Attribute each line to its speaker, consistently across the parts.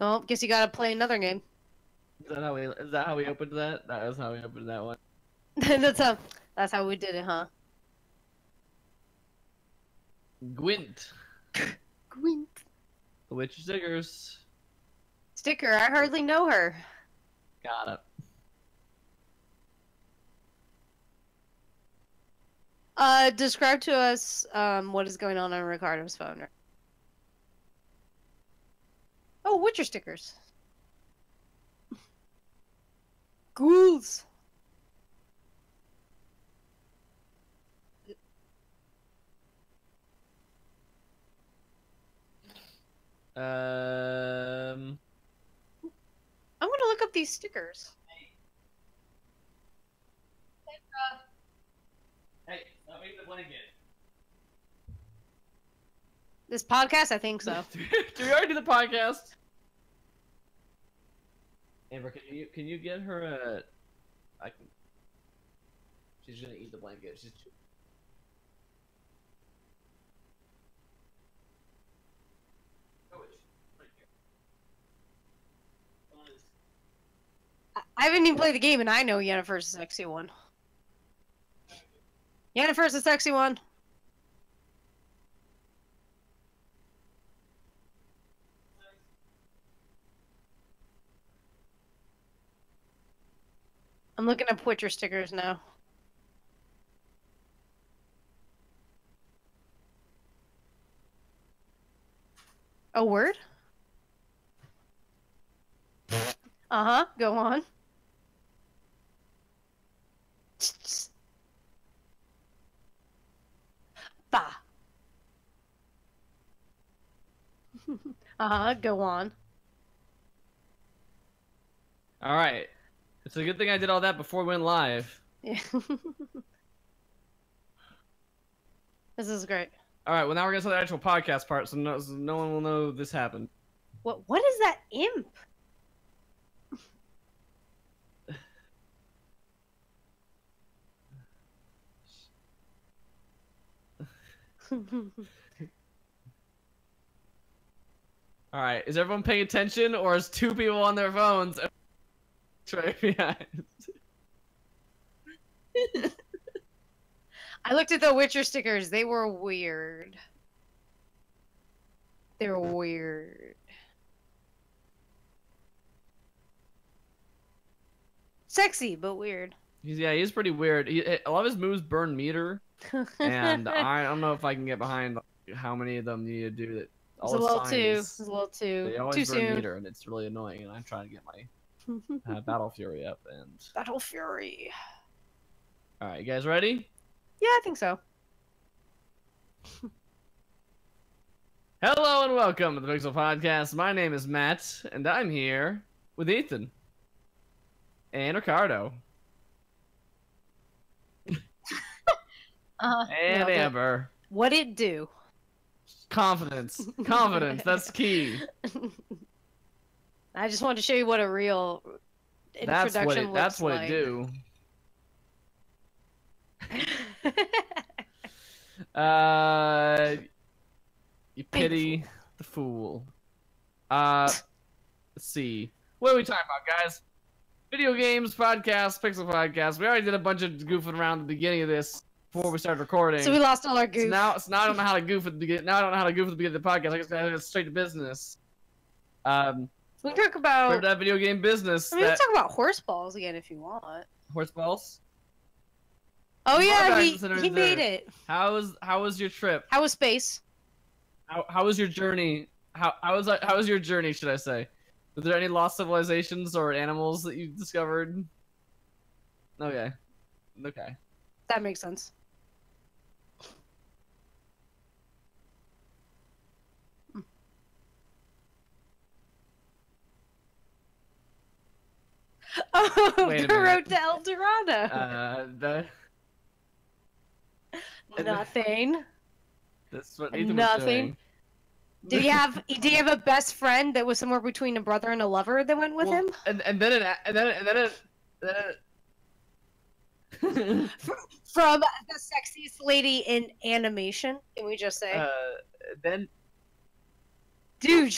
Speaker 1: Oh, guess you gotta play another game.
Speaker 2: Is that how we opened that? That was how we opened that one.
Speaker 1: that's how we did it, huh?
Speaker 2: Gwent.
Speaker 1: Gwent.
Speaker 2: The Witcher stickers.
Speaker 1: Sticker, I hardly know her.
Speaker 2: Got
Speaker 1: it. Describe to us what is going on Ricardo's phone. Oh, Witcher stickers. Ghouls.
Speaker 2: I'm
Speaker 1: gonna look up these stickers.
Speaker 2: Hey, stop eating the blanket.
Speaker 1: This podcast, I think so.
Speaker 2: Do we already do the podcast? Amber, can you get her a? I can. She's gonna eat the blanket. She's.
Speaker 1: I haven't even played the game, and I know Yennefer's a sexy one. Yennefer's a sexy one. I'm looking at Witcher stickers now. A word? Uh-huh, go on. Bah. Uh-huh, go on.
Speaker 2: Alright. It's a good thing I did all that before we went live.
Speaker 1: Yeah. This is great.
Speaker 2: Alright, well now we're gonna start the actual podcast part, so no one will know this happened.
Speaker 1: What is that imp?
Speaker 2: Alright, is everyone paying attention, or is two people on their phones right behind?
Speaker 1: I looked at the Witcher stickers. They were weird. They were weird. Sexy, but weird.
Speaker 2: Yeah, he's pretty weird. A lot of his moves burn meter, and I don't know if I can get behind how many of them you need to do that.
Speaker 1: It's a little too.
Speaker 2: They always
Speaker 1: too
Speaker 2: burn
Speaker 1: soon.
Speaker 2: meter, and it's really annoying. And I'm trying to get my Battle Fury up. And
Speaker 1: Battle Fury.
Speaker 2: All right, you guys ready?
Speaker 1: Yeah, I think so.
Speaker 2: Hello and welcome to the Pixel Podcast. My name is Matt, and I'm here with Ethan and Ricardo and Amber.
Speaker 1: What'd it do?
Speaker 2: Confidence, confidence. That's key.
Speaker 1: I just wanted to show you what a real introduction looks
Speaker 2: That's what
Speaker 1: like.
Speaker 2: it do. You pity the fool. Let's see. What are we talking about, guys? Video games, podcast, Pixel podcast. We already did a bunch of goofing around at the beginning of this before we started recording.
Speaker 1: So we lost all our goof.
Speaker 2: So now I don't know how to goof at the beginning. Now I don't know how to goof at the beginning of the podcast. I guess I gotta get straight to business.
Speaker 1: We can talk about
Speaker 2: that video game business.
Speaker 1: I mean, we can talk about horse balls again if you want.
Speaker 2: Horse balls.
Speaker 1: Oh yeah, he made it.
Speaker 2: How was your trip?
Speaker 1: How was space?
Speaker 2: How was your journey? How was your journey? Should I say? Were there any lost civilizations or animals that you discovered? Okay. Okay.
Speaker 1: That makes sense. Oh, the road to El Dorado. Nothing.
Speaker 2: That's what Ethan was doing.
Speaker 1: Did he have a best friend that was somewhere between a brother and a lover that went with him?
Speaker 2: And then
Speaker 1: from the sexiest lady in animation, can we just say?
Speaker 2: Then
Speaker 1: dude,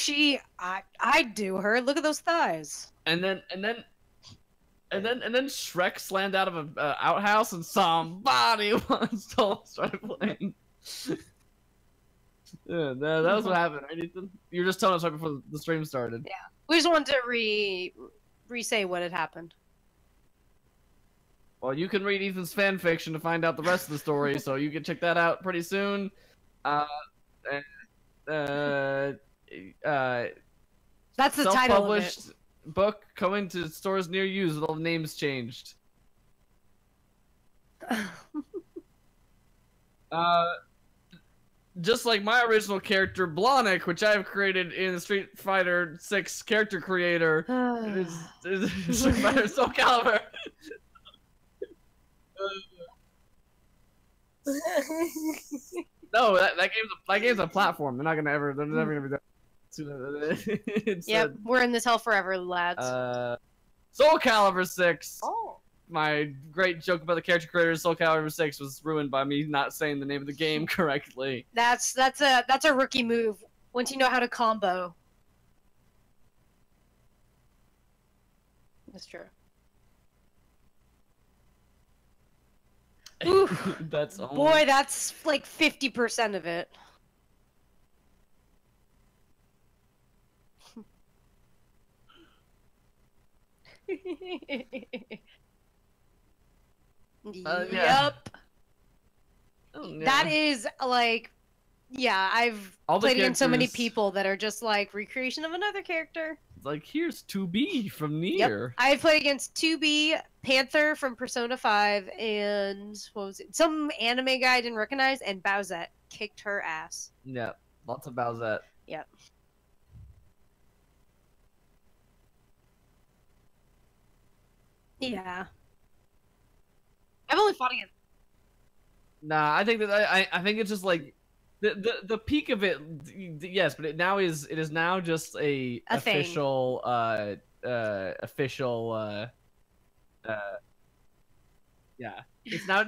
Speaker 1: I'd do her. Look at those thighs.
Speaker 2: And then Shrek slammed out of an outhouse and somebody once started playing. Yeah, that was what happened, right, Ethan? You were just telling us right before the stream started.
Speaker 1: Yeah, we just wanted to re-say what had happened.
Speaker 2: Well, you can read Ethan's fan fiction to find out the rest of the story, so you can check that out pretty soon. That's
Speaker 1: the title of it.
Speaker 2: Book coming to stores near you with all the names changed. Just like my original character, Blonick, which I've created in Street Fighter 6 character creator, is Street Fighter Soul Calibur. No, that game's a platform. They're never gonna be done.
Speaker 1: Yep, we're in this hell forever, lads.
Speaker 2: Soul Calibur 6.
Speaker 1: Oh.
Speaker 2: My great joke about the character creator of Soul Calibur 6 was ruined by me not saying the name of the game correctly.
Speaker 1: That's a rookie move. Once you know how to combo. That's true.
Speaker 2: That's only...
Speaker 1: Boy, that's like 50% of it.
Speaker 2: Yeah.
Speaker 1: Yep.
Speaker 2: Oh, yeah.
Speaker 1: That is like, yeah, I've played against so many people that are just like recreation of another character.
Speaker 2: Like, here's 2B from Nier.
Speaker 1: Yep. I played against 2B, Panther from Persona 5, and what was it? Some anime guy I didn't recognize, and Bowsette kicked her ass.
Speaker 2: Yeah, lots of Bowsette.
Speaker 1: Yep. Yeah. I've only fought against.
Speaker 2: Nah, I think that I think it's just like the peak of it. Yes, but it is now just a official yeah. It's now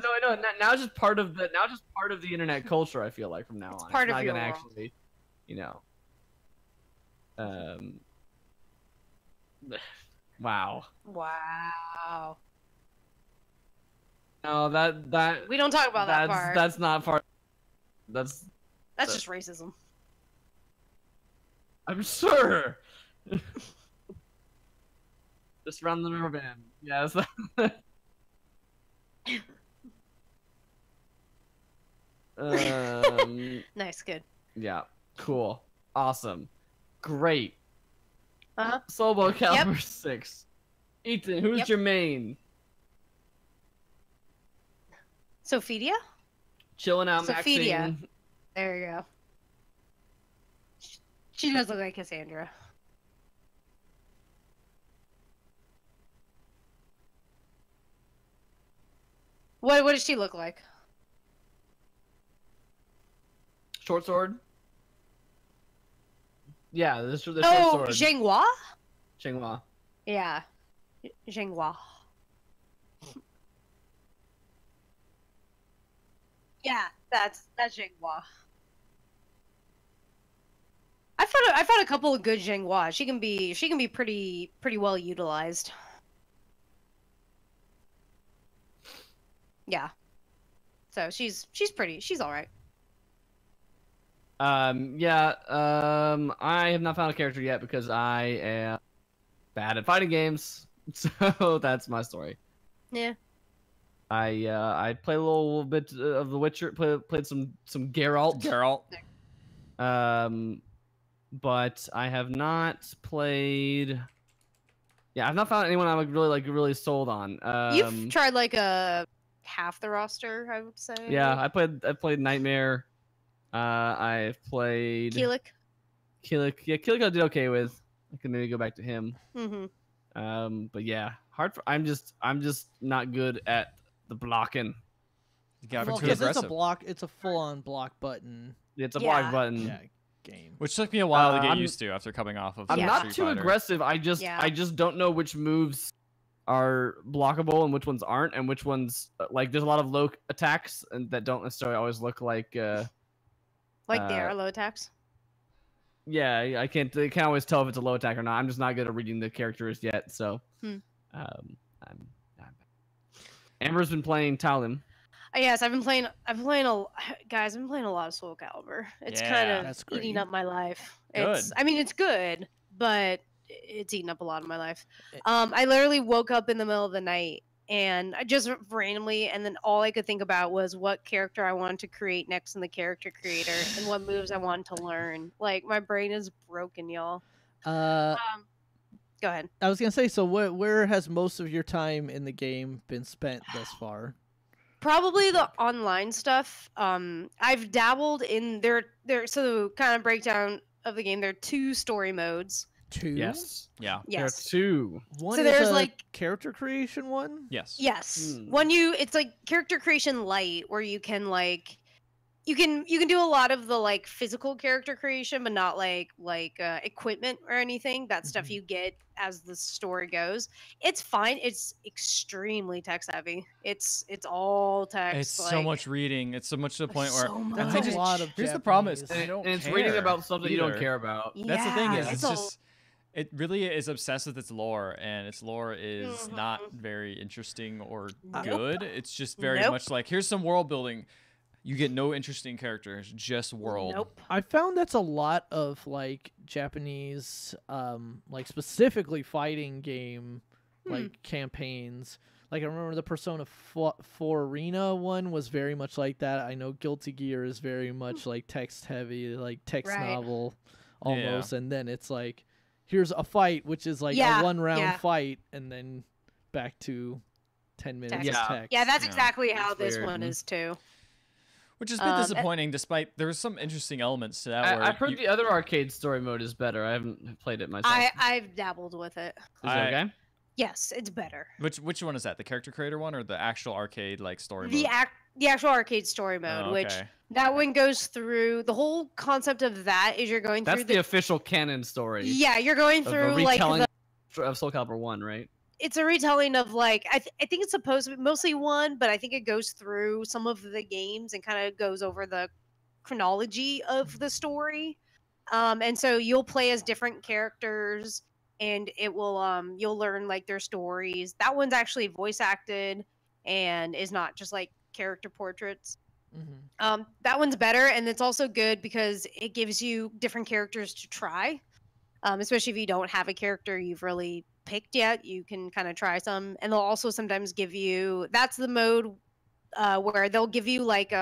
Speaker 2: now just part of the internet culture. I feel like from now on,
Speaker 1: part
Speaker 2: it's
Speaker 1: of
Speaker 2: not
Speaker 1: your
Speaker 2: gonna
Speaker 1: world.
Speaker 2: actually, wow.
Speaker 1: Wow.
Speaker 2: No, that
Speaker 1: we don't talk about that part.
Speaker 2: That's not part. That's
Speaker 1: just racism.
Speaker 2: I'm sure. Just run the rubber band. Yes.
Speaker 1: Nice, good.
Speaker 2: Yeah, cool, awesome, great. Soul Calibur 6. Ethan, who's your main?
Speaker 1: Sophia?
Speaker 2: Chilling out,
Speaker 1: Sophia.
Speaker 2: Maxine.
Speaker 1: There you go. She does look like Cassandra. What does she look like?
Speaker 2: Short sword. Yeah, the short sword.
Speaker 1: Oh, Zhenghua?
Speaker 2: Xinghua.
Speaker 1: Yeah. Xinghua. Yeah, that's Xinghua. I found a couple of good Xinghua. She can be pretty well utilized. Yeah. So she's all right.
Speaker 2: Yeah, I have not found a character yet because I am bad at fighting games. So that's my story.
Speaker 1: Yeah.
Speaker 2: I played a little bit of The Witcher, played some Geralt. But I have not played. Yeah, I've not found anyone I'm really sold on.
Speaker 1: You've tried like a half the roster, I would say.
Speaker 2: Yeah, I played Nightmare. I've played
Speaker 1: Keelik.
Speaker 2: Keelik. Yeah, Keelik I did okay with. I can maybe go back to him. But yeah, I'm just not good at the blocking.
Speaker 3: You got
Speaker 4: Well,
Speaker 3: too
Speaker 4: because it's a
Speaker 3: aggressive.
Speaker 4: block. It's a full-on block button.
Speaker 2: It's a
Speaker 1: Yeah.
Speaker 2: block button.
Speaker 4: Yeah, game.
Speaker 3: Which took me a while to get
Speaker 2: I'm-
Speaker 3: used to after coming off of
Speaker 2: I'm
Speaker 1: Yeah.
Speaker 2: not
Speaker 3: Street
Speaker 2: too
Speaker 3: Fighter.
Speaker 2: aggressive. I
Speaker 1: Yeah.
Speaker 2: just don't know which moves are blockable and which ones aren't, and which ones like there's a lot of low attacks and that don't necessarily always look like.
Speaker 1: Like they are low attacks.
Speaker 2: Yeah, I can't always tell if it's a low attack or not. I'm just not good at reading the characters yet. So, I'm Amber's been playing Talim.
Speaker 1: Yes, I've been playing guys, I've been playing a lot of Soul Calibur. It's
Speaker 3: Yeah.
Speaker 1: kind
Speaker 4: That's
Speaker 1: of eating
Speaker 4: great.
Speaker 1: up my life.
Speaker 3: Good.
Speaker 1: I mean, it's good, but it's eating up a lot of my life. I literally woke up in the middle of the night and I just randomly, and then all I could think about was what character I wanted to create next in the character creator and what moves I wanted to learn. Like, my brain is broken, y'all. Go ahead.
Speaker 4: I was gonna say, so where has most of your time in the game been spent thus far?
Speaker 1: Probably the online stuff. I've dabbled in so kind of breakdown of the game. There are 2 story modes.
Speaker 4: 2?
Speaker 2: Yes.
Speaker 3: Yeah.
Speaker 2: There are
Speaker 1: Yes.
Speaker 2: 2.
Speaker 4: One
Speaker 1: So
Speaker 4: is
Speaker 1: there's,
Speaker 4: a
Speaker 1: like-
Speaker 4: character creation one.
Speaker 3: Yes.
Speaker 1: Yes.
Speaker 2: Hmm.
Speaker 1: It's like character creation light, where you can you can do a lot of the like physical character creation, but not like equipment or anything. That stuff
Speaker 4: Mhm.
Speaker 1: you get as the story goes. It's fine. It's extremely text heavy. It's all text.
Speaker 3: It's so
Speaker 1: like-
Speaker 3: much reading. It's so much to the point where
Speaker 1: so
Speaker 4: That's
Speaker 3: I
Speaker 4: a
Speaker 3: just-
Speaker 4: lot of.
Speaker 3: here's the problem is
Speaker 4: Japanese.
Speaker 3: I don't
Speaker 2: And it's
Speaker 3: care
Speaker 2: reading about stuff that you don't
Speaker 3: either.
Speaker 2: care about.
Speaker 3: That's the thing
Speaker 1: Yeah,
Speaker 3: is it's
Speaker 1: a-
Speaker 3: just it really is obsessed with its lore, and its lore is not
Speaker 1: Mhm.
Speaker 3: very interesting or
Speaker 1: Nope.
Speaker 3: good. It's just very
Speaker 1: Nope.
Speaker 3: much like here's some world building. You get no interesting characters, just world.
Speaker 1: Nope.
Speaker 4: I found that's a lot of like Japanese, like specifically fighting game, like campaigns. Like I remember the Persona 4 Arena one was very much like that. I know Guilty Gear is very much like text heavy, like text
Speaker 1: Right.
Speaker 4: novel almost, and then it's like here's a fight, which is like
Speaker 1: Yeah,
Speaker 4: a 1-round
Speaker 1: yeah.
Speaker 4: fight, and then back to 10 minutes
Speaker 1: Text.
Speaker 4: of
Speaker 2: Yeah.
Speaker 4: text.
Speaker 1: Yeah, that's
Speaker 3: Yeah.
Speaker 1: exactly how
Speaker 2: It's
Speaker 1: this
Speaker 2: weird.
Speaker 1: one is too.
Speaker 3: Which has been disappointing, despite there's some interesting elements to that. where
Speaker 2: I've heard
Speaker 3: you-
Speaker 2: the other arcade story mode is better. I haven't played it myself.
Speaker 1: I've dabbled with it.
Speaker 2: Is it okay?
Speaker 1: Yes, it's better.
Speaker 3: which one is that? The character creator one or the actual arcade like story
Speaker 1: The
Speaker 3: mode?
Speaker 1: the actual arcade story mode,
Speaker 3: Oh,
Speaker 1: which
Speaker 3: okay.
Speaker 1: that one goes through the whole concept of that is you're going
Speaker 2: That's
Speaker 1: through
Speaker 2: the official canon story.
Speaker 1: yeah, you're going
Speaker 2: Of a
Speaker 1: through like
Speaker 2: retelling
Speaker 1: the,
Speaker 2: of Soul Calibur 1, right?
Speaker 1: it's a retelling of like I think it's supposed to be mostly one, but I think it goes through some of the games and kind of goes over the chronology of the story. And so you'll play as different characters and it will you'll learn like their stories. That one's actually voice acted and is not just like character portraits. That one's better, and it's also good because it gives you different characters to try. Especially if you don't have a character you've really picked yet, you can kind of try some, and they'll also sometimes give you. That's the mode where they'll give you like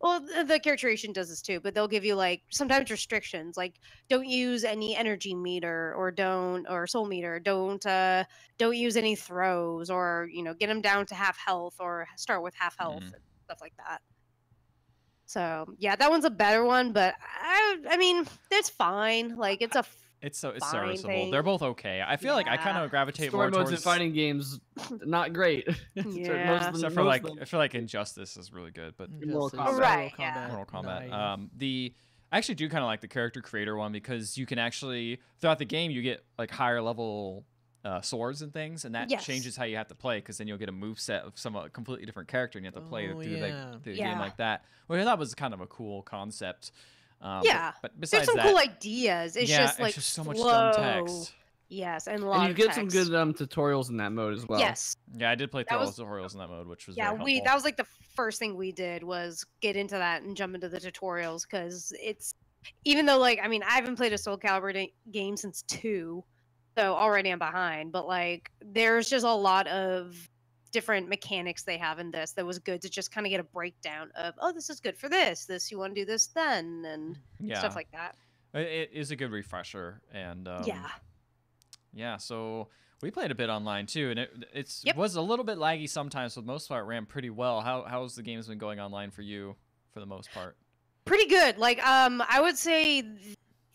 Speaker 1: well, the character creation does this too, but they'll give you like sometimes restrictions, like don't use any energy meter or soul meter, don't use any throws, or get them down to half health or start with half health and stuff like that. So yeah, that one's a better one, but I mean, it's fine. Like it's
Speaker 3: It's
Speaker 1: fine
Speaker 3: serviceable.
Speaker 1: thing.
Speaker 3: They're both okay. I feel like I kind
Speaker 1: Yeah.
Speaker 3: of gravitate
Speaker 2: Story
Speaker 3: more
Speaker 2: modes
Speaker 3: towards
Speaker 2: in fighting games, not great.
Speaker 1: Yeah.
Speaker 3: Except for like, I feel like Injustice is really good, but
Speaker 2: Mortal
Speaker 4: Justice,
Speaker 2: Kombat.
Speaker 1: Right, yeah.
Speaker 3: Mortal Kombat.
Speaker 4: Nine.
Speaker 3: I actually do kind of like the character creator one because you can actually throughout the game you get like higher level swords and things, and that changes how you have to play because then you'll get a move set of some completely different character, and you have to play through the game like that. Well, that was kind of a cool concept. But besides
Speaker 1: there's some
Speaker 3: that,
Speaker 1: cool ideas. It's just like
Speaker 3: it's just so much
Speaker 1: slow.
Speaker 3: dumb text.
Speaker 1: Yes, and a lot
Speaker 2: And you
Speaker 1: of
Speaker 2: get
Speaker 1: text.
Speaker 2: some good tutorials in that mode as well.
Speaker 1: Yes.
Speaker 3: Yeah, I did play
Speaker 1: That was-
Speaker 3: tutorials in that mode, which was
Speaker 1: Yeah,
Speaker 3: very helpful.
Speaker 1: that was like the first thing we did was get into that and jump into the tutorials because it's even though like I mean I haven't played a Soul Calibur game since 2, so already I'm behind. But like there's just a lot of different mechanics they have in this that was good to just kind of get a breakdown of this is good for this you want to do this then and stuff like that.
Speaker 3: It is a good refresher, and yeah, so we played a bit online too, and it was a little bit laggy sometimes, but most part ran pretty well. How's the games been going online for you, for the most part?
Speaker 1: Pretty good. Like I would say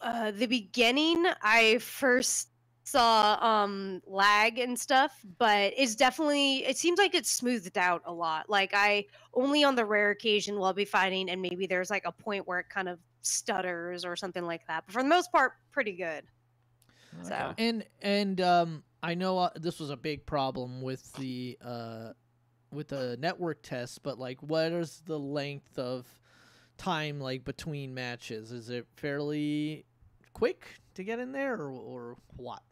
Speaker 1: the beginning I first saw lag and stuff, but it seems like it's smoothed out a lot. Like I only on the rare occasion will be fighting and maybe there's like a point where it kind of stutters or something like that, but for the most part pretty good. So
Speaker 4: and I know this was a big problem with the network test, but like what is the length of time like between matches? Is it fairly quick to get in there or what?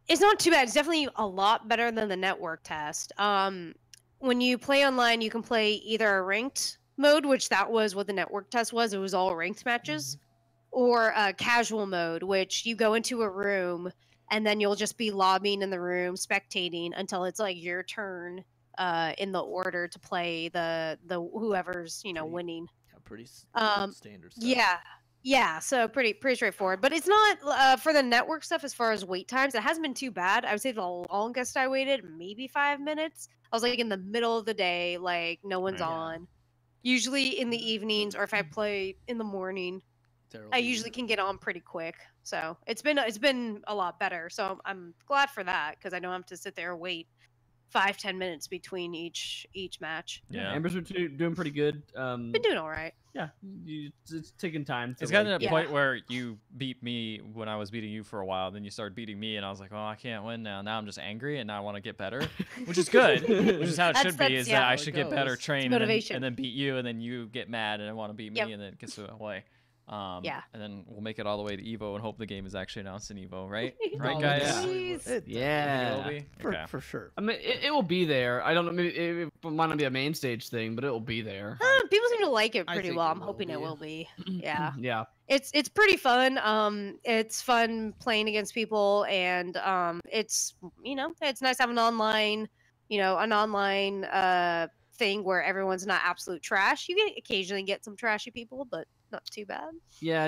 Speaker 1: It's not too bad. It's definitely a lot better than the network test. When you play online, you can play either a ranked mode, which that was what the network test was. It was all ranked matches, or a casual mode, which you go into a room and then you'll just be lobbying in the room, spectating until it's like your turn in the order to play the whoever's winning.
Speaker 4: Yeah, pretty standard stuff.
Speaker 1: Yeah, so pretty straightforward. But it's not for the network stuff as far as wait times. It hasn't been too bad. I would say the longest I waited, maybe 5 minutes. I was like in the middle of the day, like no one's on. Usually in the evenings, or if I play in the morning, I usually can get on pretty quick. So it's been a lot better. So I'm glad for that because I don't have to sit there and wait 5-10 minutes between each match.
Speaker 2: Yeah, Amber's doing pretty good.
Speaker 1: Been doing all right.
Speaker 2: Yeah, it's taking time.
Speaker 3: It's gotten to a point where you beat me when I was beating you for a while. Then you started beating me, and I was like, "Oh, I can't win now." Now I'm just angry, and now I want to get better, which is good. Which is how it should be. Is that I should get better, train, and then beat you, and then you get mad and want to beat me, and then it gets away. And then we'll make it all the way to Evo and hope the game is actually announced in Evo, right? Right, guys?
Speaker 2: Yeah,
Speaker 4: for sure.
Speaker 2: I mean, it will be there. I don't know, maybe it might not be a main stage thing, but it will be there.
Speaker 1: People seem to like it pretty well. I'm hoping it will be. Yeah.
Speaker 2: Yeah.
Speaker 1: It's pretty fun. It's fun playing against people, and it's it's nice having an online thing where everyone's not absolute trash. You can occasionally get some trashy people, but not too bad.
Speaker 2: Yeah,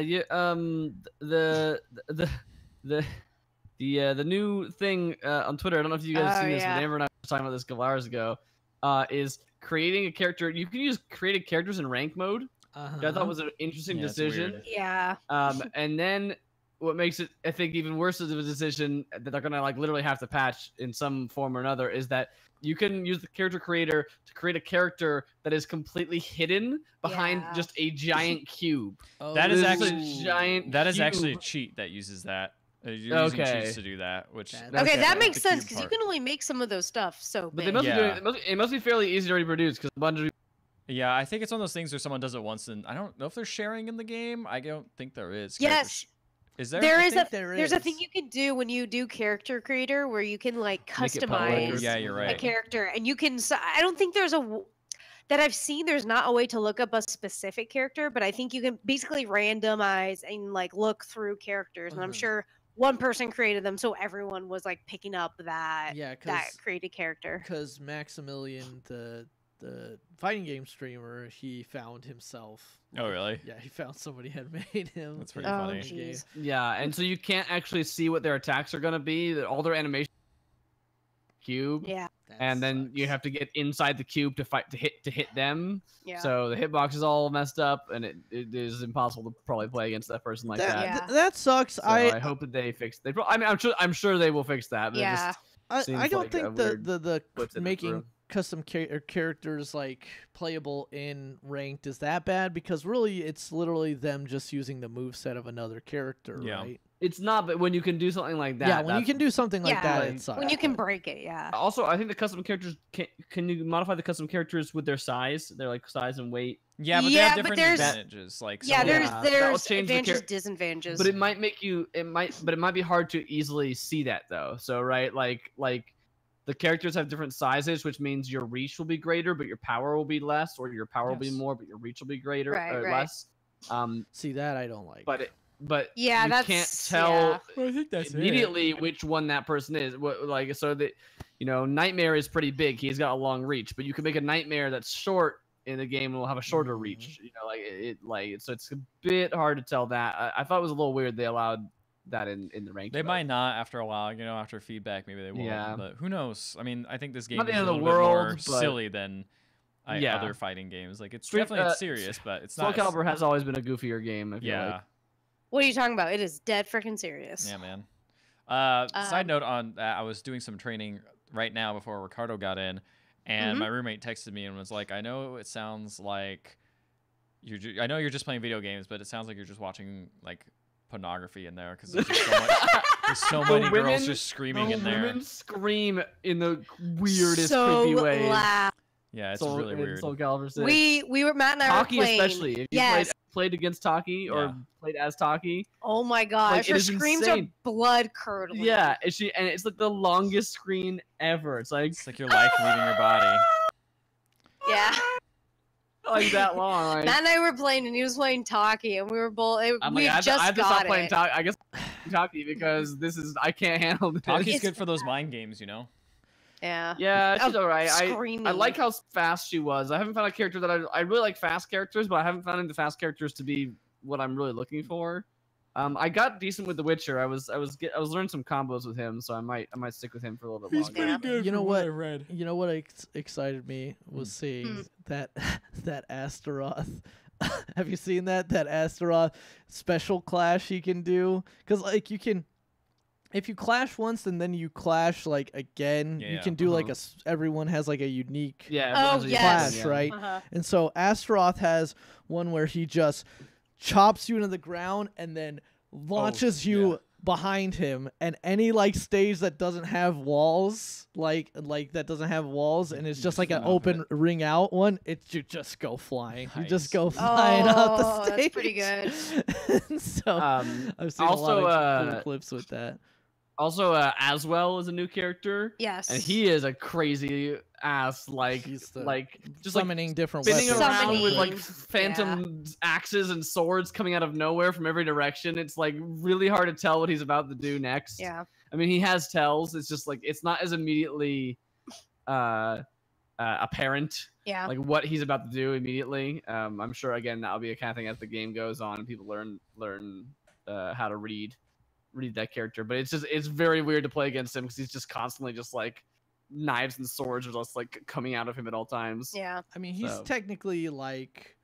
Speaker 2: the new thing on Twitter. I don't know if you guys have seen this, but Amber and I were talking about this a couple hours ago. Is creating a character. You can use created characters in rank mode. Which I thought was an interesting decision.
Speaker 1: Yeah.
Speaker 2: And then what makes it, I think, even worse of a decision that they're gonna like literally have to patch in some form or another is that you can use the character creator to create a character that is completely hidden behind just a giant cube.
Speaker 3: That is actually
Speaker 2: a giant.
Speaker 3: That is actually a cheat that uses that. You're using cheats to do that, which
Speaker 1: that makes sense because you can only make some of those stuff so big.
Speaker 2: But they must be doing it must be fairly easy to reproduce because a bunch of.
Speaker 3: Yeah, I think it's one of those things where someone does it once, and I don't know if they're sharing in the game. I don't think there is.
Speaker 1: Yes.
Speaker 3: Is there?
Speaker 1: There's a thing you can do when you do character creator where you can like customize a character, and you can. I don't think there's that I've seen. There's not a way to look up a specific character, but I think you can basically randomize and like look through characters, and I'm sure one person created them, so everyone was like picking up that created character.
Speaker 4: Because Maximilian, the fighting game streamer, he found himself.
Speaker 3: Oh, really?
Speaker 4: Yeah, he found somebody had made him.
Speaker 3: That's pretty funny.
Speaker 1: Geez.
Speaker 2: Yeah, and so you can't actually see what their attacks are gonna be. All their animation cube.
Speaker 1: Yeah.
Speaker 2: And then you have to get inside the cube to hit them.
Speaker 1: Yeah.
Speaker 2: So the hitbox is all messed up, and it is impossible to probably play against that person like that.
Speaker 1: Yeah.
Speaker 4: That sucks.
Speaker 2: So I hope that they fix. I'm sure they will fix that. But
Speaker 1: yeah.
Speaker 2: It just
Speaker 4: I don't
Speaker 2: like
Speaker 4: think the making custom characters like playable in ranked, is that bad? Because really, it's literally them just using the moveset of another character, right?
Speaker 2: It's not, but when you can do something like that,
Speaker 4: yeah, when you can do something like that, it sucks.
Speaker 1: When you can break it, yeah.
Speaker 2: Also, I think the custom characters can you modify the custom characters with their size? They're like size and weight.
Speaker 3: Yeah, but they have different advantages. Like
Speaker 1: there's advantages, disadvantages.
Speaker 2: But it might make you. It might be hard to easily see that though. So right, like the characters have different sizes, which means your reach will be greater, but your power will be less, or your power will be more, but your reach will be greater or less.
Speaker 4: See, that I don't like.
Speaker 2: But
Speaker 1: yeah,
Speaker 2: you can't tell
Speaker 3: Well, I think that's
Speaker 2: immediately which one that person is. Like so that Nightmare is pretty big. He's got a long reach, but you can make a Nightmare that's short in the game and will have a shorter reach. So it's a bit hard to tell that. I thought it was a little weird they allowed that in the ranked.
Speaker 3: They might not after a while. After feedback, maybe they will.
Speaker 2: Yeah.
Speaker 3: But who knows? I mean, I think this game
Speaker 2: Not
Speaker 3: is
Speaker 2: the
Speaker 3: a
Speaker 2: end of
Speaker 3: little
Speaker 2: the
Speaker 3: bit
Speaker 2: world,
Speaker 3: more
Speaker 2: but
Speaker 3: silly than other fighting games. Like it's definitely serious, but it's
Speaker 2: Soul
Speaker 3: not.
Speaker 2: Calibur has always been a goofier game. I feel like.
Speaker 1: What are you talking about? It is dead freaking serious.
Speaker 3: Yeah, man. Side note on that, I was doing some training right now before Ricardo got in, and my roommate texted me and was like, "I know it sounds like I know you're just playing video games, but it sounds like you're just watching like pornography in there because there's just so much, there's so many girls just screaming in there.
Speaker 2: Women scream in the weirdest,
Speaker 1: so
Speaker 2: creepy way.
Speaker 1: Loud.
Speaker 3: Yeah, it's really weird.
Speaker 2: Soul Calibur 6.
Speaker 1: We were Matt and I
Speaker 2: Taki
Speaker 1: were playing.
Speaker 2: Especially. If you played against Taki or played as Taki.
Speaker 1: Oh my gosh, her screams are blood curdling.
Speaker 2: Yeah, and it's like the longest scream ever. It's like
Speaker 3: your life leaving your body.
Speaker 1: Yeah.
Speaker 2: Like that long. Like,
Speaker 1: Matt and I were playing, and he was playing Taki, and we were both. I have to
Speaker 2: stop playing Taki. I guess Taki because I can't handle this.
Speaker 3: Taki's good for those mind games,
Speaker 1: Yeah.
Speaker 2: Yeah, she's alright. I like how fast she was. I haven't found a character that I really like fast characters, but I haven't found the fast characters to be what I'm really looking for. I got decent with The Witcher. I was learning some combos with him, so I might stick with him for a little bit longer.
Speaker 3: He's pretty good.
Speaker 4: You know what?
Speaker 3: I read.
Speaker 4: You know what excited me was seeing that Astaroth. Have you seen that Astaroth special clash he can do? Because like you can. If you clash once and then you clash like again, you can do like everyone has like a unique clash, right? And so Astaroth has one where he just chops you into the ground and then launches you behind him, and any like stage that doesn't have walls, like that doesn't have walls, and it's just like an open ring out one, you just go flying. Nice. You just go flying out the stage.
Speaker 1: That's pretty good.
Speaker 4: So I've seen a lot of cool clips with that.
Speaker 2: Also, Aswell is a new character.
Speaker 1: Yes,
Speaker 2: and he is a crazy ass. Just
Speaker 4: summoning different
Speaker 2: spinning
Speaker 4: weapons.
Speaker 2: around with like phantom axes and swords coming out of nowhere from every direction. It's like really hard to tell what he's about to do next.
Speaker 1: Yeah,
Speaker 2: I mean he has tells. It's just like it's not as immediately apparent.
Speaker 1: Yeah,
Speaker 2: like what he's about to do immediately. I'm sure again that'll be a kind of thing as the game goes on and people learn how to read that character, but it's very weird to play against him because he's just constantly just like knives and swords are just like coming out of him at all times.
Speaker 1: Yeah,
Speaker 4: I mean he's technically like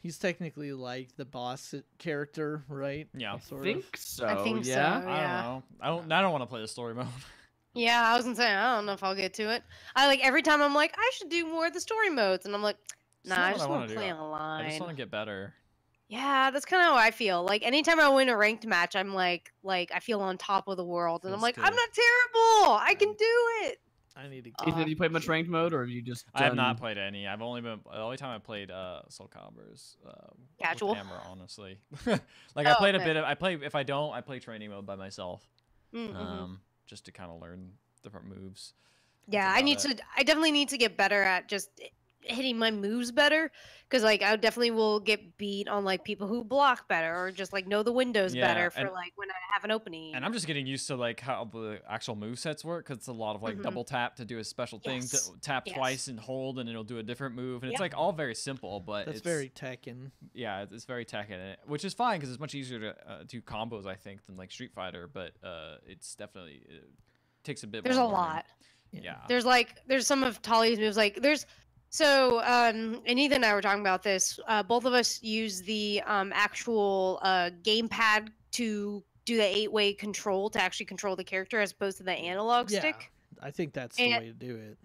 Speaker 4: the boss character, right?
Speaker 3: Yeah,
Speaker 2: I think so.
Speaker 1: I think
Speaker 2: yeah.
Speaker 1: so. Yeah.
Speaker 3: I don't want to play the story mode.
Speaker 1: Yeah, I was gonna say I don't know if I'll get to it. I like every time I'm like I should do more of the story modes, and I'm like, nah, I just want to play online.
Speaker 3: I just want to get better.
Speaker 1: Yeah, that's kind of how I feel. Like anytime I win a ranked match, I'm like I feel on top of the world, and I'm like, I'm not terrible. I can do it.
Speaker 4: I need to.
Speaker 2: Ethan, have you played much ranked mode, or have you just?
Speaker 3: I have not played any. I've only been the only time I played Soul Calibur
Speaker 1: casual.
Speaker 3: Camera, honestly. Like I played a bit of. I play if I don't. I play training mode by myself. Just to kind of learn different moves.
Speaker 1: Yeah, I definitely need to get better at just hitting my moves better, because like I definitely will get beat on like people who block better or just like know the windows better for like when I have an opening.
Speaker 3: And I'm just getting used to like how the actual movesets work, because it's a lot of like double tap to do a special thing, tap twice and hold, and it'll do a different move, and it's like all very simple, but
Speaker 4: it's very Tekken.
Speaker 3: Yeah, it's very Tekken, which is fine because it's much easier to do combos, I think, than like Street Fighter, but it's definitely takes a bit.
Speaker 1: There's
Speaker 3: more
Speaker 1: a
Speaker 3: learning.
Speaker 1: lot.
Speaker 3: Yeah.
Speaker 1: There's some of Tali's moves and Ethan and I were talking about this. Both of us use the actual gamepad to do the 8-way control to actually control the character as opposed to the analog stick.
Speaker 4: I think that's the way to do it.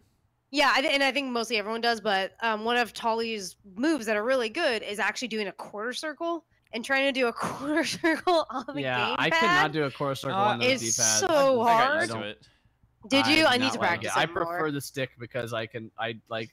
Speaker 1: Yeah, and I think mostly everyone does, but one of Tali's moves that are really good is actually doing a quarter circle and trying to do a quarter circle on the gamepad.
Speaker 2: I cannot do a quarter circle on the
Speaker 1: It's
Speaker 2: D-pad.
Speaker 1: so
Speaker 3: I got
Speaker 1: hard.
Speaker 3: used to it.
Speaker 1: Did you? I
Speaker 2: do
Speaker 1: need
Speaker 2: not
Speaker 1: to
Speaker 2: like
Speaker 1: practice
Speaker 2: it.
Speaker 1: it
Speaker 2: I prefer
Speaker 1: more.
Speaker 2: the stick because I like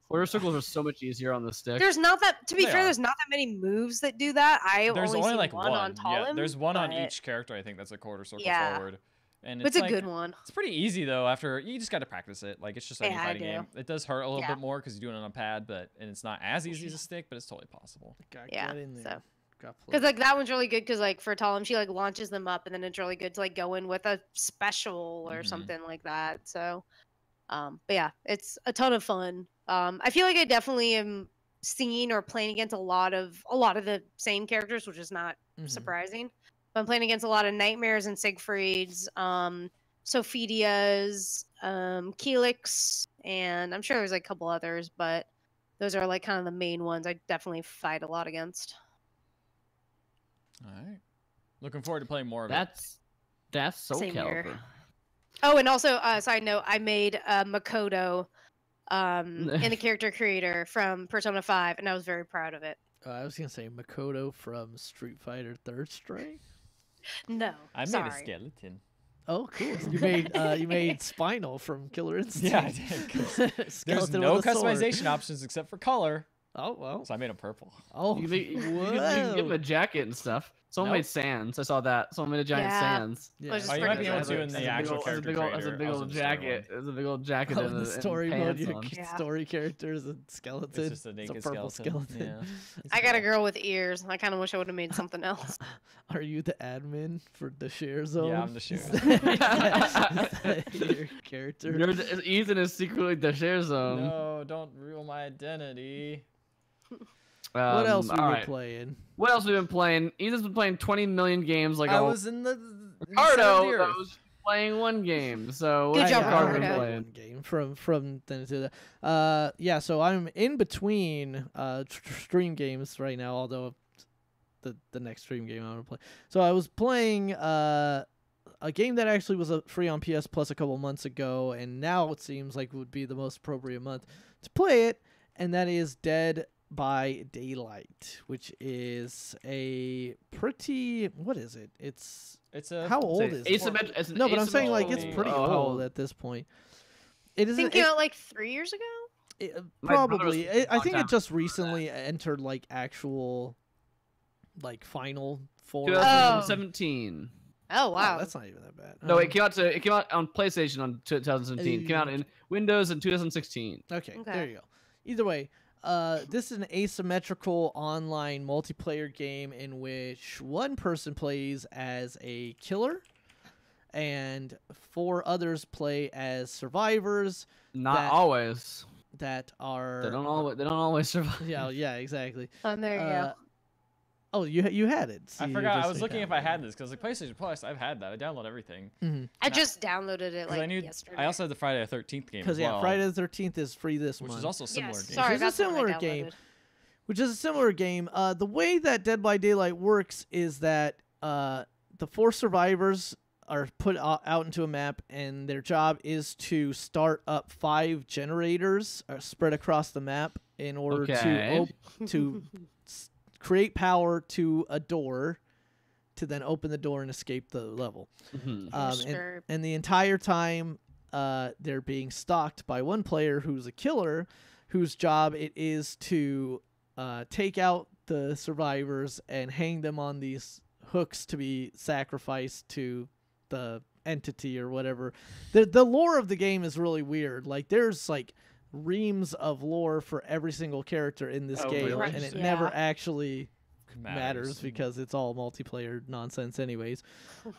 Speaker 2: quarter circles are so much easier on the stick.
Speaker 1: There's not that. To be
Speaker 3: They
Speaker 1: fair,
Speaker 3: are.
Speaker 1: there's not that many moves that do that.
Speaker 3: There's
Speaker 1: only seen
Speaker 3: like
Speaker 1: one on
Speaker 3: Yeah,
Speaker 1: Talim.
Speaker 3: there's one on
Speaker 1: but-
Speaker 3: each character. I think that's a quarter circle
Speaker 1: Yeah.
Speaker 3: forward. And
Speaker 1: It's
Speaker 3: it's
Speaker 1: a
Speaker 3: like,
Speaker 1: good one.
Speaker 3: It's pretty easy though. After you just got to practice it. Like it's just like
Speaker 1: Yeah,
Speaker 3: a
Speaker 1: I
Speaker 3: fighting
Speaker 1: do.
Speaker 3: game. It does hurt a little
Speaker 1: Yeah.
Speaker 3: bit more because you're doing it on a pad, and it's not as easy as a stick, but it's totally possible.
Speaker 1: Yeah,
Speaker 4: Get in there.
Speaker 1: so.
Speaker 4: Got
Speaker 1: Because
Speaker 4: played.
Speaker 1: like that one's really good because like for Talim she like launches them up and then it's really good to like go in with a special or
Speaker 3: Mhm.
Speaker 1: something like that. So, but yeah, it's a ton of fun. I feel like I definitely am seeing or playing against a lot of the same characters, which is not
Speaker 4: Mhm.
Speaker 1: surprising. But I'm playing against a lot of Nightmares and Siegfrieds, Sophidias, Keelix, and I'm sure there's like a couple others, but those are like kind of the main ones I definitely fight a lot against.
Speaker 3: All right. Looking forward to playing more of it.
Speaker 2: That's so
Speaker 1: Same here.
Speaker 2: Calibur.
Speaker 1: Oh, and also, side note, I made Makoto in the character creator from Persona 5, and I was very proud of it.
Speaker 4: I was gonna say Makoto from Street Fighter Third Strike.
Speaker 1: No,
Speaker 3: I made
Speaker 1: sorry.
Speaker 3: a skeleton.
Speaker 4: Oh, cool! You made Spinal from Killer Instinct.
Speaker 3: Yeah, I did. 'Cause There's
Speaker 4: Skeleton
Speaker 3: no
Speaker 4: with a sword.
Speaker 3: customization options except for color,
Speaker 4: Oh well.
Speaker 3: so I made him purple.
Speaker 4: Oh,
Speaker 2: You can give him a jacket and stuff. Someone
Speaker 3: Nope.
Speaker 2: made Sans. I saw that. Someone made a giant
Speaker 1: Yeah.
Speaker 2: Sans.
Speaker 4: yeah.
Speaker 1: was
Speaker 3: Oh, you
Speaker 1: just
Speaker 3: might be
Speaker 1: freaking
Speaker 3: able to in
Speaker 1: awesome.
Speaker 3: the actual
Speaker 2: Has a
Speaker 3: character
Speaker 2: big old
Speaker 3: creator. I was in the story
Speaker 2: jacket.
Speaker 3: one.
Speaker 2: There's a big old jacket
Speaker 4: Oh,
Speaker 2: in
Speaker 4: in the
Speaker 2: and
Speaker 4: story mode,
Speaker 2: pants
Speaker 4: your
Speaker 2: on.
Speaker 1: Yeah.
Speaker 4: story character is a skeleton.
Speaker 3: It's just a naked
Speaker 4: purple
Speaker 3: skeleton. Yeah.
Speaker 1: I got a girl with ears. I kind of wish I would have made something else.
Speaker 4: Are you the admin for the share zone?
Speaker 3: Yeah, I'm the share.
Speaker 4: Is that your character?
Speaker 2: Ethan is secretly the share zone.
Speaker 3: No, don't ruin my identity.
Speaker 4: What else we
Speaker 2: all
Speaker 4: been
Speaker 2: right.
Speaker 4: playing?
Speaker 2: What else we been playing? Ethan's been playing 20 million games. Like
Speaker 3: I
Speaker 2: a
Speaker 3: was in the
Speaker 2: Ricardo
Speaker 3: center of the
Speaker 2: that was playing one game. So
Speaker 1: Good
Speaker 2: what's
Speaker 1: job,
Speaker 2: Ricardo
Speaker 1: Ricardo.
Speaker 2: been
Speaker 4: I
Speaker 2: playing?
Speaker 4: one game from then to the yeah. So I'm in between stream games right now. Although the next stream game I'm gonna play. So I was playing a game that actually was free on PS Plus a couple months ago, and now it seems like would be the most appropriate month to play it, and that is Dead by Daylight, which is a pretty what is it? It's
Speaker 3: a
Speaker 4: how old is it? No, but I'm saying like it's pretty old at this point. It
Speaker 1: I
Speaker 4: is.
Speaker 1: think it came out like 3 years ago.
Speaker 2: My brother was
Speaker 4: Probably.
Speaker 2: a
Speaker 4: I
Speaker 2: long
Speaker 4: think
Speaker 2: time
Speaker 4: it just
Speaker 2: before that.
Speaker 4: recently entered like actual, like final form.
Speaker 2: 2017.
Speaker 1: Oh
Speaker 4: Oh,
Speaker 1: wow.
Speaker 4: that's not even that bad.
Speaker 2: No, it came out on PlayStation on 2017. It came out in Windows in 2016.
Speaker 4: Okay,
Speaker 1: Okay.
Speaker 4: there you go. Either way, this is an asymmetrical online multiplayer game in which one person plays as a killer, and 4 others play as survivors
Speaker 2: Not
Speaker 4: That-
Speaker 2: always.
Speaker 4: that are.
Speaker 2: They don't always survive.
Speaker 4: Yeah, exactly.
Speaker 1: There you go.
Speaker 4: Oh, you had it.
Speaker 3: I
Speaker 4: See, you
Speaker 3: forgot. I
Speaker 4: just
Speaker 3: was looking if I
Speaker 4: downloaded
Speaker 3: had this because like PlayStation Plus, I've had that. I download everything.
Speaker 4: it.
Speaker 1: I just downloaded it
Speaker 3: 'Cause
Speaker 1: like
Speaker 3: I knew.
Speaker 1: yesterday.
Speaker 3: I also had the Friday the 13th game.
Speaker 4: Because
Speaker 3: as well,
Speaker 4: Friday the 13th is free this
Speaker 3: which
Speaker 4: month.
Speaker 3: is also a similar
Speaker 1: Yes,
Speaker 3: game.
Speaker 1: sorry,
Speaker 4: Which is a
Speaker 1: that's the one I
Speaker 4: similar game.
Speaker 1: downloaded.
Speaker 4: Which is a similar game. The way that Dead by Daylight works is that the 4 survivors are put out into a map, and their job is to start up 5 generators spread across the map in order
Speaker 2: Okay.
Speaker 4: to create power to a door, to then open the door and escape the level.
Speaker 2: Mhm.
Speaker 1: Sure.
Speaker 4: And the entire time, they're being stalked by one player who's a killer, whose job it is to take out the survivors and hang them on these hooks to be sacrificed to the entity or whatever. The lore of the game is really weird. Like there's like reams of lore for every single character in this
Speaker 2: Oh,
Speaker 4: game,
Speaker 2: really?
Speaker 4: and it
Speaker 1: Yeah.
Speaker 4: never actually matters
Speaker 3: Matters.
Speaker 4: because it's all multiplayer nonsense anyways.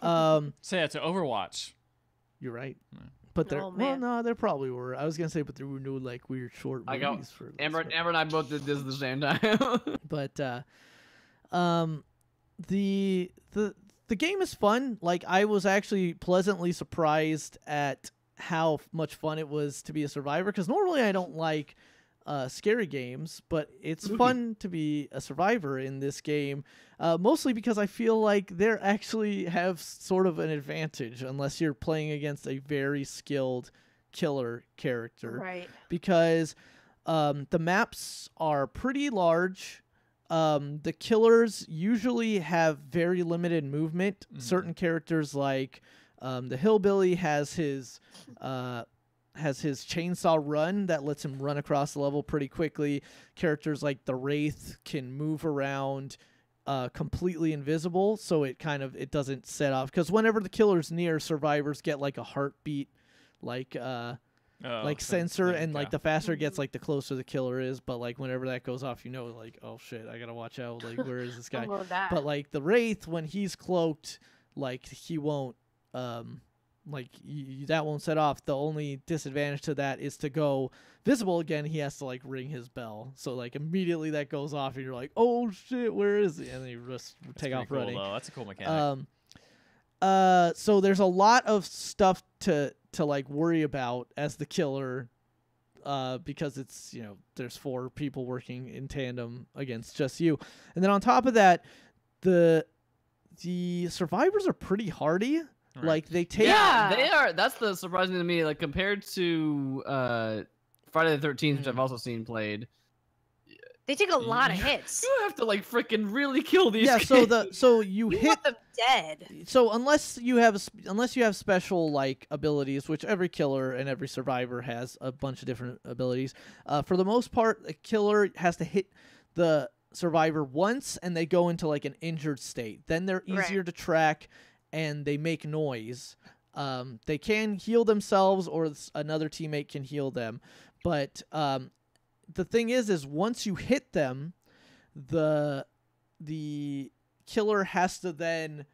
Speaker 3: So yeah, to Overwatch.
Speaker 4: You're right.
Speaker 3: Yeah.
Speaker 4: But there,
Speaker 1: Oh,
Speaker 4: well,
Speaker 1: man.
Speaker 4: no, there probably were. I was gonna say, but there were no like weird short
Speaker 2: I go-
Speaker 4: movies for.
Speaker 2: Amber
Speaker 4: for-
Speaker 2: and I both did this at the same time.
Speaker 4: But the game is fun. Like I was actually pleasantly surprised at how much fun it was to be a survivor. Because normally I don't like scary games, but it's fun to be a survivor in this game. Mostly because I feel like they actually have sort of an advantage, unless you're playing against a very skilled killer character,
Speaker 1: Right.
Speaker 4: because the maps are pretty large. The killers usually have very limited movement. Certain characters like the hillbilly has his chainsaw run that lets him run across the level pretty quickly. Characters like the Wraith can move around completely invisible, so it doesn't set off, because whenever the killer's near, survivors get like a heartbeat sensor, and like the faster it gets, like the closer the killer is. But like whenever that goes off, like, oh shit, I gotta watch out, like where is this guy? But like the Wraith, when he's cloaked, like he won't that won't set off. The only disadvantage to that is to go visible again, he has to like ring his bell, so like immediately that goes off and you're like, oh shit, where is he? And then you just take off running.
Speaker 3: Though. That's a cool mechanic.
Speaker 4: So there's a lot of stuff to like worry about as the killer, because it's, there's 4 people working in tandem against just you. And then on top of that, the survivors are pretty hardy. Right. Like they take
Speaker 2: they are. That's the surprising to me, like compared to Friday the 13th, which I've also seen played.
Speaker 1: They take a lot of hits.
Speaker 2: You have to like freaking really kill these kids.
Speaker 4: so you hit
Speaker 1: want them dead.
Speaker 4: So unless you have special like abilities, which every killer and every survivor has a bunch of different abilities. For the most part, a killer has to hit the survivor once and they go into like an injured state. Then they're easier to track and they make noise. They can heal themselves, or another teammate can heal them. But the thing is once you hit them, the killer has to then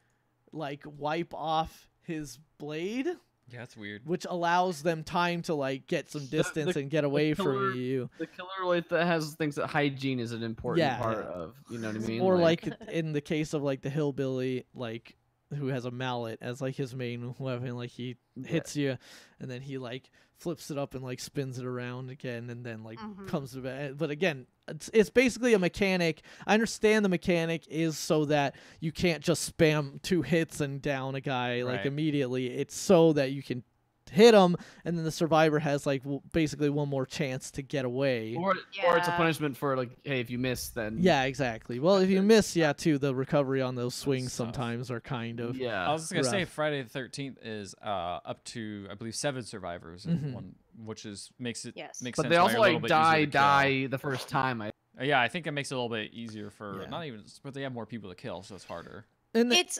Speaker 4: like wipe off his blade.
Speaker 3: Yeah, that's weird.
Speaker 4: Which allows them time to like get some distance and get away from you.
Speaker 2: The killer like that has things that hygiene is an important part of. You know what I mean?
Speaker 4: Or like in the case of like the hillbilly, like who has a mallet as like his main weapon, like he hits you and then he like flips it up and like spins it around again and then like comes to back. But again, it's basically a mechanic. I understand the mechanic is so that you can't just spam 2 hits and down a guy like immediately. It's so that you can hit him and then the survivor has like basically one more chance to get away,
Speaker 2: or it's a punishment for like, hey, if you miss, then
Speaker 4: exactly. Well, if you miss, too, the recovery on those swings sometimes are kind of
Speaker 3: I was gonna say Friday the 13th is up to, I believe, 7 survivors in one, which makes
Speaker 2: but
Speaker 3: sense.
Speaker 2: But they also like die the first time.
Speaker 3: I think it makes it a little bit easier for not even, but they have more people to kill, so it's harder.
Speaker 4: And
Speaker 1: it's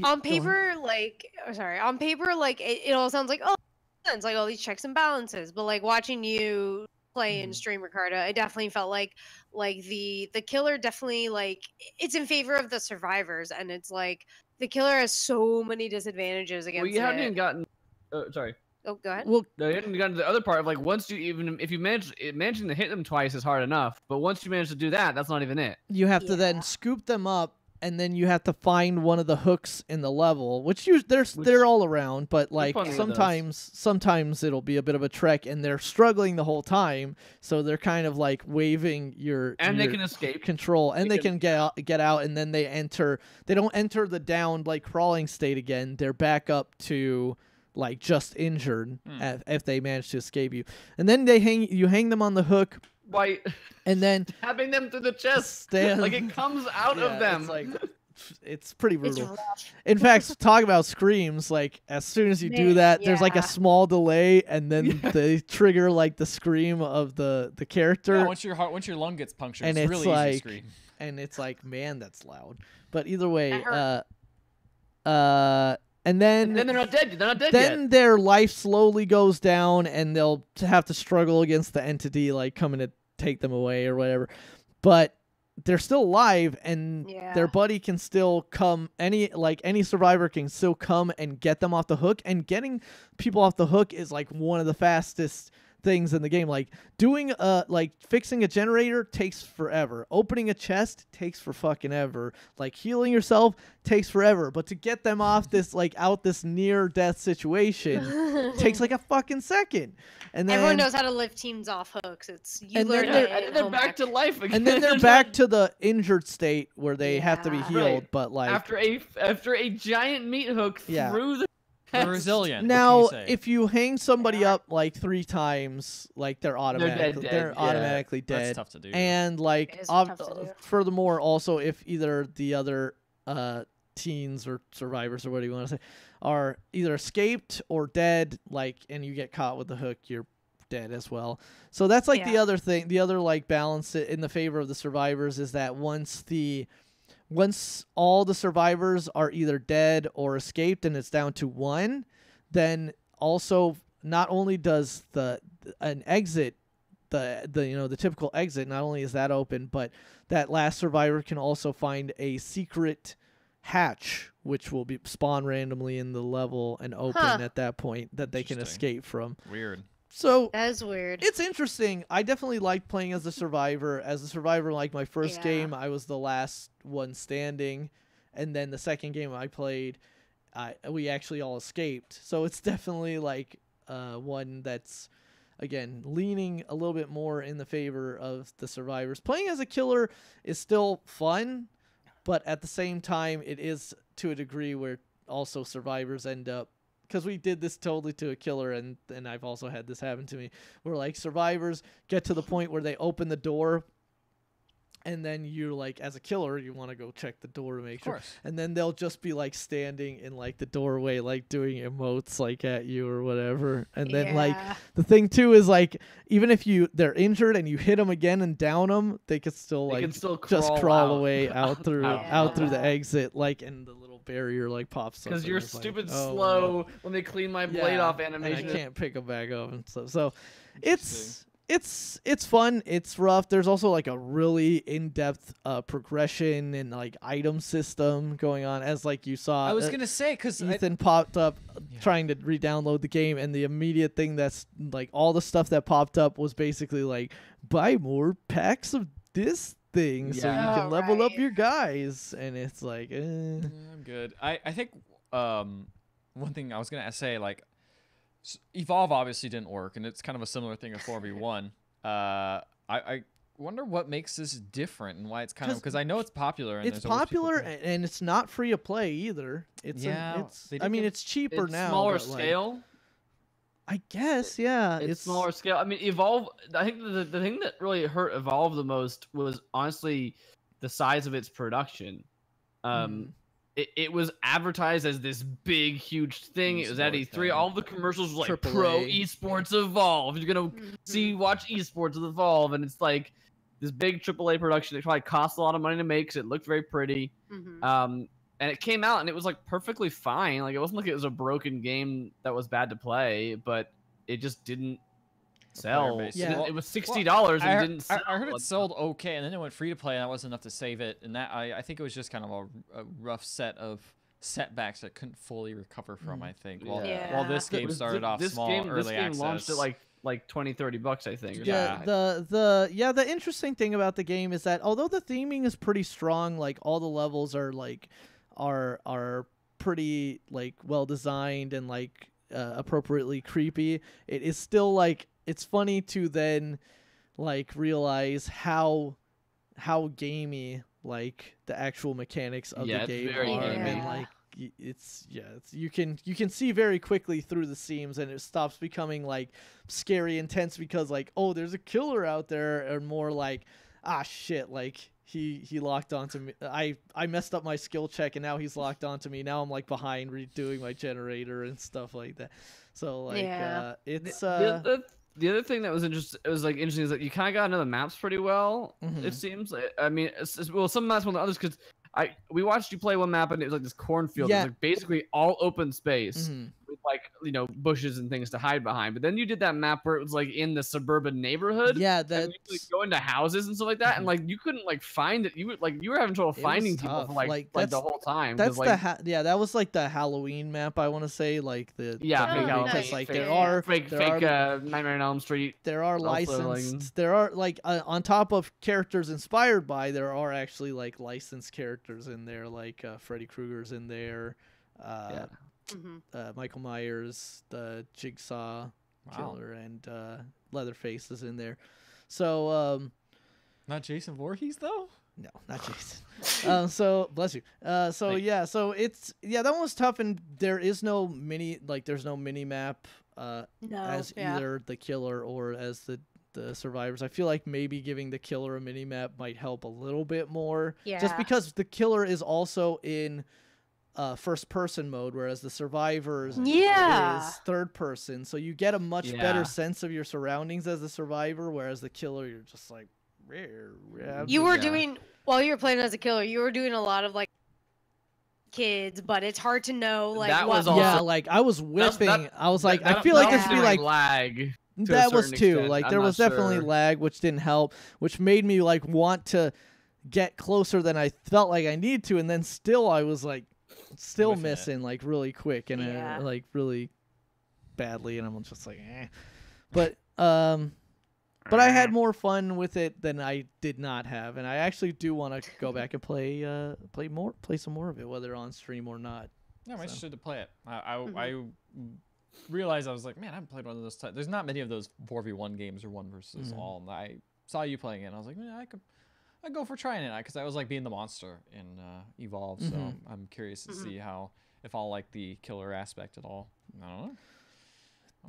Speaker 1: on paper, it all sounds like, it's like all these checks and balances, but like watching you play in stream, Ricardo, I definitely felt like the killer definitely like it's in favor of the survivors, and it's like the killer has so many disadvantages against.
Speaker 2: Well, you haven't even gotten. Sorry.
Speaker 1: Oh, go ahead.
Speaker 4: Well,
Speaker 2: no, you haven't gotten to the other part of like once if you managing to hit them twice is hard enough, but once you manage to do that, that's not even it.
Speaker 4: You have to then scoop them up. And then you have to find one of the hooks in the level, which they're all around, but like sometimes it'll be a bit of a trek, and they're struggling the whole time, so they're kind of like waving
Speaker 2: they can escape
Speaker 4: control, and they can get out, and then they don't enter the down like crawling state again. They're back up to like just injured if they manage to escape you, and then you hang them on the hook.
Speaker 2: Right.
Speaker 4: And then
Speaker 2: stabbing them through the chest, like it comes out of them.
Speaker 4: It's pretty brutal. In fact, talk about screams. Like as soon as you do that, there's like a small delay, and then they trigger like the scream of the character.
Speaker 3: Yeah, once your lung gets punctured, and it's really easy to scream.
Speaker 4: And it's like, man, that's loud. But either way, and then
Speaker 2: they're not dead. They're not dead
Speaker 4: then
Speaker 2: yet.
Speaker 4: Their life slowly goes down, and they'll have to struggle against the entity like coming to take them away or whatever. But they're still alive, and their buddy can still come. Any survivor can still come and get them off the hook. And getting people off the hook is like one of the fastest things in the game. Like doing fixing a generator takes forever. Opening a chest takes for fucking ever. Like healing yourself takes forever. But to get them off this this near death situation takes like a fucking second. And then
Speaker 1: everyone knows how to lift teams off hooks.
Speaker 2: And they're back to life again.
Speaker 4: And then they're back to the injured state where they have to be healed. But like
Speaker 2: after a giant meat hook through the
Speaker 3: They're resilient.
Speaker 4: Now, if you hang somebody up like 3 times, like they're
Speaker 2: dead.
Speaker 4: automatically dead.
Speaker 3: That's tough to do.
Speaker 4: And like, furthermore, also if either the other teens or survivors or what do you want to say are either escaped or dead, like, and you get caught with the hook, you're dead as well. So that's like the other thing. The other like balance in the favor of the survivors is that once all the survivors are either dead or escaped and it's down to 1, then also not only does an exit, the typical exit, not only is that open, but that last survivor can also find a secret hatch which will be spawn randomly in the level and open at that point that they can escape from.
Speaker 3: Weird.
Speaker 4: So
Speaker 1: that is weird.
Speaker 4: It's interesting. I definitely like playing as a survivor. As a survivor, like my first game, I was the last one standing, and then the second game I played, we actually all escaped. So it's definitely like one that's, again, leaning a little bit more in the favor of the survivors. Playing as a killer is still fun, but at the same time, it is to a degree where also survivors end up. Because we did this totally to a killer, and I've also had this happen to me, where like survivors get to the point where they open the door, and then you're like, as a killer, you want to go check the door to make sure, and then they'll just be like standing in like the doorway, like doing emotes like at you or whatever, and then like the thing too is like even if they're injured and you hit them again and down them, they can still just crawl away out through the exit, like, and the little barrier like pops up
Speaker 2: because you're stupid slow when they clean my blade off animation.
Speaker 4: I can't pick them back up and stuff. So it's fun. It's rough. There's also like a really in-depth progression and like item system going on, as like you saw.
Speaker 3: I was gonna say because
Speaker 4: Ethan popped up trying to re-download the game, and the immediate thing that's like all the stuff that popped up was basically like buy more packs of this thing so you can level up your guys, and it's like
Speaker 3: I'm good. I think one thing I was gonna say, like, Evolve obviously didn't work, and it's kind of a similar thing with 4v1. I wonder what makes this different and why it's kind of, because I know it's popular. And
Speaker 4: it's popular and it's not free to play either. It's it's cheaper now.
Speaker 2: Smaller scale.
Speaker 4: I guess, yeah.
Speaker 2: It's smaller scale. I mean, Evolve, I think the thing that really hurt Evolve the most was honestly the size of its production. It was advertised as this big, huge thing. It was at E3. All the commercials were like Pro Esports Evolve. You're going to watch Esports with Evolve. And it's like this big AAA production. It probably cost a lot of money to make because it looked very pretty. And it came out and it was like perfectly fine. Like, it wasn't like it was a broken game that was bad to play, but it just didn't sell.
Speaker 3: Yeah.
Speaker 2: It was $60 and didn't sell.
Speaker 3: I heard it sold okay, and then it went free to play, and that wasn't enough to save it. And that I think it was just kind of a rough set of setbacks that couldn't fully recover from. I think. While this game started off small, early access. This game launched at
Speaker 2: like $20-$30, I think.
Speaker 4: The interesting thing about the game is that although the theming is pretty strong, like all the levels are like are pretty like well designed and like appropriately creepy, it is still like it's funny to then like realize how gamey like the actual mechanics of the game are, and like it's you can see very quickly through the seams, and it stops becoming like scary intense because like, oh, there's a killer out there, or more like, ah shit, like he locked onto me. I messed up my skill check and now he's locked onto me. Now I'm like behind redoing my generator and stuff like that. So like it's
Speaker 2: the other thing that was interesting is that you kind of got to know the maps pretty well. It seems. I mean, some maps more than others because we watched you play one map and it was like this cornfield. It was like basically all open space with like bushes and things to hide behind. But then you did that map where it was like in the suburban neighborhood.
Speaker 4: Yeah,
Speaker 2: that you could go into houses and stuff like that, and like you couldn't like find it. You were having trouble finding people for like the whole time.
Speaker 4: That's that was like the Halloween map. I want to say like
Speaker 2: fake Halloween.
Speaker 4: Because like there are
Speaker 2: Nightmare on Elm Street.
Speaker 4: There are licensed. There are like on top of characters inspired by, there are actually like licensed characters in there, like Freddy Krueger's in there. Michael Myers, the Jigsaw killer, and Leatherface is in there. So
Speaker 3: Not Jason Voorhees though.
Speaker 4: No, not Jason. So bless you. So yeah, so it's that one was tough, and there is no there's no mini map as either the killer or as the survivors. I feel like maybe giving the killer a mini map might help a little bit more.
Speaker 1: Yeah.
Speaker 4: Just because the killer is also in first person mode, whereas the survivors is third person. So you get a much better sense of your surroundings as the survivor, whereas the killer, you're just like,
Speaker 1: you were doing while you were playing as a killer, you were doing a lot of like kids, but it's hard to know like
Speaker 2: that
Speaker 1: what
Speaker 2: was also,
Speaker 4: like I was whipping. I was like, I feel like this would be like
Speaker 2: lag.
Speaker 4: That was too.
Speaker 2: Extent.
Speaker 4: Like
Speaker 2: I'm
Speaker 4: there was definitely
Speaker 2: sure.
Speaker 4: lag, which didn't help, which made me like want to get closer than I felt like I need to, and then still I was like still missing like really quick and like really badly, and I'm just like, But I had more fun with it than I did not have, and I actually do want to go back and play some more of it, whether on stream or not.
Speaker 3: Yeah, I'm interested to play it. I realized I was like, man, I haven't played one of those. There's not many of those 4v1 games or one versus all. And I saw you playing it, and I was like, man, I'd go for trying it because I was like being the monster in Evolve. So I'm curious to see if I'll like the killer aspect at all. I don't know.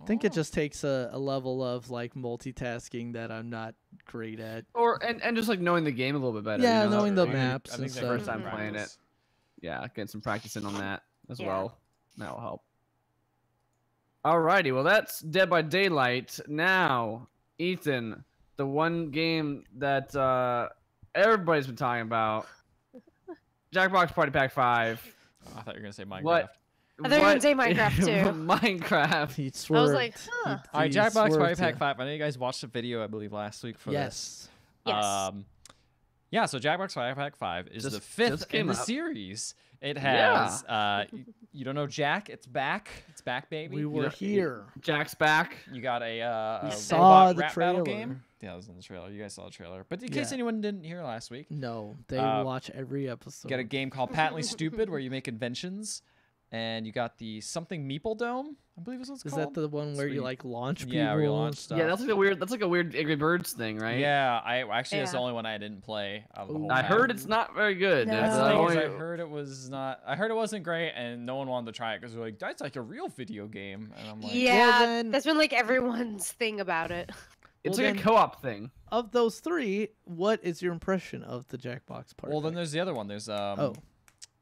Speaker 4: I think it just takes a level of like multitasking that I'm not great at.
Speaker 2: And just like knowing the game a little bit better.
Speaker 4: Yeah,
Speaker 2: you know?
Speaker 4: knowing the maps.
Speaker 2: I think the first time playing it. Yeah, getting some practice in on that as well. That'll help. Alrighty, well that's Dead by Daylight. Now, Ethan, the one game that everybody's been talking about, Jackbox Party Pack 5.
Speaker 3: Oh, I thought you were gonna say Minecraft.
Speaker 1: I thought you were gonna say Minecraft too.
Speaker 2: Minecraft.
Speaker 1: I was like, huh.
Speaker 3: All right, Jackbox Party Pack 5. I know you guys watched a video, I believe, last week for this.
Speaker 1: Yes.
Speaker 3: Yeah, so Jackbox Party Pack 5 is the fifth in the series. It has, you don't know Jack, it's back. It's back, baby.
Speaker 4: We were here.
Speaker 2: Jack's back.
Speaker 3: You got a
Speaker 4: saw the
Speaker 3: rap
Speaker 4: trailer.
Speaker 3: battle game. Yeah, it was in the trailer. You guys saw the trailer. But in case anyone didn't hear last week.
Speaker 4: No, they watch every episode.
Speaker 3: You got a game called Patently Stupid where you make inventions. And you got the something Meeple Dome, I believe is what it's called.
Speaker 4: Is that the one where you like launch people?
Speaker 3: Yeah, where you launch stuff.
Speaker 2: Yeah, that's like a weird Angry Birds thing, right?
Speaker 3: Yeah, that's the only one I didn't play.
Speaker 2: I heard it's not very good.
Speaker 1: No.
Speaker 3: That's the thing is I heard it was not. I heard it wasn't great, and no one wanted to try it because they're like, that's like a real video game, and I'm like,
Speaker 1: yeah, that's been like everyone's thing about it.
Speaker 2: It's like a co-op thing.
Speaker 4: Of those three, what is your impression of the Jackbox Party?
Speaker 3: Well, then there's the other one. There's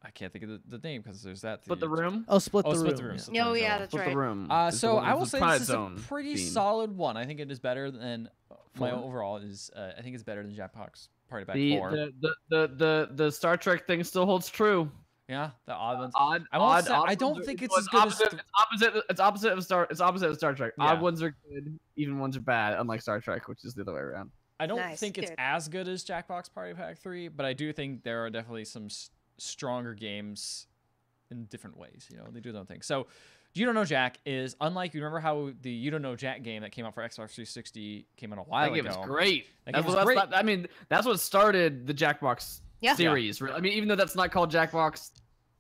Speaker 3: I can't think of the name because there's that.
Speaker 2: Split the Room?
Speaker 4: Split the Room.
Speaker 3: Yeah.
Speaker 1: Oh, yeah, that's
Speaker 2: Split
Speaker 1: right.
Speaker 2: the Room.
Speaker 3: So I will say this is a pretty solid one. I think it is better than my overall is. I think it's better than Jackbox Party Pack 4.
Speaker 2: The Star Trek thing still holds true.
Speaker 3: Yeah, the odd ones.
Speaker 2: I
Speaker 3: don't think it's as good as.
Speaker 2: It's opposite of Star Trek.
Speaker 3: Yeah.
Speaker 2: Odd ones are good, even ones are bad. Unlike Star Trek, which is the other way around.
Speaker 3: I don't think it's as good as Jackbox Party Pack 3, but I do think there are definitely some stronger games in different ways. You know, they do their own thing. So, You Don't Know Jack is unlike. You remember how the You Don't Know Jack game that came out for Xbox 360 came out a while ago?
Speaker 2: That game was great.
Speaker 3: Great.
Speaker 2: I mean, that's what started the Jackbox series. I mean, even though that's not called Jackbox,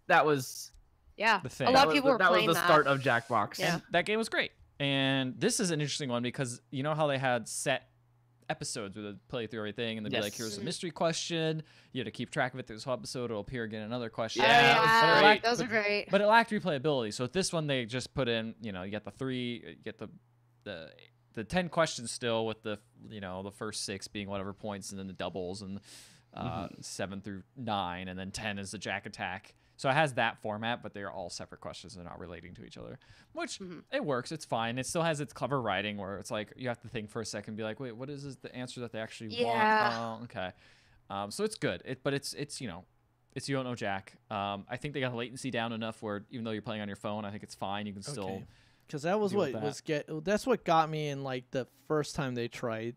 Speaker 2: that was
Speaker 3: the thing.
Speaker 1: A lot of people were playing
Speaker 2: that. Was the start of Jackbox.
Speaker 3: Yeah, that game was great. And this is an interesting one because you know how they had set episodes where they'd play through everything and they'd be like, here's a mystery question. You had to keep track of it through this whole episode. It'll appear again another question.
Speaker 1: Those are great.
Speaker 3: But it lacked replayability. So with this one, they just put in, you know, you get you get the 10 questions still with the, you know, the first 6 being whatever points and then the doubles and 7 through 9 and then 10 is the Jack attack. So it has that format, but they're all separate questions. They're not relating to each other, which it works. It's fine. It still has its clever writing where it's like you have to think for a second and be like, wait, what is the answer that they actually want? Oh, okay. So it's good. But it's you know, it's You Don't Know Jack. I think they got the latency down enough where even though you're playing on your phone, I think it's fine. You can still.
Speaker 4: Because that was that's what got me in like the first time they tried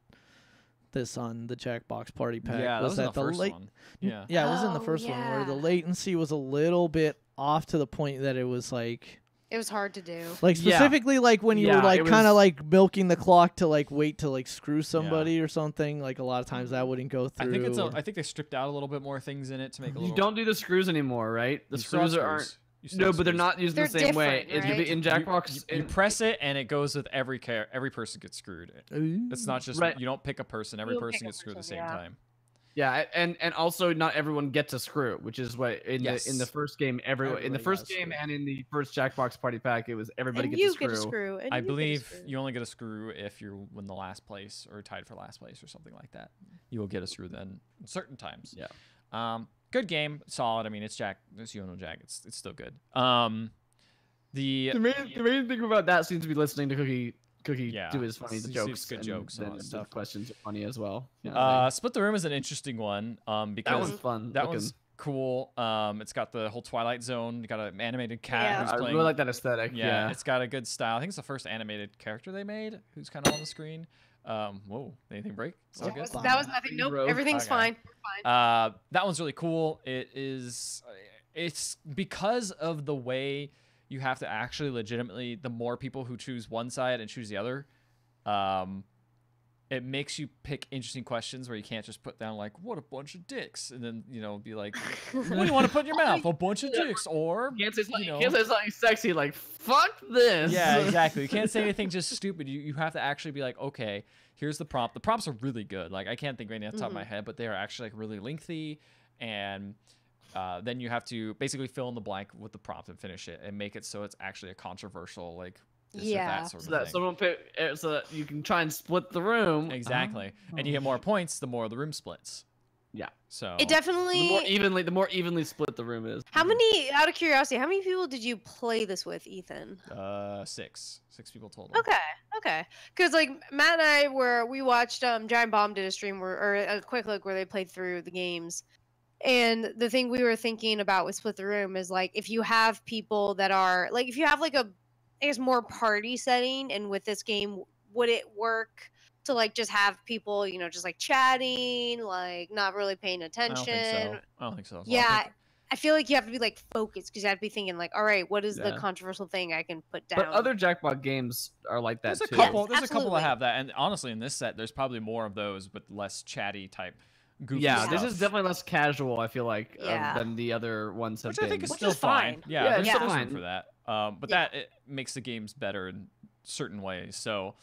Speaker 4: this on the Jackbox Party Pack.
Speaker 3: Yeah, was that the first one. Yeah,
Speaker 4: it was in the first one where the latency was a little bit off to the point that it was like
Speaker 1: it was hard to do.
Speaker 4: Like specifically like when you were like kind of like milking the clock to like wait to like screw somebody or something. Like a lot of times that wouldn't go through.
Speaker 3: I think they stripped out a little bit more things in it to make it a little.
Speaker 2: You don't do the screws anymore, right? The screws aren't. No, but they're not used the same way.
Speaker 1: Right?
Speaker 2: In Jackbox,
Speaker 3: you press it and it goes with every person gets screwed. It's not just you don't pick a person. Every person gets screwed at the same time.
Speaker 2: Yeah, and also not everyone gets a screw, which is what in the first game in the first game and in the first Jackbox Party Pack it was everybody gets a screw.
Speaker 3: I believe you only get a screw if you win the last place or tied for last place or something like that. You will get a screw then certain times.
Speaker 2: Yeah.
Speaker 3: Good game, solid. I mean, it's Yono Jack. It's still good. The
Speaker 2: main thing about that seems to be listening to Cookie do his funny jokes.
Speaker 3: Good jokes and all that stuff.
Speaker 2: Questions are funny as well.
Speaker 3: Split the Room is an interesting one because
Speaker 2: that one's fun.
Speaker 3: That one's cool. It's got the whole Twilight Zone. You got an animated cat who's playing.
Speaker 2: I really like that aesthetic. Yeah,
Speaker 3: it's got a good style. I think it's the first animated character they made who's kind of on the screen. Whoa, anything break?
Speaker 1: That was nothing. Nope, everything's fine. We're
Speaker 3: fine. That one's really cool. It's because of the way you have to actually legitimately, the more people who choose one side and choose the other, it makes you pick interesting questions where you can't just put down like, what a bunch of dicks, and then, be like, what do you want to put in your mouth? A bunch of dicks, or,
Speaker 2: you can't say something sexy like, fuck this.
Speaker 3: Yeah, exactly. You can't say anything just stupid. You have to actually be like, okay, here's the prompt. The prompts are really good. Like, I can't think of any off the top of my head, but they are actually like really lengthy, and then you have to basically fill in the blank with the prompt and finish it and make it so it's actually a controversial, like, this or that sort of thing.
Speaker 2: Someone so that you can try and split the room.
Speaker 3: Exactly. And you get more points the more the room splits.
Speaker 2: Yeah.
Speaker 3: So
Speaker 1: it definitely
Speaker 2: the more evenly split the room is.
Speaker 1: How many, out of curiosity, how many people did you play this with, Ethan?
Speaker 3: 6 people total.
Speaker 1: Okay. Because like Matt and I we watched Giant Bomb did a stream or a quick look where they played through the games. And the thing we were thinking about with Split the Room is like if you have people that are like if you have like a I guess more party setting, and with this game, would it work to like just have people, just like chatting, like not really paying attention?
Speaker 3: I don't think so.
Speaker 1: Yeah, I feel like you have to be like focused because you have to be thinking like, all right, what is the controversial thing I can put down?
Speaker 2: But other Jackpot games are like that
Speaker 3: too. There's a couple that have that, and honestly, in this set, there's probably more of those, but less chatty type. Goofy stuff.
Speaker 2: This is definitely less casual. I feel like than the other ones have been.
Speaker 3: Which I think is still fine. Yeah,
Speaker 2: there's
Speaker 3: still fine for that. But that it makes the games better in certain ways. So,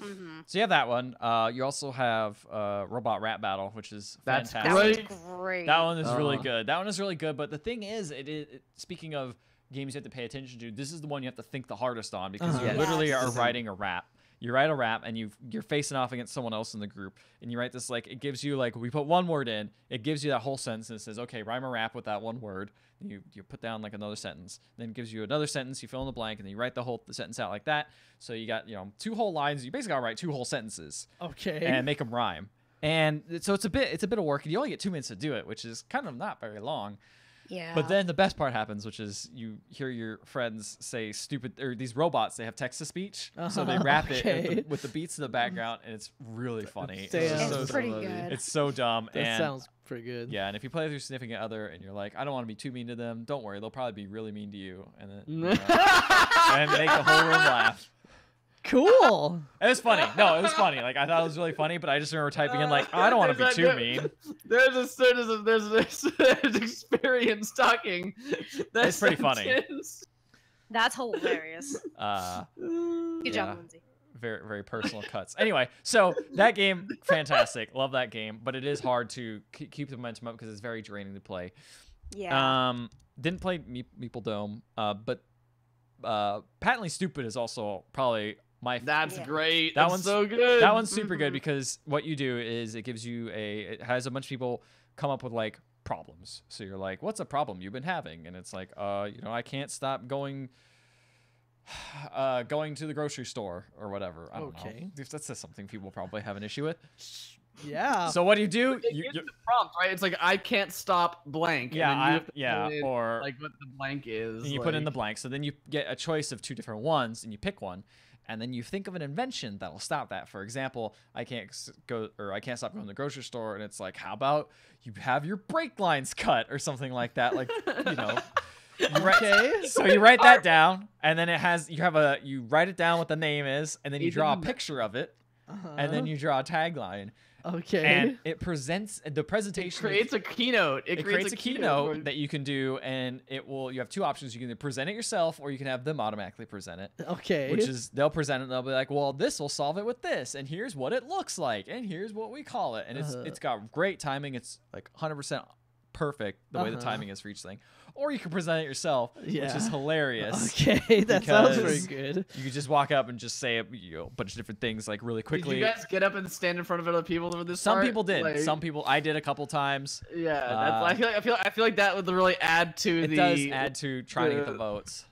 Speaker 3: so you have that one. You also have Robot Rap Battle, which is fantastic.
Speaker 1: That's great.
Speaker 3: That one is really good. That one is really good. But the thing is, speaking of games you have to pay attention to, this is the one you have to think the hardest on because you literally are writing a rap. You write a rap and you're facing off against someone else in the group, and you write this like it gives you like we put one word in, it gives you that whole sentence and it says okay, rhyme a rap with that one word. And you put down like another sentence, then it gives you another sentence, you fill in the blank, and then you write the sentence out like that. So you got 2 whole lines. You basically gotta write 2 whole sentences.
Speaker 4: Okay.
Speaker 3: And make them rhyme. And so it's a bit of work, and you only get 2 minutes to do it, which is kind of not very long.
Speaker 1: Yeah.
Speaker 3: But then the best part happens, which is you hear your friends say stupid, or these robots, they have text-to-speech, so they rap it with the beats in the background, and it's really funny.
Speaker 1: It's pretty good.
Speaker 3: It's so dumb.
Speaker 4: That sounds pretty good.
Speaker 3: Yeah, and if you play with your significant other and you're like, I don't want to be too mean to them, don't worry, they'll probably be really mean to you, and then and make the whole room laugh.
Speaker 4: Cool.
Speaker 3: It was funny. No, it was funny. Like I thought it was really funny, but I just remember typing in like, I don't want to be too mean.
Speaker 2: There's an experience talking.
Speaker 3: It's pretty funny.
Speaker 1: That's hilarious. Good job, Lindsay.
Speaker 3: Very, very personal cuts. Anyway, so that game, fantastic. Love that game, but it is hard to keep the momentum up because it's very draining to play.
Speaker 1: Yeah.
Speaker 3: Didn't play Meeple Dome, but Patently Stupid is also probably
Speaker 2: That's great.
Speaker 3: That one's
Speaker 2: so good.
Speaker 3: That one's super good because what you do is it gives you it has a bunch of people come up with like problems. So you're like, what's a problem you've been having? And it's like, I can't stop going to the grocery store or whatever. I don't know. That's just something people probably have an issue with.
Speaker 4: Yeah.
Speaker 3: So what do you do?
Speaker 2: You the prompt, right? It's like I can't stop blank.
Speaker 3: Yeah,
Speaker 2: or like what the blank is.
Speaker 3: And you put in the blank. So then you get a choice of 2 different ones, and you pick one, and then you think of an invention that will stop that. For example, I can't stop going to the grocery store, and it's like, how about you have your brake lines cut or something like that? Like, So you write that down, and then you write it down what the name is, and then you draw a picture of it, and then you draw a tagline.
Speaker 4: Okay.
Speaker 3: And it presents the presentation.
Speaker 2: It creates a keynote.
Speaker 3: It creates a keynote that you can do, and you have two options. You can either present it yourself, or you can have them automatically present it.
Speaker 4: Okay.
Speaker 3: Which is, they'll present it, and they'll be like, well, this will solve it with this, and here's what it looks like, and here's what we call it. And it's got great timing. It's like 100% perfect the way the timing is for each thing. Or you can present it yourself, which is hilarious.
Speaker 4: Okay, that sounds very good.
Speaker 3: You could just walk up and just say a bunch of different things like really quickly.
Speaker 2: Did you guys get up and stand in front of other people for this?
Speaker 3: Some people did. Like, some people, I did a couple times.
Speaker 2: Yeah, I feel like that would really add to
Speaker 3: it does add to trying to get the votes.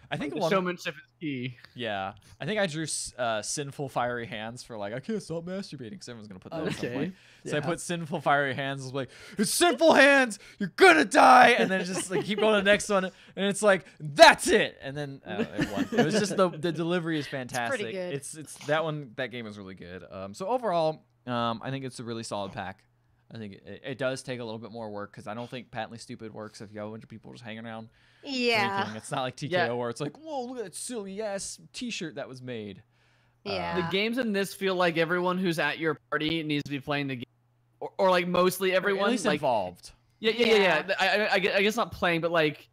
Speaker 3: I think
Speaker 2: the showmanship is key.
Speaker 3: Yeah, I think I drew sinful fiery hands for like I can't stop masturbating because everyone's gonna put that at some point. So I put sinful fiery hands. I was like, it's sinful hands. You're gonna die. And then just like keep going to the next one, and it's like that's it. And then it won. It was just the delivery is fantastic.
Speaker 1: It's pretty good.
Speaker 3: It's that one. That game is really good. So overall, I think it's a really solid pack. I think it does take a little bit more work because I don't think Patently Stupid works if you have a bunch of people just hanging around.
Speaker 1: Yeah.
Speaker 3: Drinking. It's not like TKO where it's like, whoa, look at that silly ass T-shirt that was made.
Speaker 1: Yeah.
Speaker 2: The games in this feel like everyone who's at your party needs to be playing the game, or like mostly everyone.
Speaker 3: Or at least
Speaker 2: like,
Speaker 3: involved.
Speaker 2: Yeah. I guess not playing, but like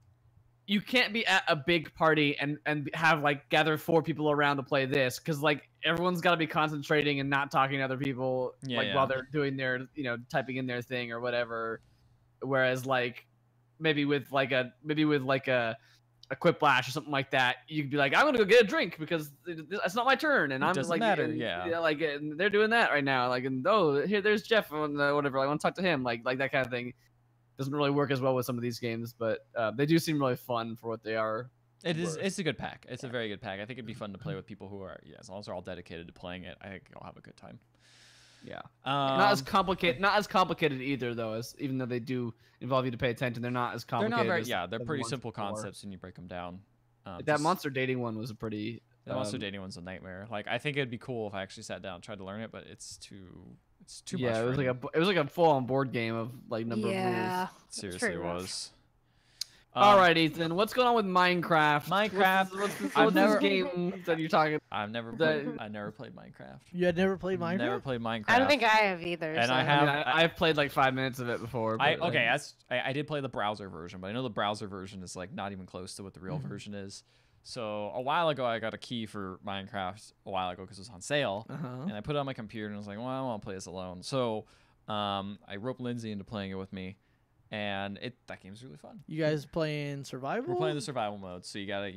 Speaker 2: you can't be at a big party and have like gather 4 people around to play this because like everyone's got to be concentrating and not talking to other people while they're doing their typing in their thing or whatever. Whereas like maybe with like a Quiplash or something like that, you could be like, I'm gonna go get a drink because it's not my turn, and I'm
Speaker 3: doesn't
Speaker 2: like,
Speaker 3: matter,
Speaker 2: like and they're doing that right now, like, and there's Jeff and whatever, I want to talk to him, like that kind of thing. Doesn't really work as well with some of these games, but they do seem really fun for what they are.
Speaker 3: It's a good pack. It's a very good pack. I think it'd be fun to play with people who are as long as they're all dedicated to playing it. I think I'll have a good time.
Speaker 2: Yeah, not as complicated either though. As even though they do involve you to pay attention, they're not as complicated.
Speaker 3: They're not very. They're pretty simple concepts, and you break them down.
Speaker 2: That monster dating one was a pretty.
Speaker 3: The monster dating one's a nightmare. Like I think it'd be cool if I actually sat down and tried to learn it, but it's too much.
Speaker 2: Yeah, it was like a full-on board game of like number of rules.
Speaker 3: Seriously, it was.
Speaker 2: All right, Ethan, what's going on with Minecraft? What's this game that you're talking about?
Speaker 3: I never played Minecraft.
Speaker 4: You had never played Minecraft?
Speaker 3: Never played Minecraft.
Speaker 1: I don't think I have either.
Speaker 3: And
Speaker 1: so.
Speaker 2: I've played like 5 minutes of it before.
Speaker 3: I did play the browser version, but I know the browser version is like not even close to what the real version is. So a while ago, I got a key for Minecraft because it was on sale, and I put it on my computer and I was like, well, I don't want to play this alone. So I roped Lindsay into playing it with me. And that game's really fun.
Speaker 4: You guys playing survival?
Speaker 3: We're playing the survival mode, so you gotta,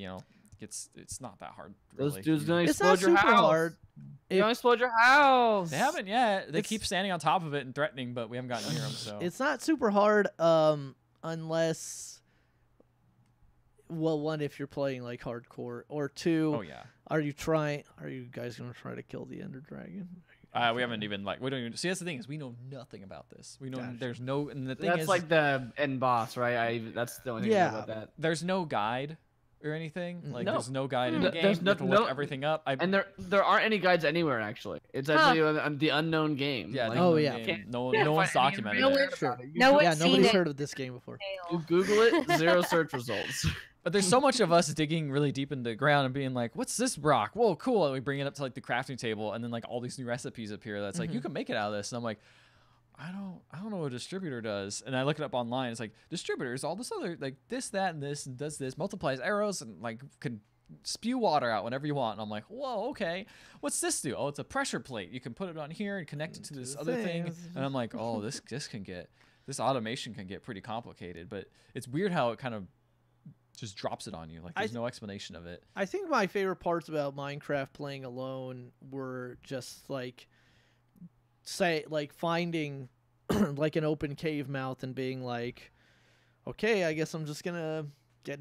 Speaker 3: it's not that hard. Really.
Speaker 2: Those dudes don't
Speaker 4: it's
Speaker 2: explode
Speaker 4: not
Speaker 2: your
Speaker 4: super
Speaker 2: house.
Speaker 4: hard.
Speaker 2: They don't explode your house.
Speaker 3: They haven't yet. They keep standing on top of it and threatening, but we haven't gotten near them. So
Speaker 4: it's not super hard, unless, well, one, if you're playing like hardcore, or two, are you guys gonna try to kill the Ender Dragon?
Speaker 3: We haven't even we don't even see. That's the thing is we know nothing about this. We know there's no. And the thing
Speaker 2: that's
Speaker 3: is,
Speaker 2: like the end boss, right? That's the only thing about that.
Speaker 3: There's no guide or anything. Like there's no guide in the game.
Speaker 2: There's
Speaker 3: you have to look everything up.
Speaker 2: And there aren't any guides anywhere actually. It's actually the unknown game.
Speaker 3: Yeah.
Speaker 2: Game.
Speaker 3: No one's documented it.
Speaker 4: Nobody's heard of this game before.
Speaker 2: You Google it, 0 search results.
Speaker 3: But there's so much of us digging really deep into the ground and being like, what's this rock? Whoa, cool. And we bring it up to like the crafting table, and then like all these new recipes appear that's like, you can make it out of this. And I'm like, I don't know what a distributor does. And I look it up online. It's like distributors, all this other like this, that, and this, and does this, multiplies arrows, and like can spew water out whenever you want. And I'm like, whoa, okay. What's this do? Oh, it's a pressure plate. You can put it on here and connect it to this other thing. And I'm like, oh, this automation can get pretty complicated. But it's weird how it kind of just drops it on you. Like there's no explanation of it.
Speaker 4: I think my favorite parts about Minecraft playing alone were just like finding like an open cave mouth and being like, okay, I guess I'm just gonna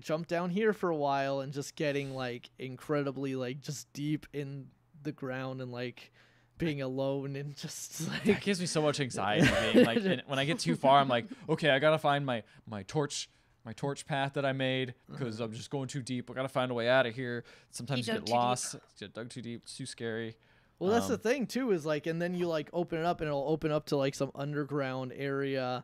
Speaker 4: jump down here for a while, and just getting like incredibly like just deep in the ground and like being alone and just like
Speaker 3: it gives me so much anxiety. Being like when I get too far, I'm like, okay, I gotta find my torch path that I made because I'm just going too deep. I gotta find a way out of here. Sometimes you get lost. Get dug too deep. It's too scary.
Speaker 4: Well, that's the thing too, is like, and then you like open it up and it'll open up to like some underground area,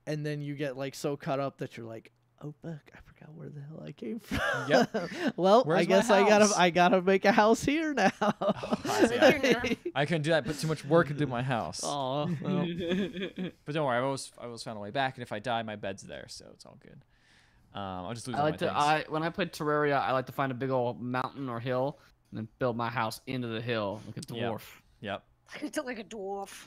Speaker 4: and then you get like so caught up that you're like, Oh fuck! I forgot where the hell I came from.
Speaker 3: Yep.
Speaker 4: Well,
Speaker 3: Where's
Speaker 4: I guess
Speaker 3: my house?
Speaker 4: I gotta make a house here now.
Speaker 3: I couldn't do that. I put too much work into my house.
Speaker 4: Oh, well.
Speaker 3: But don't worry, I always found a way back, and if I die, my bed's there, so it's all good. I'll just lose all my things.
Speaker 2: When I play Terraria, I like to find a big old mountain or hill, and then build my house into the hill like a dwarf.
Speaker 3: Yep.
Speaker 1: Like a dwarf.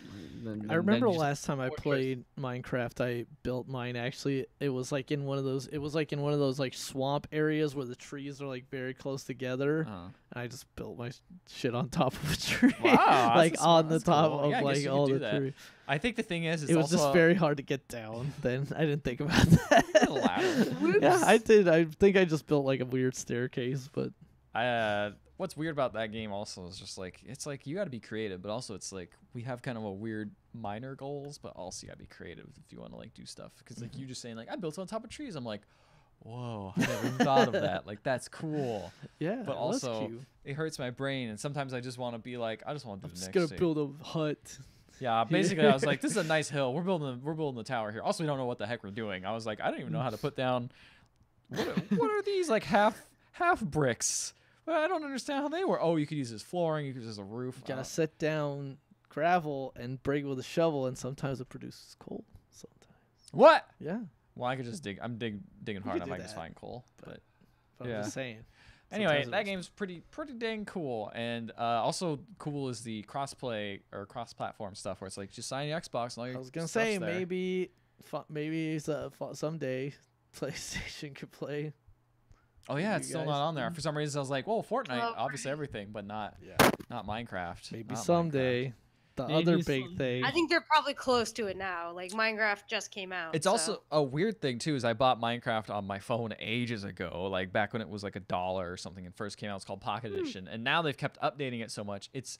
Speaker 4: I remember the last time I played Minecraft, I built mine. Actually, it was like in one of those. It was like in one of those like swamp areas where the trees are like very close together. And I just built my shit on top of a tree.
Speaker 3: Wow,
Speaker 4: like on the top
Speaker 3: cool.
Speaker 4: of
Speaker 3: Yeah,
Speaker 4: like all the trees.
Speaker 3: I think the thing is,
Speaker 4: it was just very hard to get down. Then I didn't think about that. Yeah, I did. I think I just built like a weird staircase, but.
Speaker 3: What's weird about that game also is just like it's like you got to be creative, but also it's like we have kind of a weird minor goals, but also you got to be creative if you want to like do stuff. Because like you just saying like I built on top of trees, I'm like, whoa, I never even thought of that. Like that's cool.
Speaker 4: Yeah,
Speaker 3: but also it hurts my brain, and sometimes I just want to be like I just want to do the next.
Speaker 4: I'm just gonna build a hut.
Speaker 3: Yeah, basically I was like, this is a nice hill. We're building the tower here. Also, we don't know what the heck we're doing. I was like, I don't even know how to put down. What are these like half bricks? I don't understand how they work. Oh, you could use this flooring. You could use a roof.
Speaker 4: You gotta set down gravel and break it with a shovel, and sometimes it produces coal. Sometimes.
Speaker 3: What?
Speaker 4: Yeah.
Speaker 3: Well, I could just dig. I'm digging hard. I might just find coal. But
Speaker 4: yeah. I'm just saying.
Speaker 3: Anyway, that game's pretty dang cool, and also cool is the crossplay or cross-platform stuff where it's like just sign your Xbox and all your.
Speaker 4: I was gonna say maybe someday PlayStation could play.
Speaker 3: Oh yeah, it's still not on there. For some reason, I was like, "Whoa, Fortnite, obviously everything, but not Minecraft."
Speaker 4: Maybe someday. The other big thing.
Speaker 1: I think they're probably close to it now. Like Minecraft just came out.
Speaker 3: It's also a weird thing too. Is I bought Minecraft on my phone ages ago, like back when it was like $1 or something and first came out. It's called Pocket Edition, and now they've kept updating it so much. It's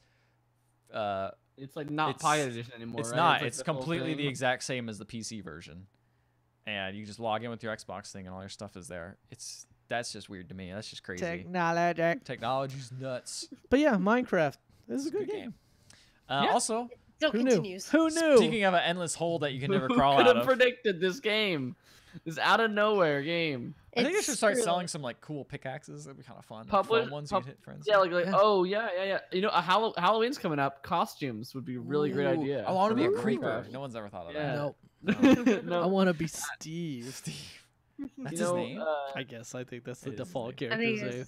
Speaker 2: like not Pocket Edition anymore.
Speaker 3: It's
Speaker 2: right?
Speaker 3: not.
Speaker 2: It's, like
Speaker 3: it's completely the exact same as the PC version, and you just log in with your Xbox thing, and all your stuff is there. That's just weird to me. That's just crazy. Technology's nuts.
Speaker 4: But yeah, Minecraft. This is a good game.
Speaker 3: Also,
Speaker 1: who knew?
Speaker 4: Who knew?
Speaker 3: Speaking of an endless hole that you can never crawl out of.
Speaker 2: Could have predicted this game. This out of nowhere game.
Speaker 3: I think they should start selling some like cool pickaxes. That'd be kind of fun. Fun ones you can hit friends.
Speaker 2: Yeah, like oh yeah. You know, Halloween's coming up. Costumes would be a really great idea.
Speaker 3: I want to be a creeper. No one's ever thought of that.
Speaker 4: Nope.
Speaker 2: No.
Speaker 4: I want to be Steve.
Speaker 3: That's his name?
Speaker 4: I guess. I think that's the default character's name.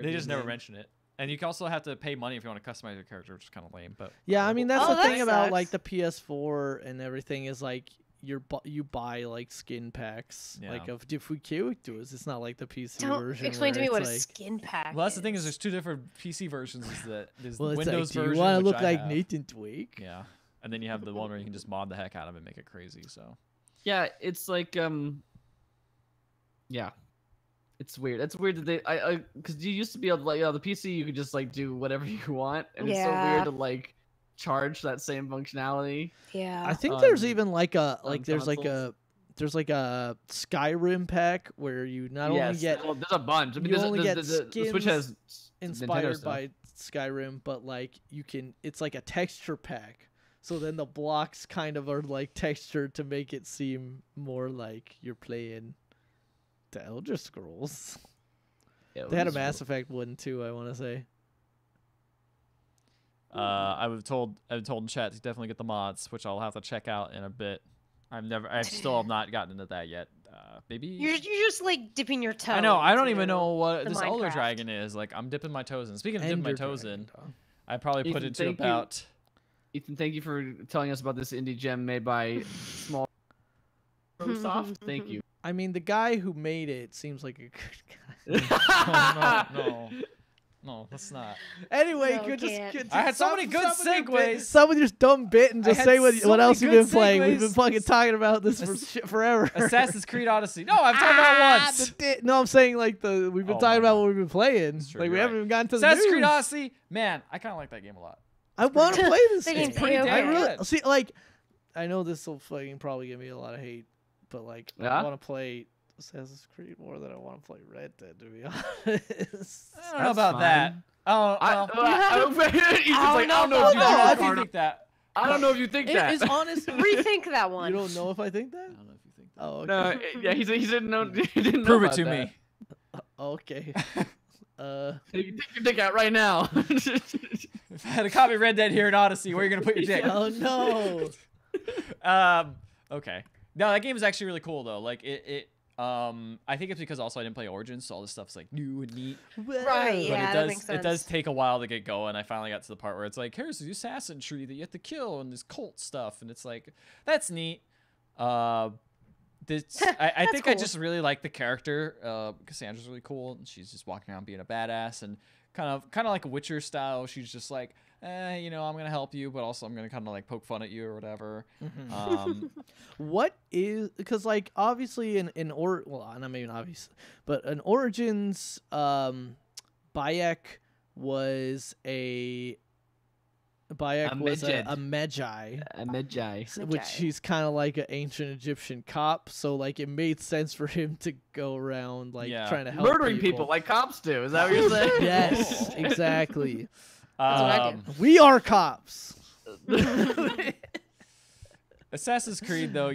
Speaker 3: They just never mention it. And you can also have to pay money if you want to customize your character, which is kind of lame. But
Speaker 4: yeah, I mean that's the thing about like the PS4 and everything is like you buy like skin packs like of different characters. It's not like the PC version.
Speaker 1: Explain to me what a skin pack.
Speaker 3: Well, that's the thing is there's two different PC versions. Is that there's the
Speaker 4: Windows
Speaker 3: Windows version.
Speaker 4: You want to look like Nathan Drake?
Speaker 3: Yeah, and then you have the one where you can just mod the heck out of it and make it crazy. So
Speaker 2: yeah, it's like yeah. It's weird. It's weird that they because you used to be able to like the PC you could just like do whatever you want, and it's so weird to like charge that same functionality.
Speaker 1: Yeah.
Speaker 4: I think there's even like a there's like a Skyrim pack where you not only get
Speaker 2: there's a bunch. I mean,
Speaker 4: you only get
Speaker 2: the Switch has
Speaker 4: inspired by Skyrim, but like you can it's like a texture pack. So then the blocks kind of are like textured to make it seem more like you're playing the Elder Scrolls. Yeah, they had a Mass Effect one too, I want to say.
Speaker 3: I've told chat to definitely get the mods, which I'll have to check out in a bit. I still have not gotten into that yet. Maybe
Speaker 1: you're just like dipping your toe.
Speaker 3: I know. I don't even know what this Elder Dragon is. Like I'm dipping my toes in. Speaking of dipping my toes in, I probably put it to about.
Speaker 2: Ethan, thank you for telling us about this indie gem made by Small Soft. Thank you.
Speaker 4: I mean, the guy who made it seems like a good guy.
Speaker 3: No, that's not.
Speaker 4: Anyway,
Speaker 3: I had so many good segues.
Speaker 4: Some with your dumb bit and just say what else you've been playing. We've been fucking talking about this for forever.
Speaker 3: Assassin's Creed Odyssey. No, I've talked about it once.
Speaker 4: No, I'm saying like we've been talking about what we've been playing. Like we haven't even gotten to the
Speaker 3: Assassin's
Speaker 4: news.
Speaker 3: Creed Odyssey. Man, I kind of like that game a lot.
Speaker 4: I want to play this game.
Speaker 3: It's pretty damn good.
Speaker 4: See, like, I know this will fucking probably give me a lot of hate, but like, I want to play Assassin's Creed more than I want to play Red Dead, to be honest.
Speaker 3: I don't know about that. I don't know if you think that.
Speaker 2: I don't know if you think that.
Speaker 4: It's honest.
Speaker 1: Rethink that one.
Speaker 4: You don't know if I think that?
Speaker 3: I don't know if you think
Speaker 4: Oh, okay.
Speaker 2: No, yeah, he didn't know. He didn't know
Speaker 3: Prove it
Speaker 2: about
Speaker 3: to
Speaker 2: that.
Speaker 3: me.
Speaker 4: Okay.
Speaker 2: Hey, take your dick out right now.
Speaker 3: If I had a copy of Red Dead here in Odyssey, where are you gonna put your dick?
Speaker 4: Oh no.
Speaker 3: Okay. No, that game is actually really cool though. Like I think it's because also I didn't play Origins, so all this stuff's like new and neat.
Speaker 1: Right,
Speaker 3: But
Speaker 1: yeah, that makes
Speaker 3: it does
Speaker 1: sense.
Speaker 3: take a while to get going. I finally got to the part where it's like, here's the assassin tree that you have to kill and this cult stuff, and it's like, that's neat. I think I
Speaker 1: cool.
Speaker 3: just really like the character. Cassandra's really cool, and she's just walking around being a badass and kind of like a Witcher style. She's just like, I'm gonna help you, but also I'm gonna kind of like poke fun at you or whatever.
Speaker 4: What is, because like obviously well, not maybe obvious, but in Origins, Bayek was a Medjay.
Speaker 2: A Medjay.
Speaker 4: Which he's kind of like an ancient Egyptian cop, so like it made sense for him to go around like trying to help
Speaker 2: murdering people like cops do. Is that what you're saying?
Speaker 4: Yes, exactly.
Speaker 1: That's what I do.
Speaker 4: We are cops.
Speaker 3: Assassin's Creed, though,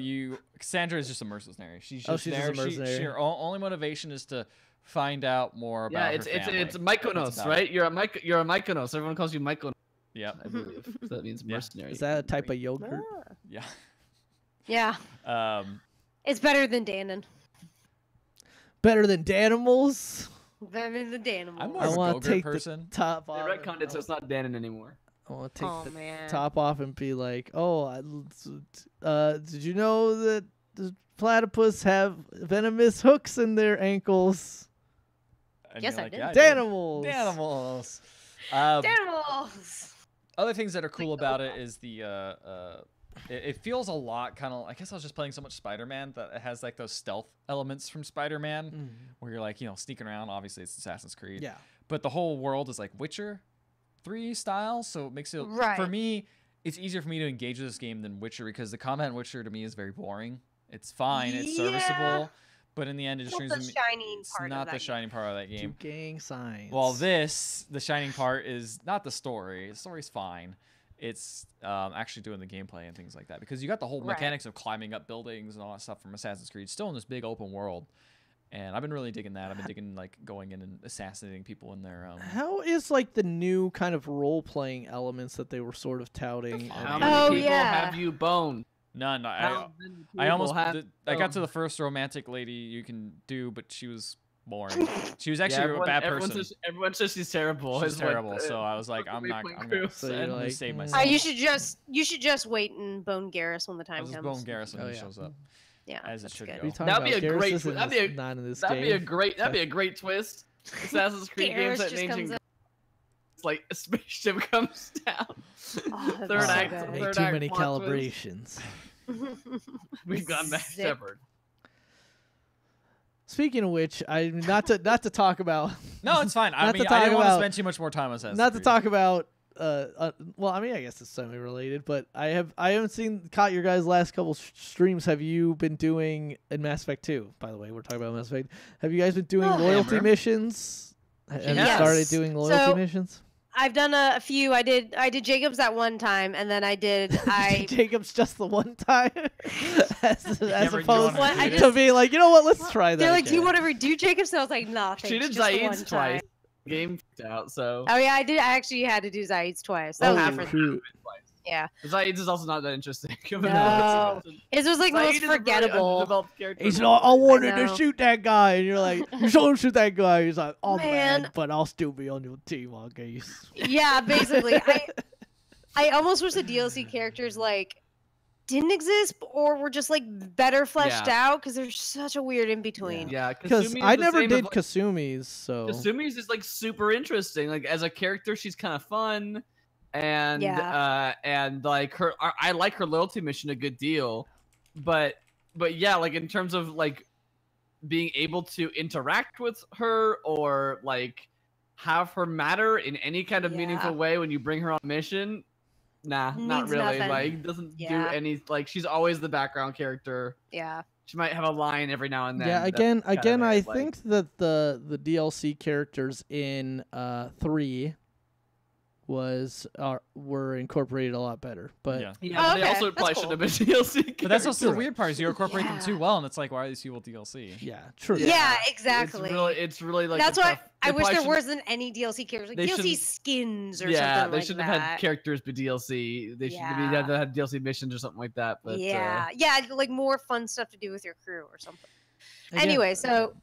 Speaker 3: Cassandra is just a mercenary. She's just
Speaker 4: she's
Speaker 3: there.
Speaker 4: just a mercenary.
Speaker 3: Her only motivation is to find out more about her family.
Speaker 2: it's Mykonos, right? You're a Mykonos. Everyone calls you Mykonos.
Speaker 3: Yeah,
Speaker 2: I believe. So that means mercenary.
Speaker 4: Is that a type of yogurt?
Speaker 3: yeah.
Speaker 1: Yeah. It's better than Danon.
Speaker 4: Better than Danimals?
Speaker 1: Better than Danimals.
Speaker 3: I'm more
Speaker 4: I
Speaker 3: of a
Speaker 4: want to
Speaker 3: Go-Gurt
Speaker 4: take
Speaker 3: person.
Speaker 4: the top
Speaker 2: They
Speaker 4: off.
Speaker 2: retconned it, so it's not Danon anymore.
Speaker 4: I want to take the
Speaker 1: man.
Speaker 4: top off and be like, did you know that the platypus have venomous hooks in their ankles?
Speaker 3: And
Speaker 1: Yes,
Speaker 3: you're
Speaker 1: I
Speaker 3: like,
Speaker 1: did.
Speaker 3: Yeah,
Speaker 4: Danimals.
Speaker 3: Danimals.
Speaker 1: Danimals.
Speaker 3: Other things that are cool about it is it feels a lot kind of, I guess I was just playing so much Spider-Man that it has like those stealth elements from Spider-Man where you're like, sneaking around. Obviously it's Assassin's Creed.
Speaker 4: Yeah.
Speaker 3: But the whole world is like Witcher 3 style, so it makes it,
Speaker 1: Right.
Speaker 3: for me, it's easier for me to engage with this game than Witcher because the combat in Witcher to me is very boring. It's fine, it's serviceable, but in the end it just
Speaker 1: Not
Speaker 3: turns
Speaker 1: the
Speaker 3: into
Speaker 1: shining
Speaker 3: it's
Speaker 1: part of
Speaker 3: not
Speaker 1: that
Speaker 3: the
Speaker 1: game.
Speaker 3: shining part of that game.
Speaker 4: Two gang signs.
Speaker 3: Well, the shining part is not the story. The story's fine. It's actually doing the gameplay and things like that because you got the whole mechanics of climbing up buildings and all that stuff from Assassin's Creed still in this big open world. And I've been really digging that. I've been digging like going in and assassinating people in their
Speaker 4: How is like the new kind of role-playing elements that they were sort of touting?
Speaker 2: How many people have you boned?
Speaker 3: None.
Speaker 2: How
Speaker 3: I almost
Speaker 2: have
Speaker 3: I got to the first romantic lady you can do, but she was boring. She was actually a bad person.
Speaker 2: Everyone says she's terrible.
Speaker 3: She's terrible. So I was like, I'm gonna save myself.
Speaker 1: You should just wait and bone Garrus when the time
Speaker 3: I'll just
Speaker 1: comes.
Speaker 3: bone Garrus when he shows up.
Speaker 1: Yeah,
Speaker 3: as it should
Speaker 1: good.
Speaker 3: go.
Speaker 2: That'd be a great.
Speaker 4: That'd
Speaker 2: be a great twist. Assassin's Creed games that ancient. It's like a spaceship comes down.
Speaker 1: Oh,
Speaker 2: third act.
Speaker 4: Made too many calibrations.
Speaker 2: We've gone back Shepard.
Speaker 4: Speaking of which, not to talk about.
Speaker 3: No, it's fine. I didn't want to spend too much more time on Assassin's
Speaker 4: Not
Speaker 3: Creed.
Speaker 4: to talk about. Well, I mean, I guess it's semi-related, but I haven't caught your guys' last couple streams. Have you been doing in Mass Effect 2? By the way, we're talking about Mass Effect. Have you guys been doing loyalty missions? Have you started doing loyalty missions?
Speaker 1: I've done a few. I did Jacobs that one time, and then I did
Speaker 4: Jacobs just the one time, as opposed
Speaker 1: to
Speaker 4: to being like, you know what, let's try that.
Speaker 1: They're like, do you want to redo Jacobs? And I was like, nah, thanks.
Speaker 2: She did Zaid's twice. Game out, so.
Speaker 1: Oh yeah, I did. I actually had to do Zaid's twice. That was different. Yeah.
Speaker 2: Zaid's is also not that interesting.
Speaker 1: No. His was like most forgettable.
Speaker 4: He's like, I wanted to shoot that guy, and you're like, you show him shoot that guy. He's like, oh man, but I'll still be on your team, I guess.
Speaker 1: Yeah, basically. I almost wish the DLC characters like didn't exist or were just like better fleshed out because there's such a weird in between.
Speaker 2: Yeah,
Speaker 4: because I never did Kasumi's, so
Speaker 2: Kasumi's is like super interesting. Like as a character, she's kind of fun, and like her, I like her loyalty mission a good deal, but yeah, like in terms of like being able to interact with her or like have her matter in any kind of meaningful way when you bring her on a mission. Nah, not really.
Speaker 1: Nothing.
Speaker 2: Like, doesn't do any. Like, she's always the background character.
Speaker 1: Yeah.
Speaker 2: She might have a line every now and then.
Speaker 4: Yeah. Again, I think that the DLC characters in 3 were incorporated a lot better. But
Speaker 3: Yeah.
Speaker 2: Yeah, they also probably shouldn't have been DLC.
Speaker 3: But that's also the weird part is you incorporate them too well, and it's like, why are these people DLC?
Speaker 4: yeah, true.
Speaker 1: Yeah, exactly.
Speaker 2: It's really like
Speaker 1: that's why
Speaker 2: tough.
Speaker 1: I wish there wasn't any DLC characters, like DLC skins or something like that.
Speaker 2: Yeah, they shouldn't have had characters be DLC. They should have had DLC missions or something like that. But
Speaker 1: yeah, like more fun stuff to do with your crew or something.
Speaker 4: Again,
Speaker 1: Anyway, so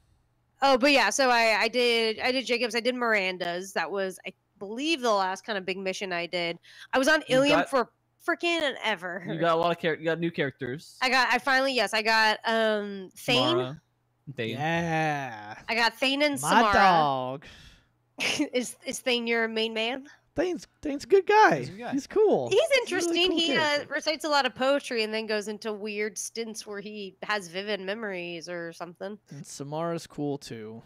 Speaker 1: but yeah, so I did Jacobs, I did Miranda's. That was, I believe, the last kind of big mission I did. I was on Ilium for freaking ever.
Speaker 2: You got a lot of you got new characters.
Speaker 1: I got Thane.
Speaker 2: Thane.
Speaker 4: Yeah.
Speaker 1: I got Thane and
Speaker 4: My
Speaker 1: Samara.
Speaker 4: dog.
Speaker 1: is Thane your main man?
Speaker 4: Thane's a good guy. He's cool.
Speaker 1: He's interesting.
Speaker 4: Really cool
Speaker 1: He recites a lot of poetry and then goes into weird stints where he has vivid memories or something.
Speaker 4: And Samara's cool too.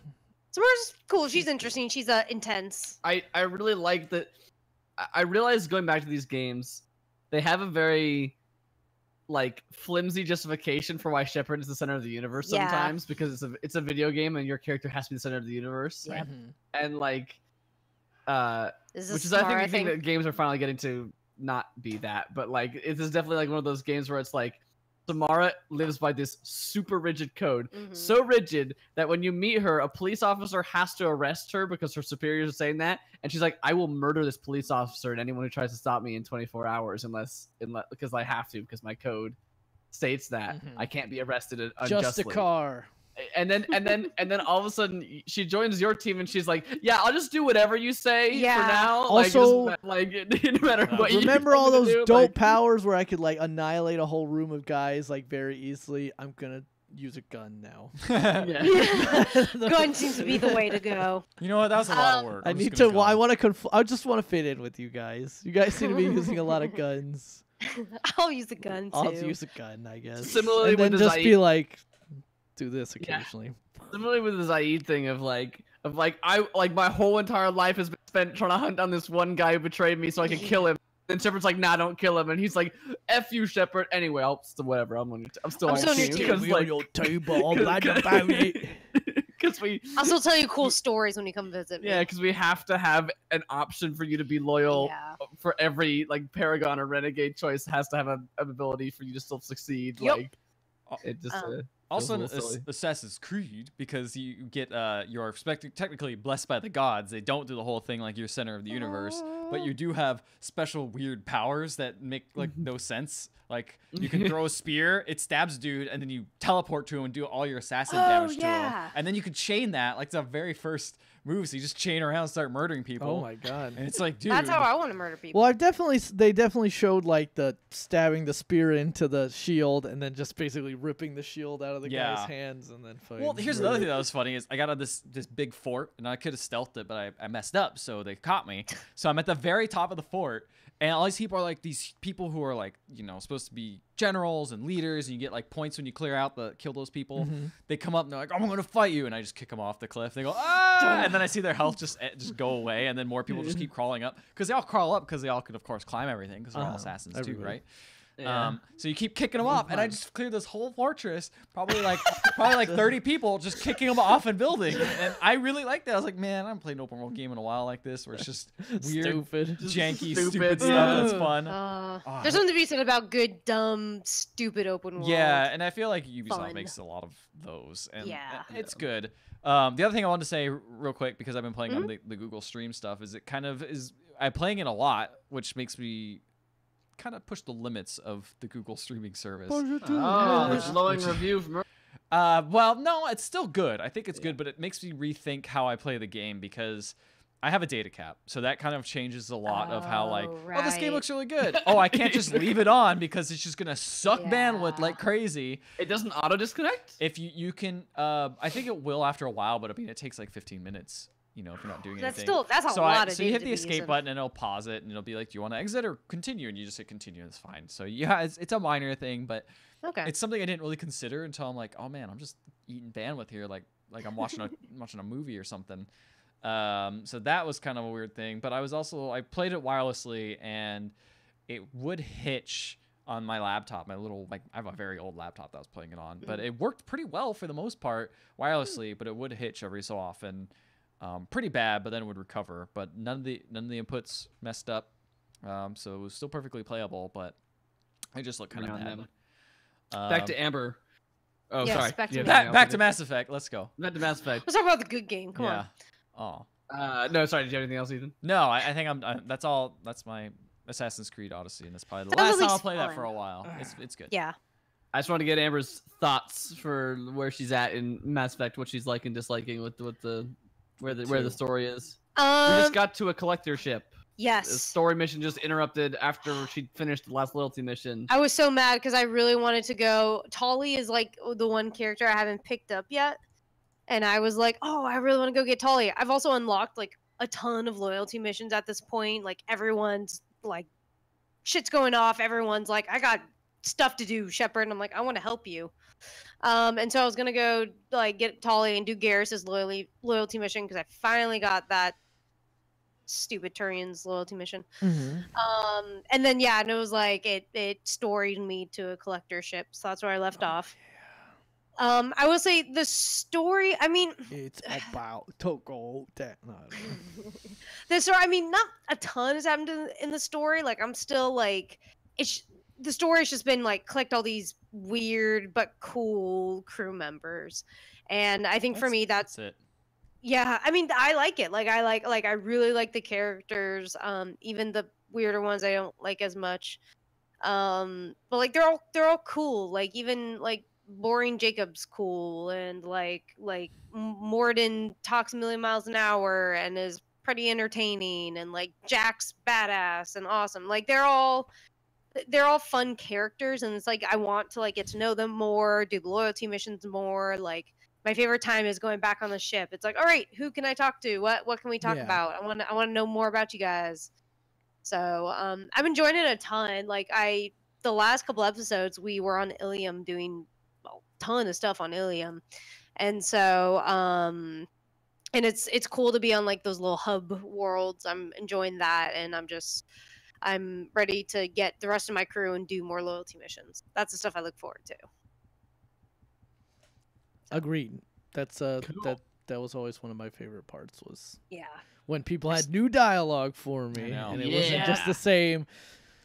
Speaker 1: Samara's cool. She's interesting. She's intense.
Speaker 2: I really like that. I realized going back to these games, they have a very like flimsy justification for why Shepard is the center of the universe sometimes, because it's a video game and your character has to be the center of the universe.
Speaker 1: Yeah.
Speaker 2: And like which is
Speaker 1: I
Speaker 2: think that games are finally getting to not be that, but like it is definitely like one of those games where it's like Samara lives by this super rigid code, so rigid that when you meet her, a police officer has to arrest her because her superiors are saying that, and she's like, "I will murder this police officer and anyone who tries to stop me in 24 hours unless because I have to, because my code states that I can't be arrested unjustly."
Speaker 4: Just a car.
Speaker 2: And then all of a sudden she joins your team and she's like, "Yeah, I'll just do whatever you say for now."
Speaker 4: Also,
Speaker 2: like no matter what.
Speaker 4: Remember all those dope powers where I could like annihilate a whole room of guys like very easily? I'm gonna use a gun now.
Speaker 1: Gun seems to be the way to go.
Speaker 3: You know what? That was a lot of work.
Speaker 4: I need to. I want to. I just want to fit in with you guys. You guys seem to be using a lot of guns.
Speaker 1: I'll use a gun too.
Speaker 4: I'll use a gun, I guess.
Speaker 2: Similarly,
Speaker 4: and then
Speaker 2: with
Speaker 4: just
Speaker 2: Zaid,
Speaker 4: be like, do this occasionally.
Speaker 2: Similarly with the Zaid thing of my whole entire life has been spent trying to hunt down this one guy who betrayed me so I can kill him. And Shepard's like, "Nah, don't kill him." And he's like, "F you, Shepard." Anyway, whatever. I'm still on your team.
Speaker 4: On your too, but I'm mad about it.
Speaker 2: Because
Speaker 1: I'll still tell you cool stories when you come visit me.
Speaker 2: Yeah, because we have to have an option for you to be loyal. For every like Paragon or Renegade choice has to have an ability for you to still succeed.
Speaker 1: Yep.
Speaker 2: Like it just.
Speaker 3: Also in Assassin's Creed, because you get you're technically blessed by the gods. They don't do the whole thing like you're center of the universe, but you do have special weird powers that make like no sense. Like you can throw a spear, it stabs a dude, and then you teleport to him and do all your assassin damage to him. And then you can chain that, like the very first move. So you just chain around and start murdering people.
Speaker 4: Oh my god!
Speaker 3: And it's like, dude,
Speaker 1: that's how I want to murder people.
Speaker 4: Well, they definitely showed like the stabbing the spear into the shield and then just basically ripping the shield out of the guy's hands and then fighting.
Speaker 3: Well, here's another thing that was funny is I got on this big fort and I could have stealthed it, but I messed up, so they caught me. So I'm at the very top of the fort. And all these people are like these people who are like, you know, supposed to be generals and leaders, and you get like points when you clear out kill those people. They come up and they're like, "I'm gonna fight you," and I just kick them off the cliff. They go, "Ah!" And then I see their health just go away, and then more people just keep crawling up because they all crawl up because they all could of course climb everything because they're all assassins too, right? Yeah. So you keep kicking them off, and I just cleared this whole fortress, probably like 30 people just kicking them off and building, and I really liked that. I was like, man, I haven't played an open world game in a while like this, where it's just weird, janky, stupid stuff that's fun.
Speaker 1: There's something to be said about good, dumb, stupid open world.
Speaker 3: Yeah, and I feel like Ubisoft makes a lot of those, and it's good. The other thing I wanted to say real quick, because I've been playing on the Google Stream stuff, is I'm playing it a lot, which makes me kind of push the limits of the Google streaming service.
Speaker 2: There's glowing review from
Speaker 3: well, no, it's still good. I think it's good, but it makes me rethink how I play the game because I have a data cap. So that kind of changes a lot of how like, oh, this game looks really good. Oh, I can't just leave it on because it's just going to suck bandwidth like crazy.
Speaker 2: It doesn't auto disconnect?
Speaker 3: If you can, I think it will after a while, but I mean, it takes like 15 minutes. You know, if you're not doing anything.
Speaker 1: That's a lot of
Speaker 3: So you hit the escape button and it'll pause it and it'll be like, do you want to exit or continue? And you just hit continue and it's fine. So yeah, it's a minor thing, but it's something I didn't really consider until I'm like, oh man, I'm just eating bandwidth here, like I'm watching a movie or something. So that was kind of a weird thing. But I played it wirelessly and it would hitch on my laptop, I have a very old laptop that I was playing it on, but it worked pretty well for the most part wirelessly, but it would hitch every so often. pretty bad, but then it would recover. But none of the inputs messed up, so it was still perfectly playable. But I just looked kind of bad.
Speaker 2: Back to Amber. Oh,
Speaker 1: yes,
Speaker 2: sorry.
Speaker 3: Back to Mass Effect. Let's go.
Speaker 2: Back to Mass Effect.
Speaker 1: Let's talk about the good game. Come on.
Speaker 3: Oh.
Speaker 2: No, sorry. Did you have anything else, Ethan?
Speaker 3: No, I think that's all. That's my Assassin's Creed Odyssey, and that's probably the last time I'll play that for a while. It's good.
Speaker 1: Yeah.
Speaker 2: I just want to get Amber's thoughts for where she's at in Mass Effect, what she's liking, disliking, where the story is. We just got to a collector ship.
Speaker 1: Yes.
Speaker 2: The story mission just interrupted after she finished the last loyalty mission.
Speaker 1: I was so mad because I really wanted to go. Tali is like the one character I haven't picked up yet. And I was like, oh, I really want to go get Tali. I've also unlocked like a ton of loyalty missions at this point. Like everyone's like, shit's going off. Everyone's like, I got stuff to do, Shepard. And I'm like, I want to help you. And so I was going to go like get Tali and do Garrus's loyalty mission because I finally got that stupid Turian's loyalty mission. And then and it was like it storied me to a collector ship, so that's where I left off. I will say the story, I mean,
Speaker 4: it's about to go down.
Speaker 1: The story, I mean, not a ton has happened in the story. Like I'm still like the story's just been like collect all these weird but cool crew members, and I think for me that's
Speaker 3: it.
Speaker 1: Yeah, I mean, I like it. Like I really like the characters. Even the weirder ones I don't like as much. But like they're all cool. Like even like boring Jacob's cool, and like Morden talks a million miles an hour and is pretty entertaining, and like Jack's badass and awesome. Like they're all fun characters, and it's like I want to like get to know them more, do the loyalty missions more, like. My favorite time is going back on the ship. It's like, all right, who can I talk to? What can we talk about? I want to know more about you guys. So I'm enjoying it a ton. Like the last couple episodes, we were on Ilium doing a ton of stuff on Ilium, and so and it's cool to be on like those little hub worlds. I'm enjoying that, and I'm ready to get the rest of my crew and do more loyalty missions. That's the stuff I look forward to.
Speaker 4: Agreed. That's
Speaker 2: cool.
Speaker 4: that was always one of my favorite parts was when people had new dialogue for me and it wasn't just the same.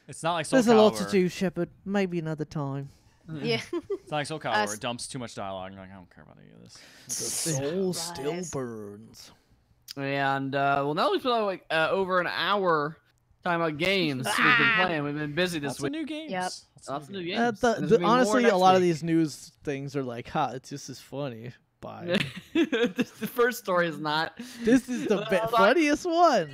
Speaker 3: It's not like
Speaker 4: there's a lot to do, Shepard. Maybe another time.
Speaker 1: Yeah.
Speaker 3: It's not like Soul Calibur where it dumps too much dialogue and you're like, I don't care about any of this.
Speaker 4: The soul still burns.
Speaker 2: And well, now we've been like over an hour talking about games we've been playing. We've been busy this week.
Speaker 3: New games.
Speaker 1: Yep.
Speaker 2: Lots of new games.
Speaker 4: Honestly, a lot of these news things are like, it's just as funny. Bye.
Speaker 2: The first story is not.
Speaker 4: This is the funniest one.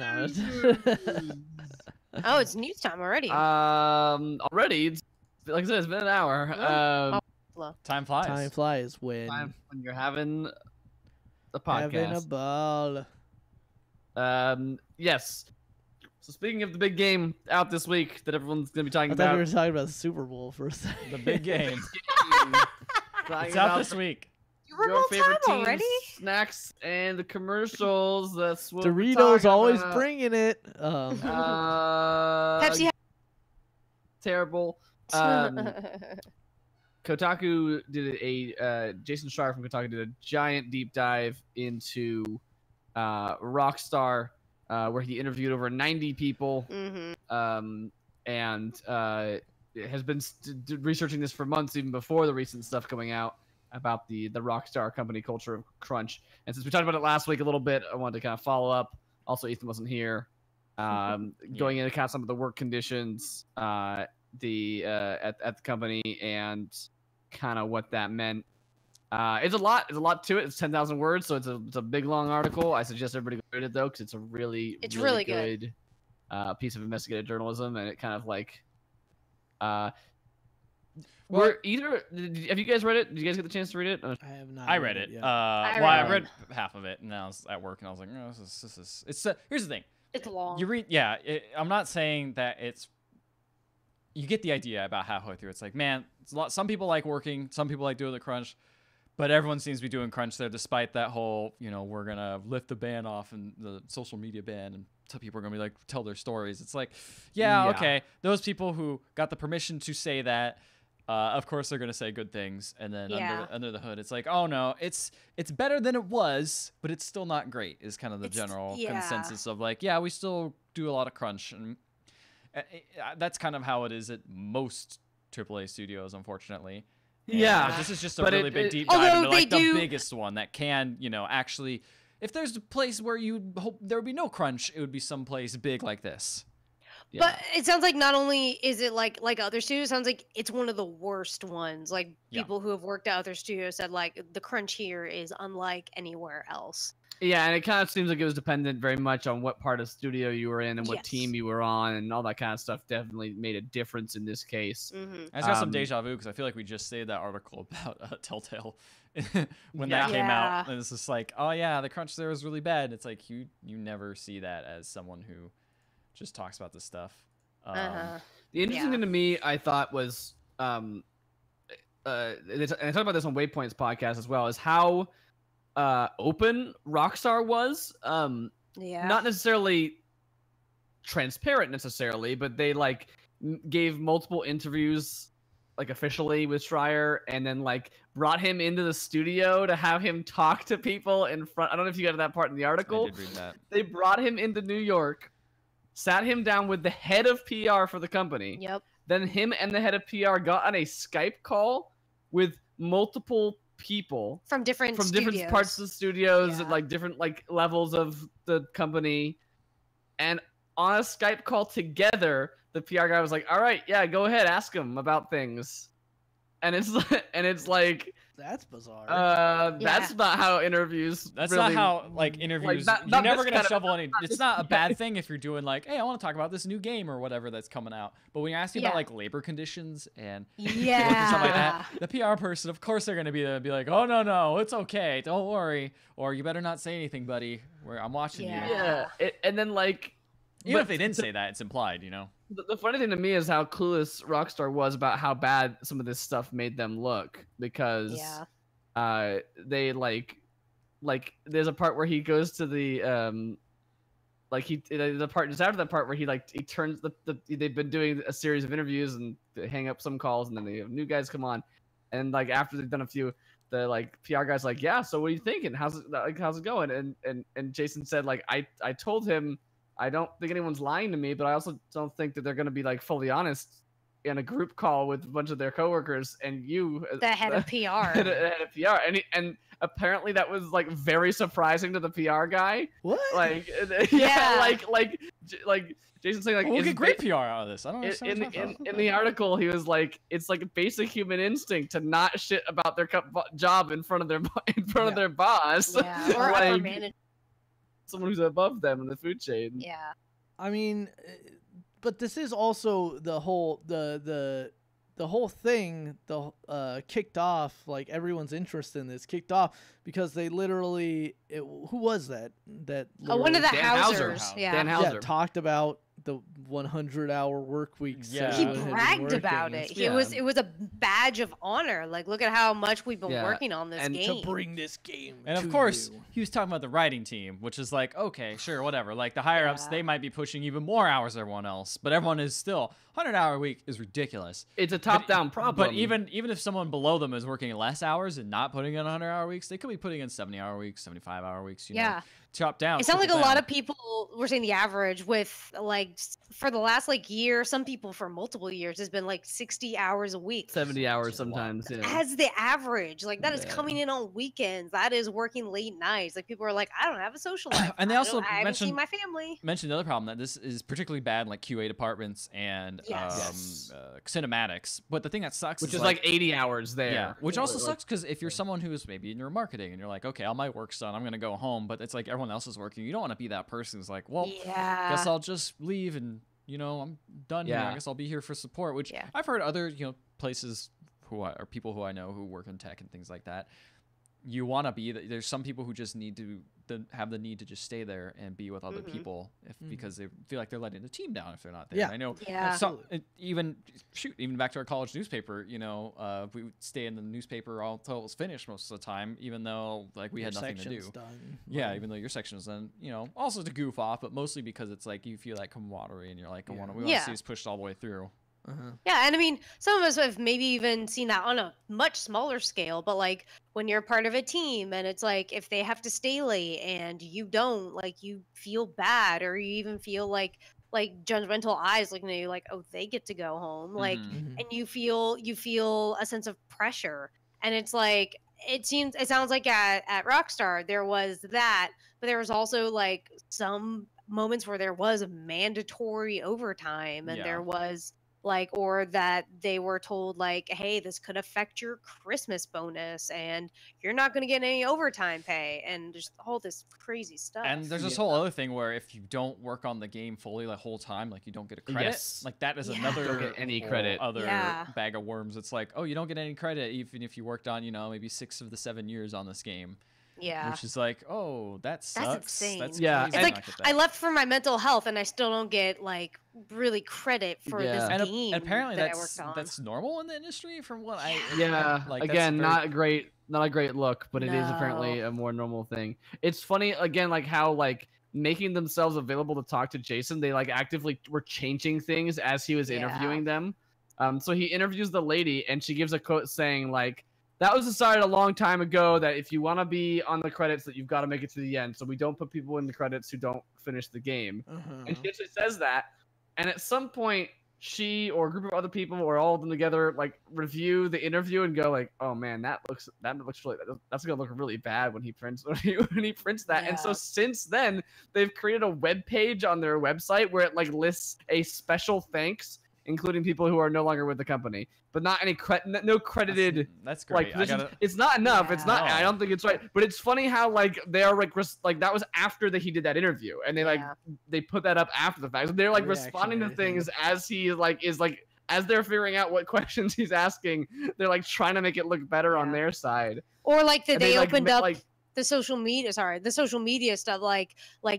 Speaker 1: Oh, it's news time already.
Speaker 2: Already, it's, like I said, it's been an hour.
Speaker 3: Time flies.
Speaker 4: Time flies when
Speaker 2: you're having the podcast.
Speaker 4: Having a ball.
Speaker 2: Yes. So speaking of the big game out this week that everyone's gonna be talking about,
Speaker 4: I thought we were talking about the Super Bowl for a second.
Speaker 3: The big game. It's out this week.
Speaker 2: Your favorite teams, already? Snacks and the commercials. That's what
Speaker 4: Doritos always
Speaker 2: about.
Speaker 4: Bringing it.
Speaker 1: Pepsi.
Speaker 2: Terrible. Kotaku did Jason Schreier from Kotaku did a giant deep dive into Rockstar, where he interviewed over 90 people, and has been researching this for months, even before the recent stuff coming out about the Rockstar company culture of crunch. And since we talked about it last week a little bit, I wanted to kind of follow up. Also, Ethan wasn't here. Going into kind of some of the work conditions at the company and kind of what that meant. It's a lot to it. It's 10,000 words, so it's a big long article. I suggest everybody go read it though, because it's a really good piece of investigative journalism, and it kind of like have you guys read it? Did you guys get the chance to read it?
Speaker 4: I have not.
Speaker 3: I read it.
Speaker 4: Yet.
Speaker 3: I read half of it, and I was at work, and I was like, no, this is. It's here's the thing.
Speaker 1: It's long.
Speaker 3: You read, I'm not saying that it's. You get the idea about halfway through. It's like, man, it's a lot. Some people like working. Some people like doing the crunch, but everyone seems to be doing crunch there, despite that whole, we're gonna lift the ban off and the social media ban, and some people are gonna be like tell their stories. It's like, yeah. Okay, those people who got the permission to say that. Of course, they're gonna say good things, and then under the hood, it's like, oh no, it's better than it was, but it's still not great. Is kind of the general consensus of like, yeah, we still do a lot of crunch, and that's kind of how it is at most AAA studios, unfortunately.
Speaker 2: Yeah,
Speaker 3: this is just a really big deep dive into like the biggest one that can, actually. If there's a place where you hope there would be no crunch, it would be someplace big like this.
Speaker 1: Yeah. But it sounds like not only is it like other studios, it sounds like it's one of the worst ones. Like people who have worked at other studios said like the crunch here is unlike anywhere else.
Speaker 2: Yeah, and it kind of seems like it was dependent very much on what part of the studio you were in and what team you were on, and all that kind of stuff definitely made a difference in this case.
Speaker 3: I just got some deja vu because I feel like we just saved that article about Telltale when that came out, and it's just like, oh yeah, the crunch there was really bad. It's like you never see that as someone who just talks about this stuff.
Speaker 2: The interesting thing to me, I thought, was, and I talked about this on Waypoint's podcast as well, is how open Rockstar was. Not necessarily transparent necessarily, but they like gave multiple interviews like officially with Schreier, and then like brought him into the studio to have him talk to people in front. I don't know if you got to that part in the article.
Speaker 3: I did read that.
Speaker 2: They brought him into New York, sat him down with the head of PR for the company.
Speaker 1: Yep.
Speaker 2: Then him and the head of PR got on a Skype call with multiple people
Speaker 1: from different
Speaker 2: parts of the studios and like different like levels of the company, and on a Skype call together, the PR guy was like, "All right, yeah, go ahead, ask him about things," and it's like
Speaker 4: that's bizarre.
Speaker 2: That's not how interviews.
Speaker 3: That's
Speaker 2: really,
Speaker 3: not how like interviews.
Speaker 2: Like,
Speaker 3: you're never gonna shovel any. It's not a bad thing if you're doing like, hey, I want to talk about this new game or whatever that's coming out. But when you're asking about like labor conditions and stuff like that, the PR person, of course, they're gonna be there and be like, oh no, it's okay, don't worry, or you better not say anything, buddy. I'm watching you.
Speaker 2: Yeah, and then like,
Speaker 3: even if they didn't say that, it's implied,
Speaker 2: The funny thing to me is how clueless Rockstar was about how bad some of this stuff made them look, because they like there's a part where he goes to the the part just after that part where he turns they've been doing a series of interviews and they hang up some calls and then they have new guys come on, and like after they've done a few, the like PR guy's like, yeah, so what are you thinking? How's it going? And Jason said like, I told him I don't think anyone's lying to me, but I also don't think that they're going to be like fully honest in a group call with a bunch of their coworkers and you,
Speaker 1: the head of PR,
Speaker 2: and apparently that was like very surprising to the PR guy.
Speaker 4: What?
Speaker 2: Like, like Jason saying like,
Speaker 3: we'll get great PR out of this. I don't understand.
Speaker 2: In the article, he was like, it's like a basic human instinct to not shit about their job in front of their boss.
Speaker 1: Yeah, or
Speaker 2: like,
Speaker 1: upper manager.
Speaker 2: Someone who's above them in the food chain.
Speaker 1: Yeah.
Speaker 4: I mean, but this is also the whole whole thing kicked off, like everyone's interest in this kicked off because they literally who was that
Speaker 1: one of the
Speaker 2: Dan
Speaker 1: Hausers.
Speaker 2: Dan Hauser
Speaker 4: talked about the 100-hour work weeks.
Speaker 1: He bragged about it. It was a badge of honor. Like, look at how much we've been working on this game
Speaker 4: to bring this game.
Speaker 3: And of course, he was talking about the writing team, which is like, okay, sure, whatever. Like the higher ups, they might be pushing even more hours than everyone else, but everyone is still 100-hour week is ridiculous.
Speaker 2: It's a top-down problem.
Speaker 3: But even if someone below them is working less hours and not putting in 100-hour weeks, they could be putting in 70-hour weeks, 75-hour weeks. You know, chop down.
Speaker 1: It sounds like a lot of people were saying the average with like for the last like year, some people for multiple years has been like 60 hours a week,
Speaker 2: 70 hours sometimes. Yeah.
Speaker 1: As the average, like that is coming in on weekends. That is working late nights. Like people are like, I don't have a social life.
Speaker 3: And they also
Speaker 1: I haven't seen my family.
Speaker 3: Mentioned the other problem that this is particularly bad in like QA departments and cinematics. But the thing that sucks
Speaker 2: is like 80 hours there.
Speaker 3: Yeah, which also sucks because if you're someone who's maybe in your marketing and you're like, okay, all my work's done, I'm gonna go home, but it's like everyone else is working. You don't want to be that person who's like, well, guess I'll just leave and I'm done here. I guess I'll be here for support. Which I've heard other places or people who I know who work in tech and things like that. You want to be there's some people who just need to have the need to just stay there and be with other people because they feel like they're letting the team down if they're not there.
Speaker 4: Yeah.
Speaker 3: And I know even back to our college newspaper, we would stay in the newspaper until it was finished most of the time, even though like we had nothing to do.
Speaker 4: Done.
Speaker 3: Yeah, even though your section was done, also to goof off, but mostly because it's like you feel like camaraderie and you're like, we want to see this pushed all the way through.
Speaker 1: Yeah, and I mean, some of us have maybe even seen that on a much smaller scale, but like when you're part of a team and it's like if they have to stay late and you don't, like you feel bad or you even feel like judgmental eyes looking at you like, "Oh, they get to go home." Like and you feel a sense of pressure. And it's like it sounds like at Rockstar there was that, but there was also like some moments where there was mandatory overtime and there was like or that they were told like, hey, this could affect your Christmas bonus and you're not going to get any overtime pay and just all this crazy stuff.
Speaker 3: And there's this whole other thing where if you don't work on the game fully the whole time, like you don't get a credit. Like that is another
Speaker 2: don't get any credit.
Speaker 3: Other bag of worms. It's like, oh, you don't get any credit even if you worked on, you know, maybe 6 of the 7 years on this game.
Speaker 1: Yeah.
Speaker 3: Which is like, oh, that sucks.
Speaker 1: That's insane.
Speaker 3: That's
Speaker 2: yeah.
Speaker 3: crazy.
Speaker 1: It's like I left for my mental health and I still don't get like really credit for this game.
Speaker 3: And apparently
Speaker 1: that I worked on.
Speaker 3: that's normal in the industry from what I
Speaker 2: like again, not a great look, but it is apparently a more normal thing. It's funny again, like how like making themselves available to talk to Jason, they like actively were changing things as he was interviewing them. So he interviews the lady and she gives a quote saying like, that was decided a long time ago that if you want to be on the credits that you've got to make it to the end. So we don't put people in the credits who don't finish the game. And she actually says that. And at some point, she or a group of other people or all of them together like review the interview and go like, oh man, that looks really, that's gonna look really bad when he prints that. And so since then, they've created a web page on their website where it like lists a special thanks, including people who are no longer with the company, but not any no credited.
Speaker 3: That's great.
Speaker 2: Like, it's not enough. It's not. I don't think it's right. But it's funny how like they are like that was after that he did that interview, and they like they put that up after the fact. So they're like responding to things as he like is like as they're figuring out what questions he's asking. They're like trying to make it look better on their side.
Speaker 1: Or like that they opened up. The social media stuff, like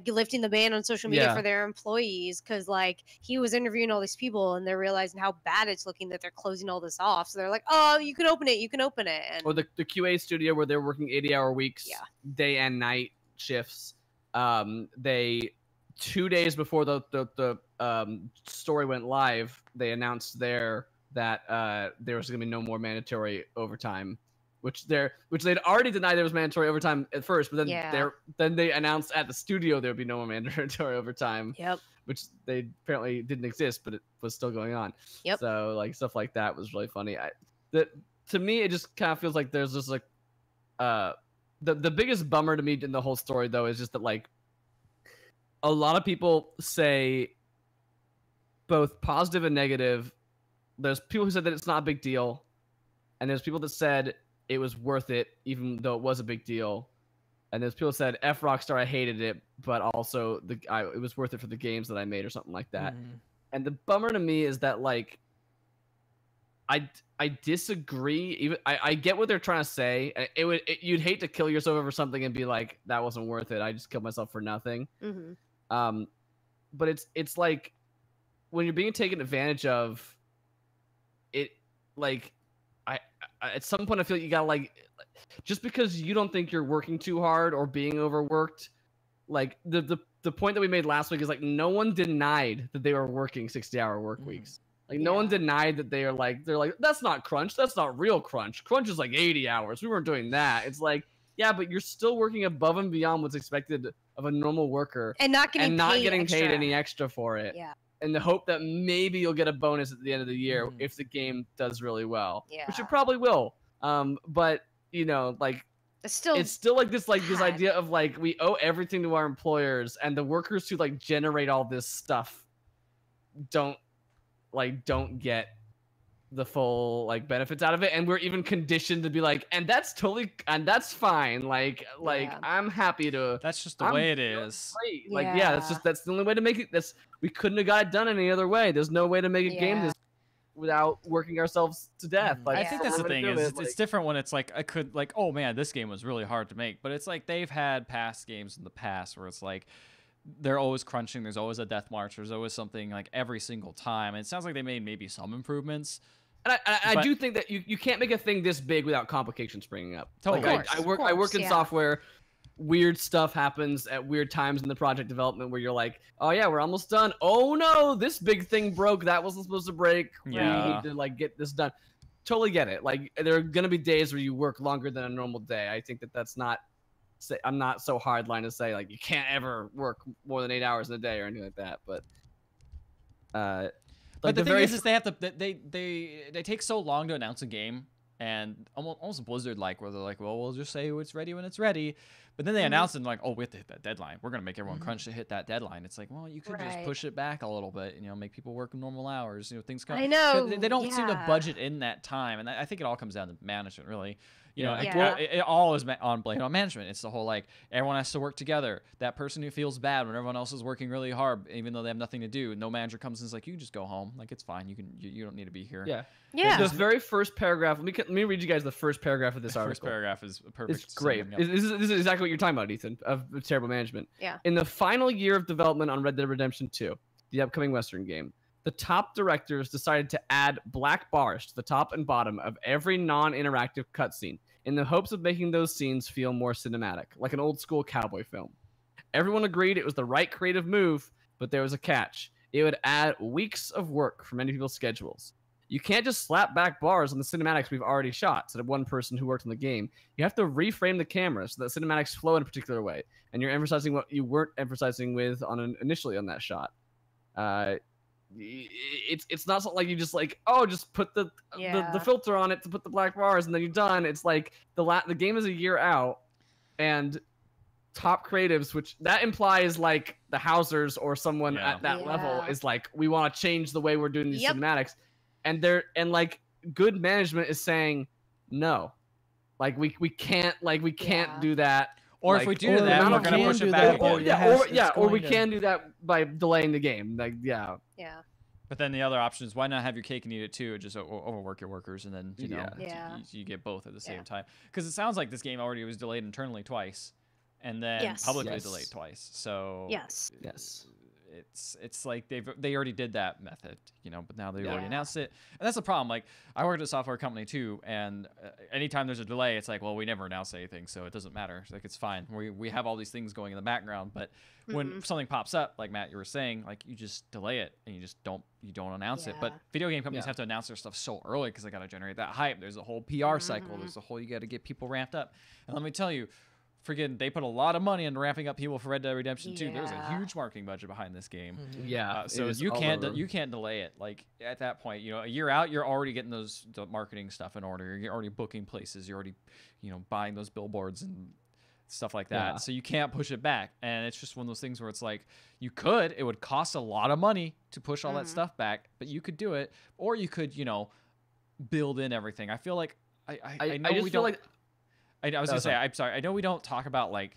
Speaker 1: lifting the ban on social media for their employees, because like he was interviewing all these people and they're realizing how bad it's looking that they're closing all this off. So they're like, oh, you can open it. And
Speaker 2: or the QA studio where they're working 80-hour weeks, day and night shifts. They 2 days before the story went live, they announced there that there was going to be no more mandatory overtime. Which they'd already denied there was mandatory overtime at first, but then they announced at the studio there would be no more mandatory overtime. Which they apparently didn't exist, but it was still going on. So like stuff like that was really funny. To me, it just kind of feels like there's just like the biggest bummer to me in the whole story though is just that like a lot of people say both positive and negative. There's people who said that it's not a big deal, and there's people that said it was worth it, even though it was a big deal. And there's people said, F Rockstar, I hated it, but also it was worth it for the games that I made or something like that. And the bummer to me is that, like, I disagree. Even I get what they're trying to say. You'd hate to kill yourself over something and be like, that wasn't worth it. I just killed myself for nothing. But it's like, when you're being taken advantage of, it, like, at some point I feel like you gotta like, just because you don't think you're working too hard or being overworked, like the point that we made last week is like no one denied that they were working 60-hour work weeks. Like no one denied that they're like that's not crunch, that's not real crunch. Crunch is like 80 hours. We weren't doing that. It's like, yeah, but you're still working above and beyond what's expected of a normal worker
Speaker 1: and not getting
Speaker 2: paid any extra for it. In the hope that maybe you'll get a bonus at the end of the year if the game does really well, which it probably will. But you know, like it's still like this idea of like we owe everything to our employers, and the workers who like generate all this stuff don't get the full like benefits out of it, and we're even conditioned to be like, and that's fine. Like I'm happy to.
Speaker 3: That's just the way it is.
Speaker 2: Great. Like that's the only way to make it. We couldn't have got it done any other way. There's no way to make a game this without working ourselves to death. Like
Speaker 3: I think that's the thing is it's different when it's like oh man, this game was really hard to make, but it's like they've had past games in the past where it's like they're always crunching. There's always a death march. There's always something like every single time. And it sounds like they made maybe some improvements.
Speaker 2: And I do think that you can't make a thing this big without complications springing up.
Speaker 3: Totally.
Speaker 2: Like I work in software. weird stuff happens at weird times in the project development where you're like, oh yeah, we're almost done. Oh no, this big thing broke. That wasn't supposed to break.
Speaker 3: Yeah.
Speaker 2: We need to like get this done. Totally get it. Like there are gonna be days where you work longer than a normal day. I think that's not. I'm not so hardline to say like you can't ever work more than 8 hours in a day or anything like that. But
Speaker 3: but
Speaker 2: like
Speaker 3: the thing is they have to they take so long to announce a game, and almost Blizzard like where they're like, well, we'll just say it's ready when it's ready, but then they announce it and like, oh, we have to hit that deadline. We're gonna make everyone crunch to hit that deadline. It's like, well, you could just push it back a little bit, you know, make people work normal hours. You know, things come.
Speaker 1: I know
Speaker 3: they don't seem to budget in that time, and I think it all comes down to management, really. You know,
Speaker 1: Yeah.
Speaker 3: it all is on blame on management. It's the whole like everyone has to work together. That person who feels bad when everyone else is working really hard, even though they have nothing to do. No manager comes and is like, you just go home. Like it's fine. You don't need to be here.
Speaker 2: Yeah.
Speaker 1: Yeah.
Speaker 2: The very first paragraph. Let me read you guys the first paragraph of this
Speaker 3: The
Speaker 2: article.
Speaker 3: first paragraph is perfect.
Speaker 2: It's great.
Speaker 3: summing up.
Speaker 2: This is exactly what you're talking about, Ethan, of terrible management.
Speaker 1: Yeah.
Speaker 2: In the final year of development on Red Dead Redemption 2, the upcoming Western game, the top directors decided to add black bars to the top and bottom of every non-interactive cutscene in the hopes of making those scenes feel more cinematic, like an old-school cowboy film. Everyone agreed it was the right creative move, but there was a catch. It would add weeks of work for many people's schedules. You can't just slap back bars on the cinematics we've already shot, said one person who worked on the game. You have to reframe the camera so that cinematics flow in a particular way, and you're emphasizing what you weren't emphasizing with initially on that shot. It's not something like you just like, oh, just put the filter on it to put the black bars and then you're done. It's like the game is a year out, and top creatives, which that implies like the Housers or someone at that level is like, we want to change the way we're doing these cinematics, and like good management is saying no, like we can't do that.
Speaker 3: Or
Speaker 2: like,
Speaker 3: if we do that, we're gonna push it back.
Speaker 2: Or we can do that by delaying the game. Like, yeah.
Speaker 3: But then the other option is, why not have your cake and eat it too? Just overwork your workers, and then you get both at the same time. Because it sounds like this game already was delayed internally twice, and then publicly delayed twice. So
Speaker 1: yes.
Speaker 3: It's like they already did that method, you know, but now they've already announced it, and that's the problem. Like I worked at a software company too, and anytime there's a delay, it's like, well, we never announced anything, so it doesn't matter. Like it's fine. We have all these things going in the background, but when something pops up, like Matt, you were saying, like you just delay it and you just don't announce it. But video game companies have to announce their stuff so early because they got to generate that hype. There's a whole PR cycle. There's a whole, you got to get people ramped up. And let me tell you, friggin', they put a lot of money into ramping up people for Red Dead Redemption 2. There's a huge marketing budget behind this game. So you can't delay it. Like at that point, you know, a year out, you're already getting the marketing stuff in order. You're already booking places. You're already, you know, buying those billboards and stuff like that. So you can't push it back. And it's just one of those things where it's like, it would cost a lot of money to push all that stuff back, but you could do it, or you could, you know, build in everything. I feel like I know we don't. I was gonna say, I'm sorry. I know we don't talk about like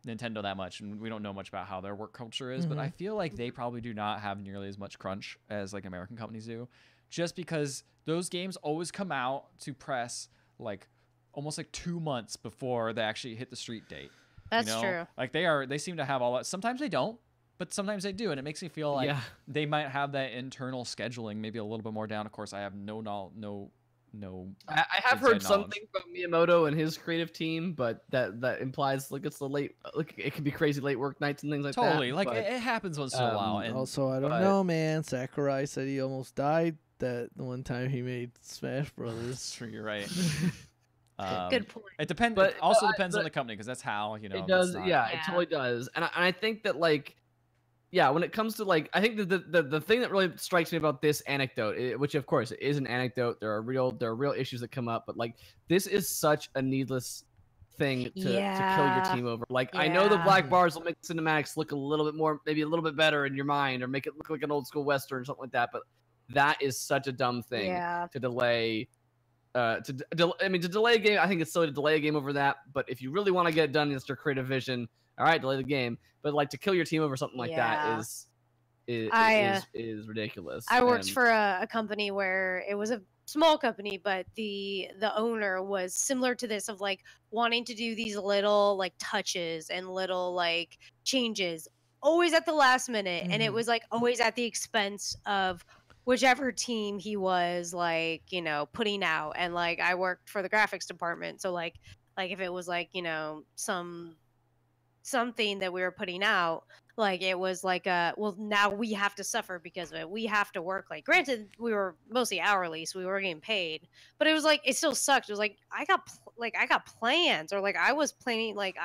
Speaker 3: Nintendo that much, and we don't know much about how their work culture is, but I feel like they probably do not have nearly as much crunch as like American companies do, just because those games always come out to press like almost like 2 months before they actually hit the street date.
Speaker 1: That's true.
Speaker 3: Like they seem to have all that. Sometimes they don't, but sometimes they do, and it makes me feel like they might have that internal scheduling maybe a little bit more down. Of course, I have no
Speaker 2: I have heard something from Miyamoto and his creative team, but that implies like it's the late, like it can be crazy late work nights and things like that.
Speaker 3: Totally, like it happens once in a while. And
Speaker 4: also, I don't know, man. Sakurai said he almost died that one time he made Smash Brothers.
Speaker 3: That's true. You're right.
Speaker 1: Good point.
Speaker 3: It depends. But it also depends on the company, because that's how, you know.
Speaker 2: It does. It totally does. And I think that like. Yeah, when it comes to like, I think the thing that really strikes me about this anecdote, which of course is an anecdote, there are real issues that come up, but like this is such a needless thing to kill your team over. Like I know the black bars will make cinematics look a little bit more, maybe a little bit better in your mind, or make it look like an old school Western or something like that, but that is such a dumb thing to delay. To delay a game, I think it's silly to delay a game over that. But if you really want to get it done, it's your creative vision. All right, delay the game. But like to kill your team over something like that is ridiculous.
Speaker 1: I worked for a company where it was a small company, but the owner was similar to this, of like wanting to do these little like touches and little like changes always at the last minute, and it was like always at the expense of whichever team he was like, you know, putting out. And like I worked for the graphics department, so like if it was like, you know, some something that we were putting out, like it was like well, now we have to suffer because of it. We have to work. Like, granted, we were mostly hourly, so we were getting paid, but it was like it still sucked. It was like I got plans, or like I was planning, like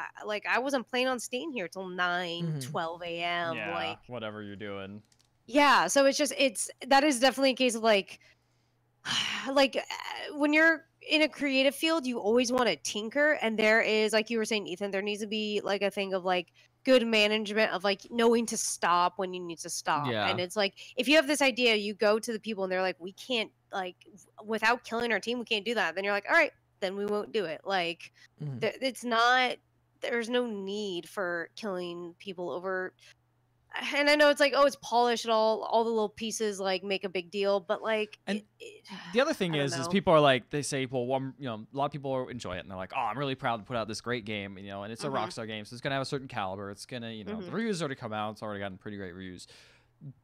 Speaker 1: I wasn't planning on staying here till 9-12 a.m.
Speaker 3: Yeah,
Speaker 1: like
Speaker 3: whatever you're doing.
Speaker 1: Yeah, so that is definitely a case of like when you're in a creative field, you always want to tinker, and there is, like you were saying, Ethan, there needs to be like a thing of like good management of like knowing to stop when you need to stop.
Speaker 2: Yeah.
Speaker 1: And it's like if you have this idea, you go to the people and they're like, we can't, like, without killing our team, we can't do that. Then you're like, all right, then we won't do it. Like it's not, there's no need for killing people over. And I know it's like, oh, it's polished and all the little pieces like make a big deal, but like,
Speaker 3: and the other thing is people are like, they say, well, a lot of people enjoy it, and they're like, oh, I'm really proud to put out this great game, and it's a Rockstar game, so it's gonna have a certain caliber. It's gonna, the reviews already come out. It's already gotten pretty great reviews.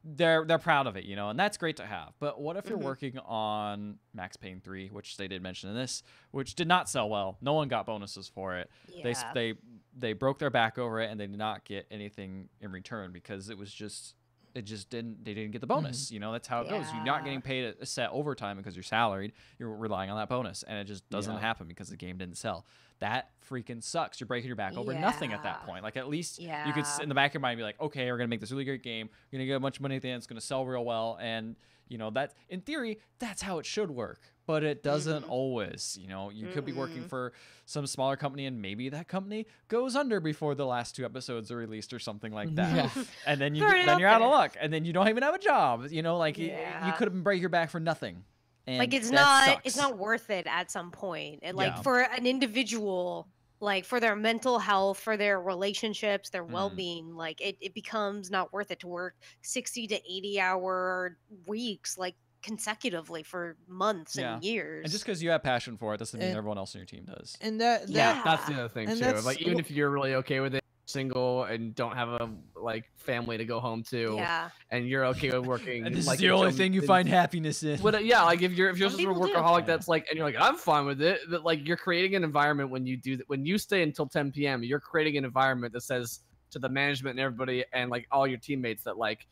Speaker 3: They're proud of it, and that's great to have. But what if you're working on Max Payne 3, which they did mention in this, which did not sell well. No one got bonuses for it.
Speaker 1: Yeah.
Speaker 3: They broke their back over it, and they did not get anything in return because they didn't get the bonus. That's how it goes. You're not getting paid a set overtime because you're salaried. You're relying on that bonus, and it just doesn't happen because the game didn't sell. That freaking sucks. You're breaking your back over nothing at that point. Like, at least you could in the back of your mind be like, okay, we're gonna make this really great game. We're gonna get a bunch of money at the end. It's gonna sell real well, and that in theory, that's how it should work. But it doesn't always. You could be working for some smaller company, and maybe that company goes under before the last 2 episodes are released or something like that. And then you're out of luck, and then you don't even have a job. You could break your back for nothing. And
Speaker 1: like it's not worth it at some point. And like for an individual, like for their mental health, for their relationships, their well-being, like it becomes not worth it to work 60 to 80 hour weeks, like consecutively for months and years.
Speaker 3: And just because you have passion for it doesn't mean everyone else in your team does.
Speaker 4: And that's
Speaker 2: the other thing too. Like, even if you're really okay with it, single and don't have a family to go home to, and you're okay with working,
Speaker 3: and this is the only thing you find happiness in.
Speaker 2: But like if you're just a workaholic, that's like, and you're like, I'm fine with it. But like, you're creating an environment when you do that. When you stay until 10 p.m., you're creating an environment that says to the management and everybody and like all your teammates that like,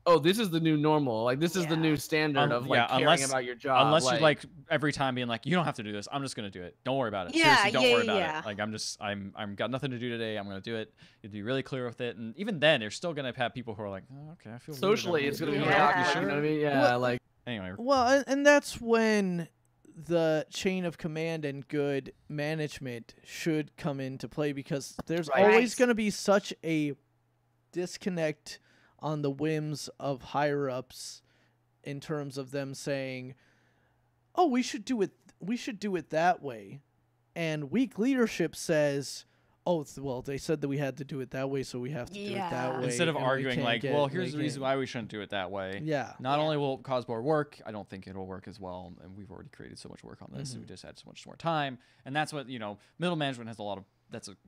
Speaker 2: oh, this is the new normal. Like, this is the new standard of like caring about your job.
Speaker 3: Unless you like every time being like, you don't have to do this. I'm just gonna do it. Don't worry about it. Seriously, don't worry about it. Like, I'm got nothing to do today. I'm gonna do it. You have to be really clear with it. And even then, you're still gonna have people who are like, oh, okay, I feel
Speaker 2: socially, it's gonna be
Speaker 3: sure.
Speaker 2: You know what I mean? Yeah, well, like
Speaker 3: anyway.
Speaker 4: Well, and that's when the chain of command and good management should come into play, because there's always gonna be such a disconnect on the whims of higher ups in terms of them saying, oh, we should do it that way, and weak leadership says, oh, well, they said that we had to do it that way, so we have to do it that way.
Speaker 3: Instead of arguing like, well, here's the reason why we shouldn't do it that way. Not only will it cause more work, I don't think it'll work as well, and we've already created so much work on this, and we just had so much more time. And that's what, middle management has a lot of,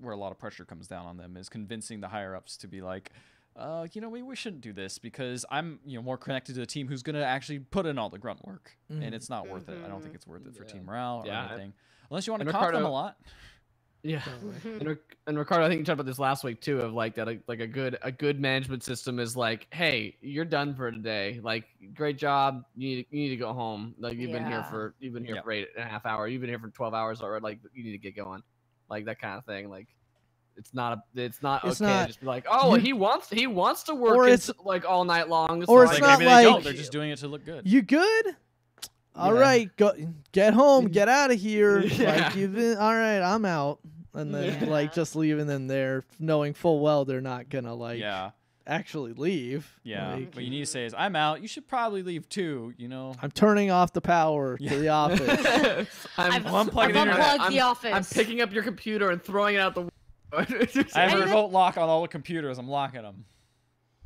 Speaker 3: where a lot of pressure comes down on them, is convincing the higher ups to be like, we shouldn't do this because I'm, more connected to the team who's going to actually put in all the grunt work. And it's not worth it. I don't think it's worth it for team morale or anything. Unless you want to comp them a lot.
Speaker 2: Yeah. And Ricardo, I think you talked about this last week too, of like that, like a good management system is like, hey, you're done for today. Like, great job. You need to go home. Like, you've been here for 8.5 hours. You've been here for 12 hours already. Like, you need to get going. Like, that kind of thing. Like, it's not okay to just be like, oh, he wants to work, or it's like all night long.
Speaker 4: Or it's not
Speaker 3: maybe
Speaker 4: like
Speaker 3: they don't. They're just doing it to look good.
Speaker 4: You good? All right, go get home, get out of here. Like, you've been all right. I'm out, and then like just leaving them there, knowing full well they're not gonna actually leave.
Speaker 3: Yeah, what you need to say is, I'm out. You should probably leave too.
Speaker 4: I'm turning off the power to the office.
Speaker 1: I've unplugged the office.
Speaker 2: I'm picking up your computer and throwing it out the window.
Speaker 3: I have a remote lock on all the computers. I'm locking them.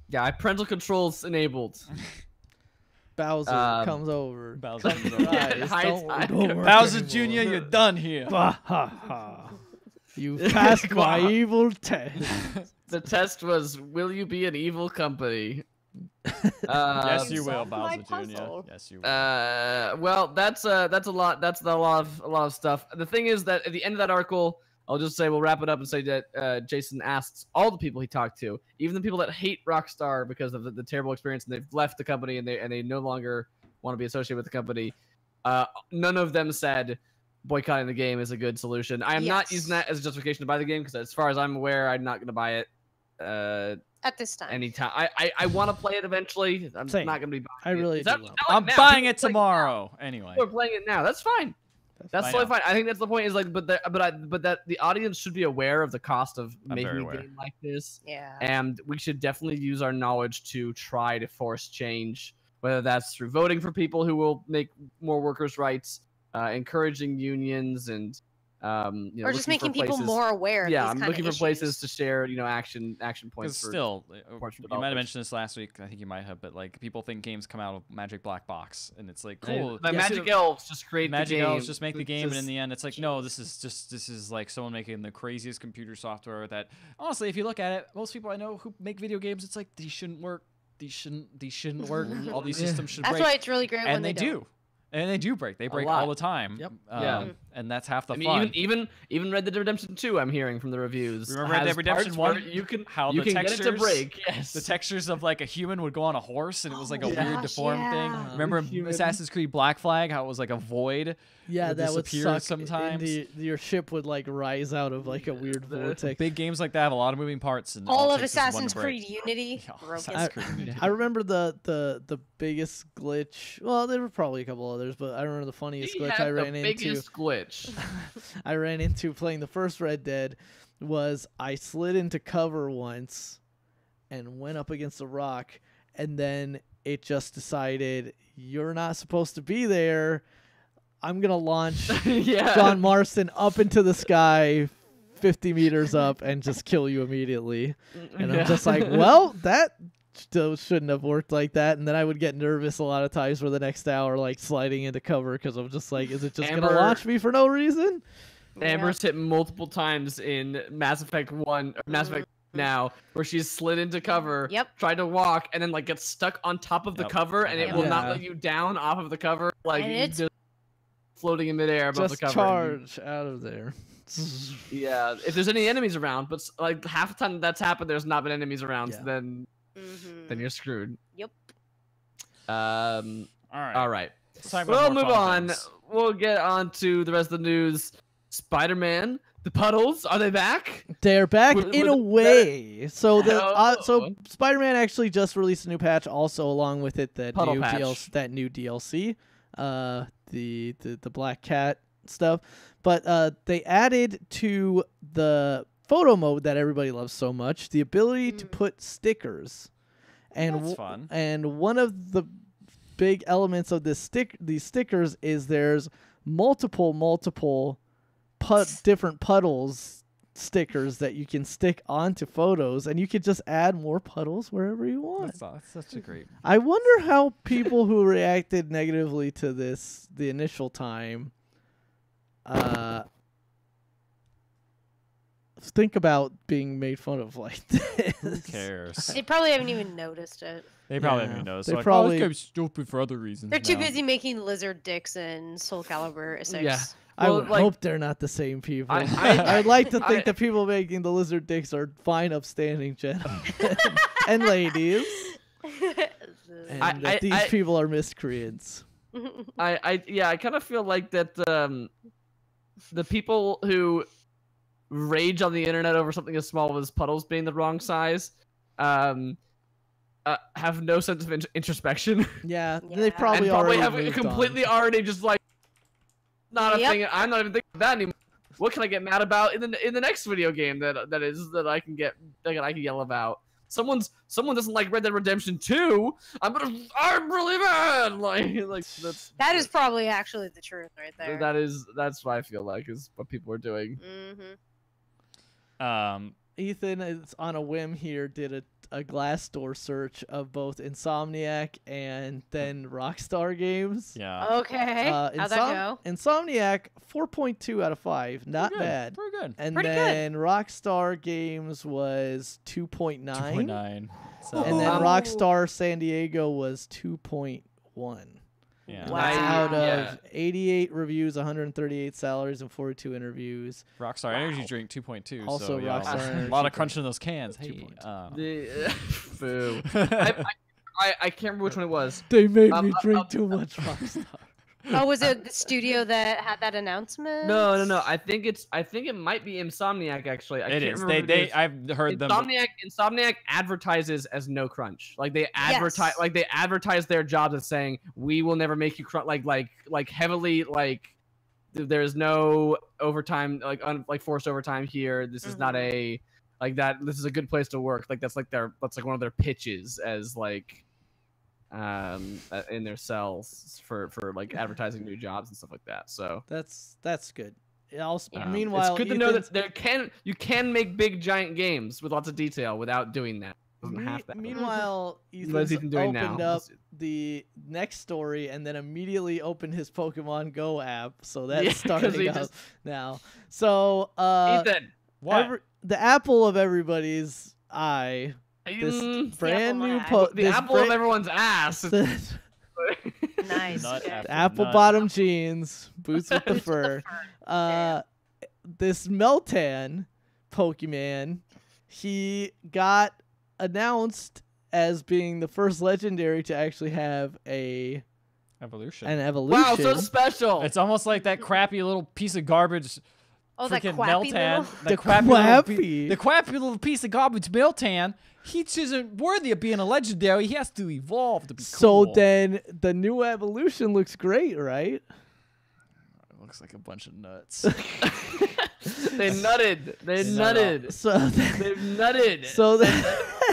Speaker 2: Yeah, I have parental controls enabled.
Speaker 4: Bowser comes over.
Speaker 3: Bowser comes
Speaker 4: over.
Speaker 3: Bowser Jr., you're done here.
Speaker 4: You passed my evil test.
Speaker 2: The test was, will you be an evil company?
Speaker 3: Yes, you will, Bowser Jr. Yes, you will.
Speaker 2: Well, that's a lot. That's a lot of stuff. The thing is that at the end of that article, I'll just say we'll wrap it up and say that Jason asks all the people he talked to, even the people that hate Rockstar because of the terrible experience and they've left the company and they no longer want to be associated with the company. None of them said boycotting the game is a good solution. I am not using that as a justification to buy the game because, as far as I'm aware, I'm not going to buy it
Speaker 1: at this time.
Speaker 2: Anytime. I want to play it eventually. I'm
Speaker 4: Same.
Speaker 2: not going to be
Speaker 4: I
Speaker 2: buying
Speaker 4: really
Speaker 2: it.
Speaker 4: do.
Speaker 3: I'm buying it tomorrow. Anyway,
Speaker 2: we're playing it now. That's fine. That's totally fine. I think that's the point. Is like, but that the audience should be aware of the cost of making a game like this.
Speaker 1: Yeah.
Speaker 2: And we should definitely use our knowledge to try to force change, whether that's through voting for people who will make more workers' rights, encouraging unions, and
Speaker 1: or just making people more aware.
Speaker 2: Yeah,
Speaker 1: I'm
Speaker 2: looking for places to share, action points.
Speaker 3: For still, you might have mentioned this last week. I think you might have, but like people think games come out of Magic Black Box, and it's like cool.
Speaker 2: Magic Elves just create
Speaker 3: Magic
Speaker 2: the game.
Speaker 3: Elves just make the game, and in the end, it's like no, this is like someone making the craziest computer software that honestly, if you look at it, most people I know who make video games, it's like these shouldn't work. These shouldn't work. All these systems should break.
Speaker 1: That's why it's really great when
Speaker 3: they do. And they do break. They break all the time.
Speaker 4: Yep.
Speaker 3: And that's half the
Speaker 2: I
Speaker 3: fun.
Speaker 2: mean, even Red Dead Redemption 2, I'm hearing from the reviews.
Speaker 3: Remember Red Dead Redemption 1?
Speaker 2: You can
Speaker 3: the
Speaker 2: get it to break. Yes.
Speaker 3: The textures of like a human would go on a horse, and it was like a weird deformed thing. Remember
Speaker 2: Human.
Speaker 3: Assassin's Creed Black Flag? How it was like a void.
Speaker 4: Yeah, that would suck.
Speaker 3: Sometimes
Speaker 4: your ship would like rise out of like a weird vortex.
Speaker 3: Big games like that have a lot of moving parts. And
Speaker 1: all of Assassin's Creed Unity.
Speaker 4: I remember the biggest glitch. Well, there were probably a couple others, but I remember the funniest glitch I ran into.
Speaker 2: Biggest glitch.
Speaker 4: I ran into playing the first Red Dead was I slid into cover once and went up against a rock, and then it just decided you're not supposed to be there. I'm gonna launch John Marston up into the sky 50 meters up and just kill you immediately. And I'm just like, well, that still shouldn't have worked like that. And then I would get nervous a lot of times for the next hour, like sliding into cover because I'm just like, is it just gonna launch me for no reason?
Speaker 2: Amber's hit multiple times in Mass Effect 1 or Mass Effect now where she's slid into cover, tried to walk, and then like gets stuck on top of the cover, and it will not let you down off of the cover, like just floating in midair above the cover.
Speaker 4: Just charge out of there.
Speaker 2: Yeah, if there's any enemies around, but like half the time that's happened, there's not been enemies around, so then you're screwed.
Speaker 1: Yep.
Speaker 2: All right. We'll move on. We'll get on to the rest of the news. Spider-Man, the puddles, are they back?
Speaker 4: They're back in a way. So so Spider-Man actually just released a new patch, also along with it that new DLC, the Black Cat stuff. But they added to the photo mode that everybody loves so much the ability to put stickers. And
Speaker 3: that's fun.
Speaker 4: And one of the big elements of these stickers is there's multiple different puddles stickers that you can stick onto photos, and you could just add more puddles wherever you want.
Speaker 3: That's such a great.
Speaker 4: I wonder how people who reacted negatively to this the initial time think about being made fun of like this.
Speaker 3: Who cares?
Speaker 1: They probably haven't even noticed it.
Speaker 3: They probably haven't even noticed.
Speaker 4: They
Speaker 3: like,
Speaker 4: probably
Speaker 3: this game's stupid for other reasons.
Speaker 1: They're too busy making lizard dicks and Soul Calibur 6.
Speaker 2: Yeah.
Speaker 4: I would hope they're not the same people. I'd like to think the people making the lizard dicks are fine, upstanding gentlemen and ladies, and that these people are miscreants.
Speaker 2: I kind of feel like that the people who rage on the internet over something as small as puddles being the wrong size have no sense of introspection.
Speaker 4: Yeah, they probably
Speaker 2: have completely already just like. Not a thing. I'm not even thinking of that anymore. What can I get mad about in the next video game that I can yell about? Someone doesn't like Red Dead Redemption 2. I'm really mad. Like
Speaker 1: that is probably actually the truth right there.
Speaker 2: That's what I feel like is what people are doing.
Speaker 4: Ethan is on a whim here. Did a Glassdoor search of both Insomniac and then Rockstar Games.
Speaker 3: Yeah.
Speaker 1: Okay. How'd that go?
Speaker 4: Insomniac 4.2 out of 5. Not bad.
Speaker 3: Pretty good.
Speaker 4: And then Rockstar Games was 2.9.
Speaker 3: 2.9.
Speaker 4: And then Rockstar San Diego was 2.1.
Speaker 3: Yeah.
Speaker 1: Wow.
Speaker 4: Out of 88 reviews, 138 salaries, and 42 interviews.
Speaker 3: Rockstar Energy Drink 2.2.
Speaker 4: Also
Speaker 3: so, yeah,
Speaker 4: Rockstar
Speaker 3: a
Speaker 4: Energy
Speaker 3: lot of
Speaker 4: Drink.
Speaker 3: crunch in those cans. Hey,
Speaker 4: 2.2.
Speaker 2: Boo. I can't remember which one it was.
Speaker 4: They made me drink too much Rockstar.
Speaker 1: Oh, was it the studio that had that announcement?
Speaker 2: No. I think it might be Insomniac actually. I
Speaker 3: it
Speaker 2: can't
Speaker 3: is.
Speaker 2: remember
Speaker 3: I've heard them.
Speaker 2: Insomniac advertises as no crunch. Like they advertise their jobs as saying we will never make you crunch. Like heavily like there's no overtime like forced overtime here. This is not a like that. This is a good place to work. Like that's like one of their pitches as like in their cells for like advertising new jobs and stuff like that. So
Speaker 4: That's good. Also, meanwhile,
Speaker 2: it's good to know that you can make big giant games with lots of detail without doing that. Doesn't have to.
Speaker 4: Meanwhile,
Speaker 2: What is Ethan doing
Speaker 4: opened
Speaker 2: now?
Speaker 4: up the next story and then immediately opened his Pokemon Go app, so that's starting up now. So
Speaker 2: Ethan,
Speaker 3: what?
Speaker 4: The apple of everybody's eye. This brand new
Speaker 2: the apple of everyone's ass.
Speaker 1: Nice.
Speaker 4: Apple bottom jeans, boots with the fur. This Meltan Pokemon, he got announced as being the first legendary to actually have an evolution.
Speaker 2: Wow, so special.
Speaker 3: It's almost like that crappy little piece of garbage.
Speaker 1: Oh, that
Speaker 3: freaking
Speaker 1: quappy
Speaker 3: Meltan,
Speaker 1: little...
Speaker 3: the crappy little piece of garbage Meltan. He isn't worthy of being a legendary. He has to evolve to be cool.
Speaker 4: So then the new evolution looks great, right?
Speaker 3: It looks like a bunch of nuts.
Speaker 2: They nutted. They nutted.
Speaker 4: So
Speaker 2: they've nutted.
Speaker 4: So
Speaker 2: they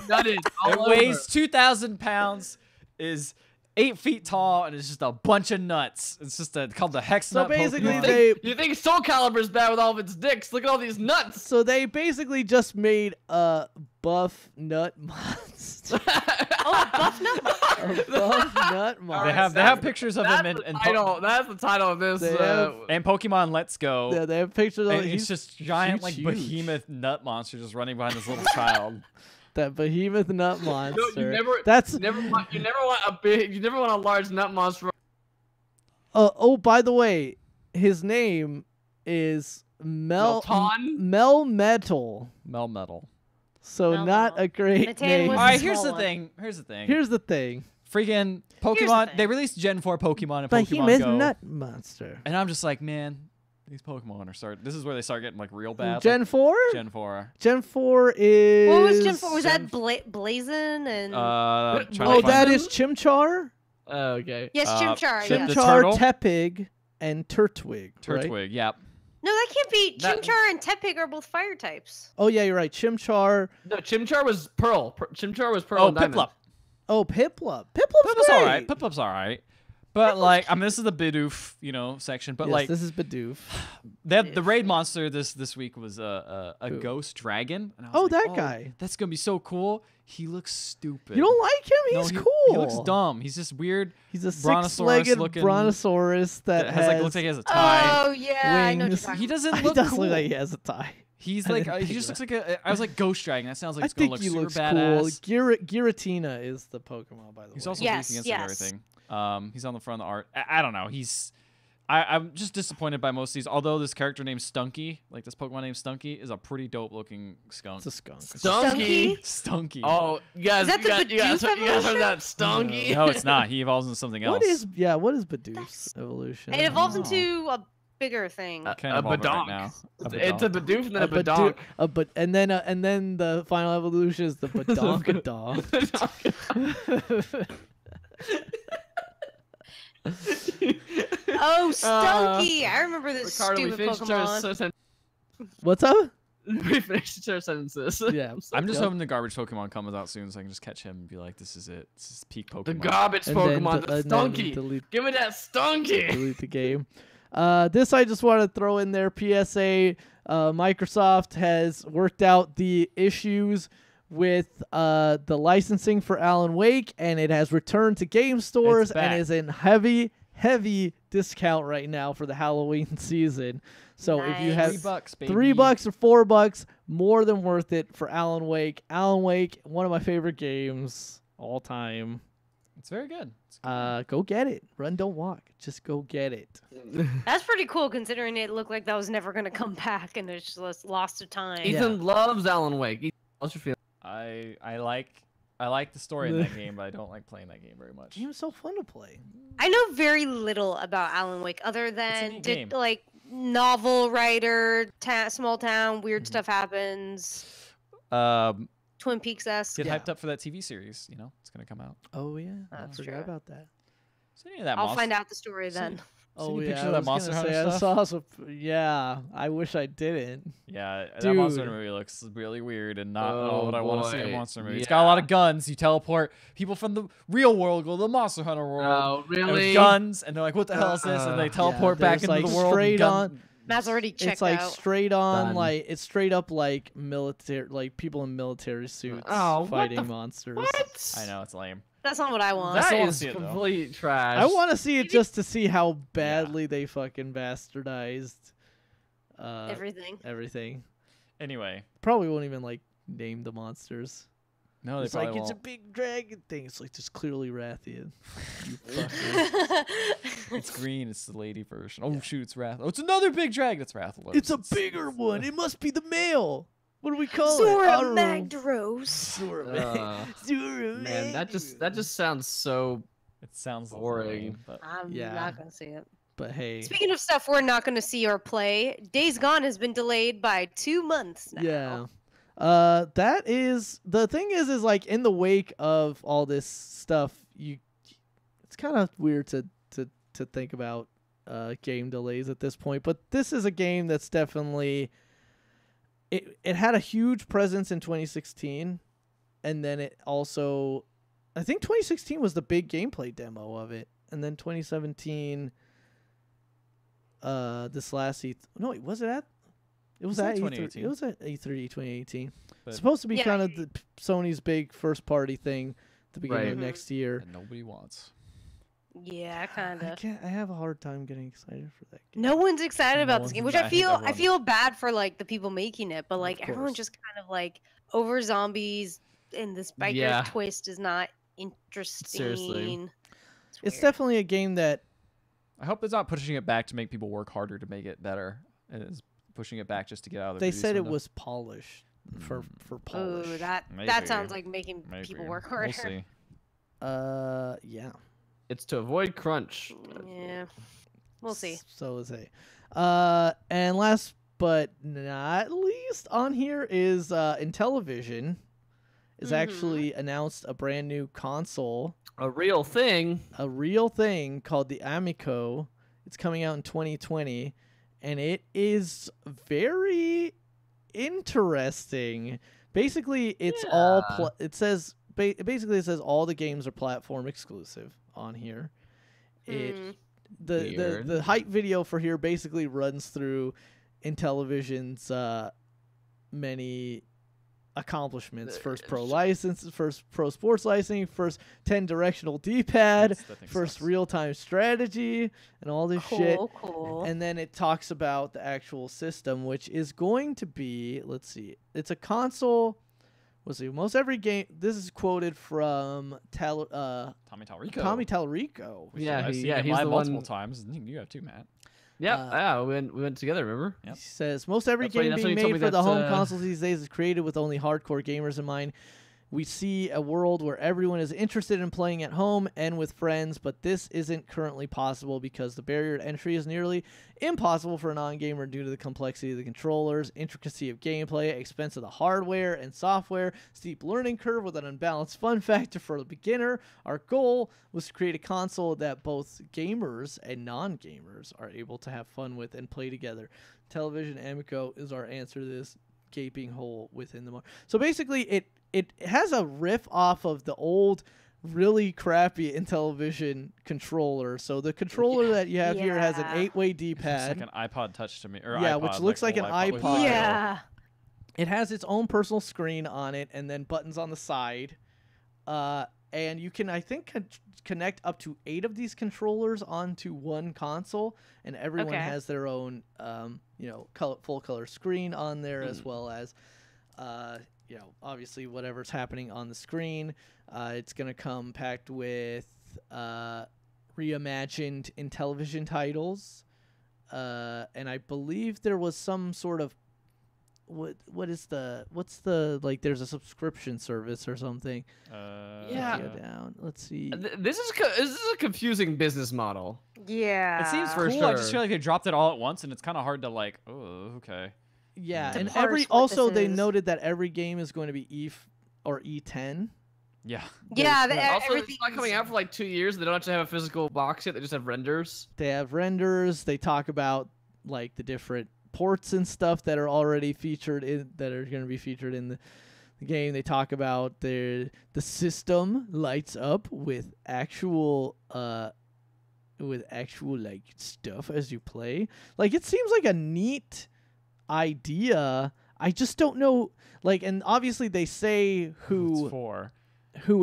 Speaker 2: nutted.
Speaker 3: It weighs 2,000 pounds. Is 8 feet tall, and it's just a bunch of nuts. It's just called the Hex Nut.
Speaker 4: So basically,
Speaker 3: Pokemon.
Speaker 2: you think Soul Calibur's bad with all of its dicks? Look at all these nuts.
Speaker 4: So they basically just made a buff nut monster.
Speaker 1: Buff nut monster.
Speaker 4: A buff nut monster.
Speaker 3: They have pictures of him in
Speaker 2: That's the title of this.
Speaker 3: And Pokemon Let's Go.
Speaker 4: Yeah, they have pictures of
Speaker 3: him. He's just giant, like
Speaker 4: huge.
Speaker 3: behemoth nut monster just running behind this little child.
Speaker 4: That behemoth nut monster.
Speaker 2: No, you never want a large nut monster.
Speaker 4: Oh, by the way, his name is Melmetal.
Speaker 3: Melmetal.
Speaker 4: So not a great name.
Speaker 3: All right, here's the thing. Freaking Pokemon. They released Gen 4 Pokemon and Pokemon Go.
Speaker 4: Nut monster.
Speaker 3: And I'm just like, man, these Pokemon are this is where they start getting like real bad.
Speaker 4: Gen 4?
Speaker 3: Gen 4.
Speaker 4: Gen 4 is...
Speaker 1: What was Gen 4? Was that Blazin and...
Speaker 4: that is Chimchar?
Speaker 2: Oh, okay.
Speaker 1: Yes, Chimchar.
Speaker 4: Chimchar, Tepig, and Turtwig.
Speaker 3: Turtwig,
Speaker 4: right?
Speaker 3: yep.
Speaker 1: No, that can't be. Chimchar and Tepig are both fire types.
Speaker 4: Oh, yeah, you're right. Chimchar.
Speaker 2: No, Chimchar was Pearl. Chimchar was Pearl and Diamond.
Speaker 3: Piplup.
Speaker 4: Oh, Piplup. Piplup's
Speaker 3: all right. Piplup's all right. But like, I mean, this is the Bidoof, section. But
Speaker 4: yes,
Speaker 3: like,
Speaker 4: this is Bidoof.
Speaker 3: The raid monster this week was a ghost dragon. And I was
Speaker 4: that guy.
Speaker 3: That's gonna be so cool. He looks stupid.
Speaker 4: You don't like him? He's cool.
Speaker 3: He looks dumb. He's just weird.
Speaker 4: He's a six-legged brontosaurus that
Speaker 3: looks like he has a tie.
Speaker 1: Oh yeah,
Speaker 4: wings.
Speaker 1: I know what you're talking
Speaker 3: He doesn't
Speaker 4: He
Speaker 3: look
Speaker 4: does
Speaker 3: cool.
Speaker 4: look like he has a tie.
Speaker 3: He's like he just looks like I was like ghost dragon. That sounds like it's gonna look super
Speaker 4: looks
Speaker 3: badass.
Speaker 4: Cool. Giratina is the Pokemon, by the way.
Speaker 3: He's also beating against everything. He's on the front of the art. I don't know. I'm just disappointed by most of these. Although this character named Stunky, like this Pokemon named Stunky, is a pretty dope looking skunk.
Speaker 4: It's a skunk.
Speaker 3: Stunky.
Speaker 2: Oh, you guys heard that Stunky?
Speaker 3: No, it's not. He evolves into something else.
Speaker 4: What is Bidoof's evolution?
Speaker 1: It evolves into a bigger thing.
Speaker 2: A Badonk.
Speaker 3: Now.
Speaker 2: It's a Bidoof and then a Badonk.
Speaker 4: And then the final evolution is the Badonkadonk.
Speaker 1: Oh, Stunky! I remember this stupid Pokemon.
Speaker 4: What's up?
Speaker 2: We finished our sentences.
Speaker 4: Yeah,
Speaker 3: I'm just hoping the garbage Pokemon comes out soon so I can just catch him and be like, this is it. This is peak Pokemon.
Speaker 2: The garbage Pokemon, the Stunky. Give me that Stunky.
Speaker 4: Delete the game. This I just want to throw in there. PSA, Microsoft has worked out the issues with the licensing for Alan Wake, and it has returned to game stores and is in heavy discount right now for the Halloween season. So if you have
Speaker 3: $3, baby.
Speaker 4: $3 or $4, more than worth it for Alan Wake. Alan Wake, one of my favorite games all time.
Speaker 3: It's very good. It's
Speaker 4: Go get it. Run, don't walk. Just go get it.
Speaker 1: That's pretty cool, considering it looked like that was never gonna come back, and it's just lost to time.
Speaker 2: Ethan loves Alan Wake. Ethan, what's your feeling?
Speaker 3: I like the story in that game, but I don't like playing that game very much.
Speaker 4: It was so fun to play.
Speaker 1: I know very little about Alan Wake, other than
Speaker 3: neat game.
Speaker 1: like novel writer, small town, weird stuff happens. Twin Peaks-esque.
Speaker 3: Get hyped up for that TV series. You know, it's gonna come out.
Speaker 4: Oh yeah, I
Speaker 1: That's
Speaker 4: forgot
Speaker 1: true.
Speaker 4: about that.
Speaker 3: See any of that
Speaker 1: I'll find out the story then.
Speaker 3: Oh
Speaker 4: yeah,
Speaker 3: picture of that Monster Hunter stuff?
Speaker 4: I saw yeah, I wish I didn't.
Speaker 3: Yeah, that
Speaker 4: Dude.
Speaker 3: Monster Hunter movie looks really weird and not what I want to see in a
Speaker 2: boy.
Speaker 3: monster movie. It's got a lot of guns. You teleport people from the real world, go to the Monster Hunter world.
Speaker 2: Oh,
Speaker 3: and
Speaker 2: really?
Speaker 3: with guns, and they're like, "What the hell is this?" And they teleport back
Speaker 4: there's,
Speaker 3: into
Speaker 4: like,
Speaker 3: the world.
Speaker 4: straight
Speaker 3: and gun-
Speaker 4: on-
Speaker 1: Matt's already checked
Speaker 4: It's like
Speaker 1: out.
Speaker 4: straight on,
Speaker 2: Done.
Speaker 4: like it's straight up like military, like people in military suits
Speaker 2: Oh, what
Speaker 4: fighting
Speaker 2: the
Speaker 4: monsters.
Speaker 2: What?
Speaker 3: I know it's lame.
Speaker 1: That's not what I want.
Speaker 3: I still
Speaker 2: That
Speaker 3: wanna
Speaker 2: is
Speaker 3: see it, though.
Speaker 2: complete trash.
Speaker 4: I want to see it just to see how badly they fucking bastardized
Speaker 1: Everything.
Speaker 4: everything.
Speaker 3: Anyway,
Speaker 4: Probably won't even like name the monsters.
Speaker 3: no, they
Speaker 4: It's
Speaker 3: probably
Speaker 4: like it's a
Speaker 3: won't.
Speaker 4: big dragon thing. It's like just clearly Rathian. You fucker.
Speaker 3: It's green. It's the lady version. Oh shoot, it's Wrath. Oh, it's another big dragon. It's Rathalos.
Speaker 4: It's a bigger one. It must be the male. What do we call it? I
Speaker 1: Zora
Speaker 4: don't know.
Speaker 1: Magdaros.
Speaker 4: Zora
Speaker 2: Man, that just sounds so.
Speaker 3: It sounds
Speaker 2: boring.
Speaker 3: lame, but
Speaker 1: I'm
Speaker 4: Yeah.
Speaker 1: not gonna see it.
Speaker 4: But hey,
Speaker 1: Speaking of stuff we're not gonna see or play, Days Gone has been delayed by 2 months now.
Speaker 4: yeah. That is the thing is like in the wake of all this stuff, it's kind of weird to think about game delays at this point. But this is a game that's definitely it had a huge presence in 2016, and then it also, I think 2016 was the big gameplay demo of it, and then 2017, this last E3, no, was it at? It was at E3.
Speaker 3: 2018.
Speaker 4: It was at E3 2018.
Speaker 3: But-
Speaker 4: It's supposed to be
Speaker 1: Yeah.
Speaker 4: kind of Sony's big first party thing at the beginning
Speaker 2: Right.
Speaker 4: of next year.
Speaker 3: that nobody wants.
Speaker 1: Yeah, kind of.
Speaker 4: I have a hard time getting excited for that game.
Speaker 1: No one's excited
Speaker 3: No
Speaker 1: about this
Speaker 3: one's
Speaker 1: game, which
Speaker 3: excited.
Speaker 1: I feel
Speaker 3: Everyone-
Speaker 1: I feel bad for like the people making it, but like everyone
Speaker 4: course.
Speaker 1: just kind of like over zombies and this biker
Speaker 2: Yeah.
Speaker 1: twist is not interesting.
Speaker 2: Seriously.
Speaker 4: It's
Speaker 1: weird.
Speaker 4: definitely a game that
Speaker 3: I hope it's not pushing it back to make people work harder to make it better. It is pushing it back just to get out of the
Speaker 4: they
Speaker 3: release
Speaker 4: said it
Speaker 3: window.
Speaker 4: was polished for polish.
Speaker 1: Ooh, that
Speaker 3: Maybe.
Speaker 1: sounds like making
Speaker 3: Maybe.
Speaker 1: people work harder.
Speaker 3: We'll see.
Speaker 4: Yeah.
Speaker 2: It's to avoid crunch.
Speaker 1: Yeah, we'll see.
Speaker 4: So is a. And last but not least on here is Intellivision is actually announced a brand new console,
Speaker 2: A real thing.
Speaker 4: a real thing called the Amico. It's coming out in 2020, and it is very interesting. Basically, it's all it says. Basically, it says all the games are platform exclusive on here. It
Speaker 2: Weird.
Speaker 4: the hype video for here basically runs through Intellivision's many accomplishments: first pro license, first pro sports licensing, first 10 directional D-pad,
Speaker 3: That thing
Speaker 4: first
Speaker 3: sucks.
Speaker 4: real-time strategy, and all this shit.
Speaker 1: Cool.
Speaker 4: And then it talks about the actual system, which is going to be, let's see, it's a console. Let's see, most every game. This is quoted from
Speaker 3: Tommy Tallarico.
Speaker 4: Tommy Tallarico.
Speaker 2: Yeah,
Speaker 3: I've
Speaker 2: he-
Speaker 3: seen
Speaker 2: yeah,
Speaker 3: him
Speaker 2: he's
Speaker 3: live
Speaker 2: the
Speaker 3: multiple
Speaker 2: one-
Speaker 3: times. You have too, Matt.
Speaker 2: Yeah, we went together. Remember?
Speaker 3: Yep.
Speaker 4: He says most every
Speaker 2: That's what-
Speaker 4: game
Speaker 2: that's what
Speaker 4: being
Speaker 2: he told
Speaker 4: made
Speaker 2: me
Speaker 4: for the
Speaker 2: that,
Speaker 4: home consoles these days is created with only hardcore gamers in mind. We see a world where everyone is interested in playing at home and with friends, but this isn't currently possible because the barrier to entry is nearly impossible for a non-gamer due to the complexity of the controllers, intricacy of gameplay, expense of the hardware and software, steep learning curve with an unbalanced fun factor for the beginner. Our goal was to create a console that both gamers and non-gamers are able to have fun with and play together. Television Amico is our answer to this gaping hole within the market. So basically, it has a riff off of the old, really crappy Intellivision controller. So the controller that you have here has an
Speaker 1: Yeah.
Speaker 4: 8-way
Speaker 3: It's
Speaker 4: D-pad.
Speaker 3: like an iPod Touch to me. Or
Speaker 4: Yeah,
Speaker 3: iPod,
Speaker 4: which looks like
Speaker 3: old
Speaker 4: an
Speaker 3: with
Speaker 4: iPod.
Speaker 3: video.
Speaker 1: Yeah.
Speaker 4: It has its own personal screen on it and then buttons on the side. And you can, I think, connect up to 8 of these controllers onto one console, and everyone
Speaker 1: Okay.
Speaker 4: has their own, full color screen on there as well as you know, obviously whatever's happening on the screen, it's gonna come packed with reimagined in television titles, and I believe there was some sort of what's the like there's a subscription service or something.
Speaker 2: Yeah.
Speaker 4: Down. Let's see.
Speaker 2: This is a confusing business model.
Speaker 1: Yeah.
Speaker 3: It seems
Speaker 2: For
Speaker 3: cool.
Speaker 2: sure.
Speaker 3: I just feel like they dropped it all at once, and it's kind of hard to like. Oh, okay.
Speaker 4: Yeah,
Speaker 1: To
Speaker 4: and
Speaker 1: parse what
Speaker 4: also
Speaker 1: this
Speaker 4: they
Speaker 1: is.
Speaker 4: noted that every game is going to be or E10.
Speaker 3: Yeah.
Speaker 1: Yeah,
Speaker 2: Also, it's
Speaker 1: everything's
Speaker 2: not coming out for like 2 years. They don't actually have a physical box yet. They just have renders.
Speaker 4: They have renders. They talk about like the different ports and stuff that are already featured that are going to be featured in the game. They talk about the system lights up with actual like stuff as you play. Like it seems like a neat idea. I just don't know, like, and obviously they say who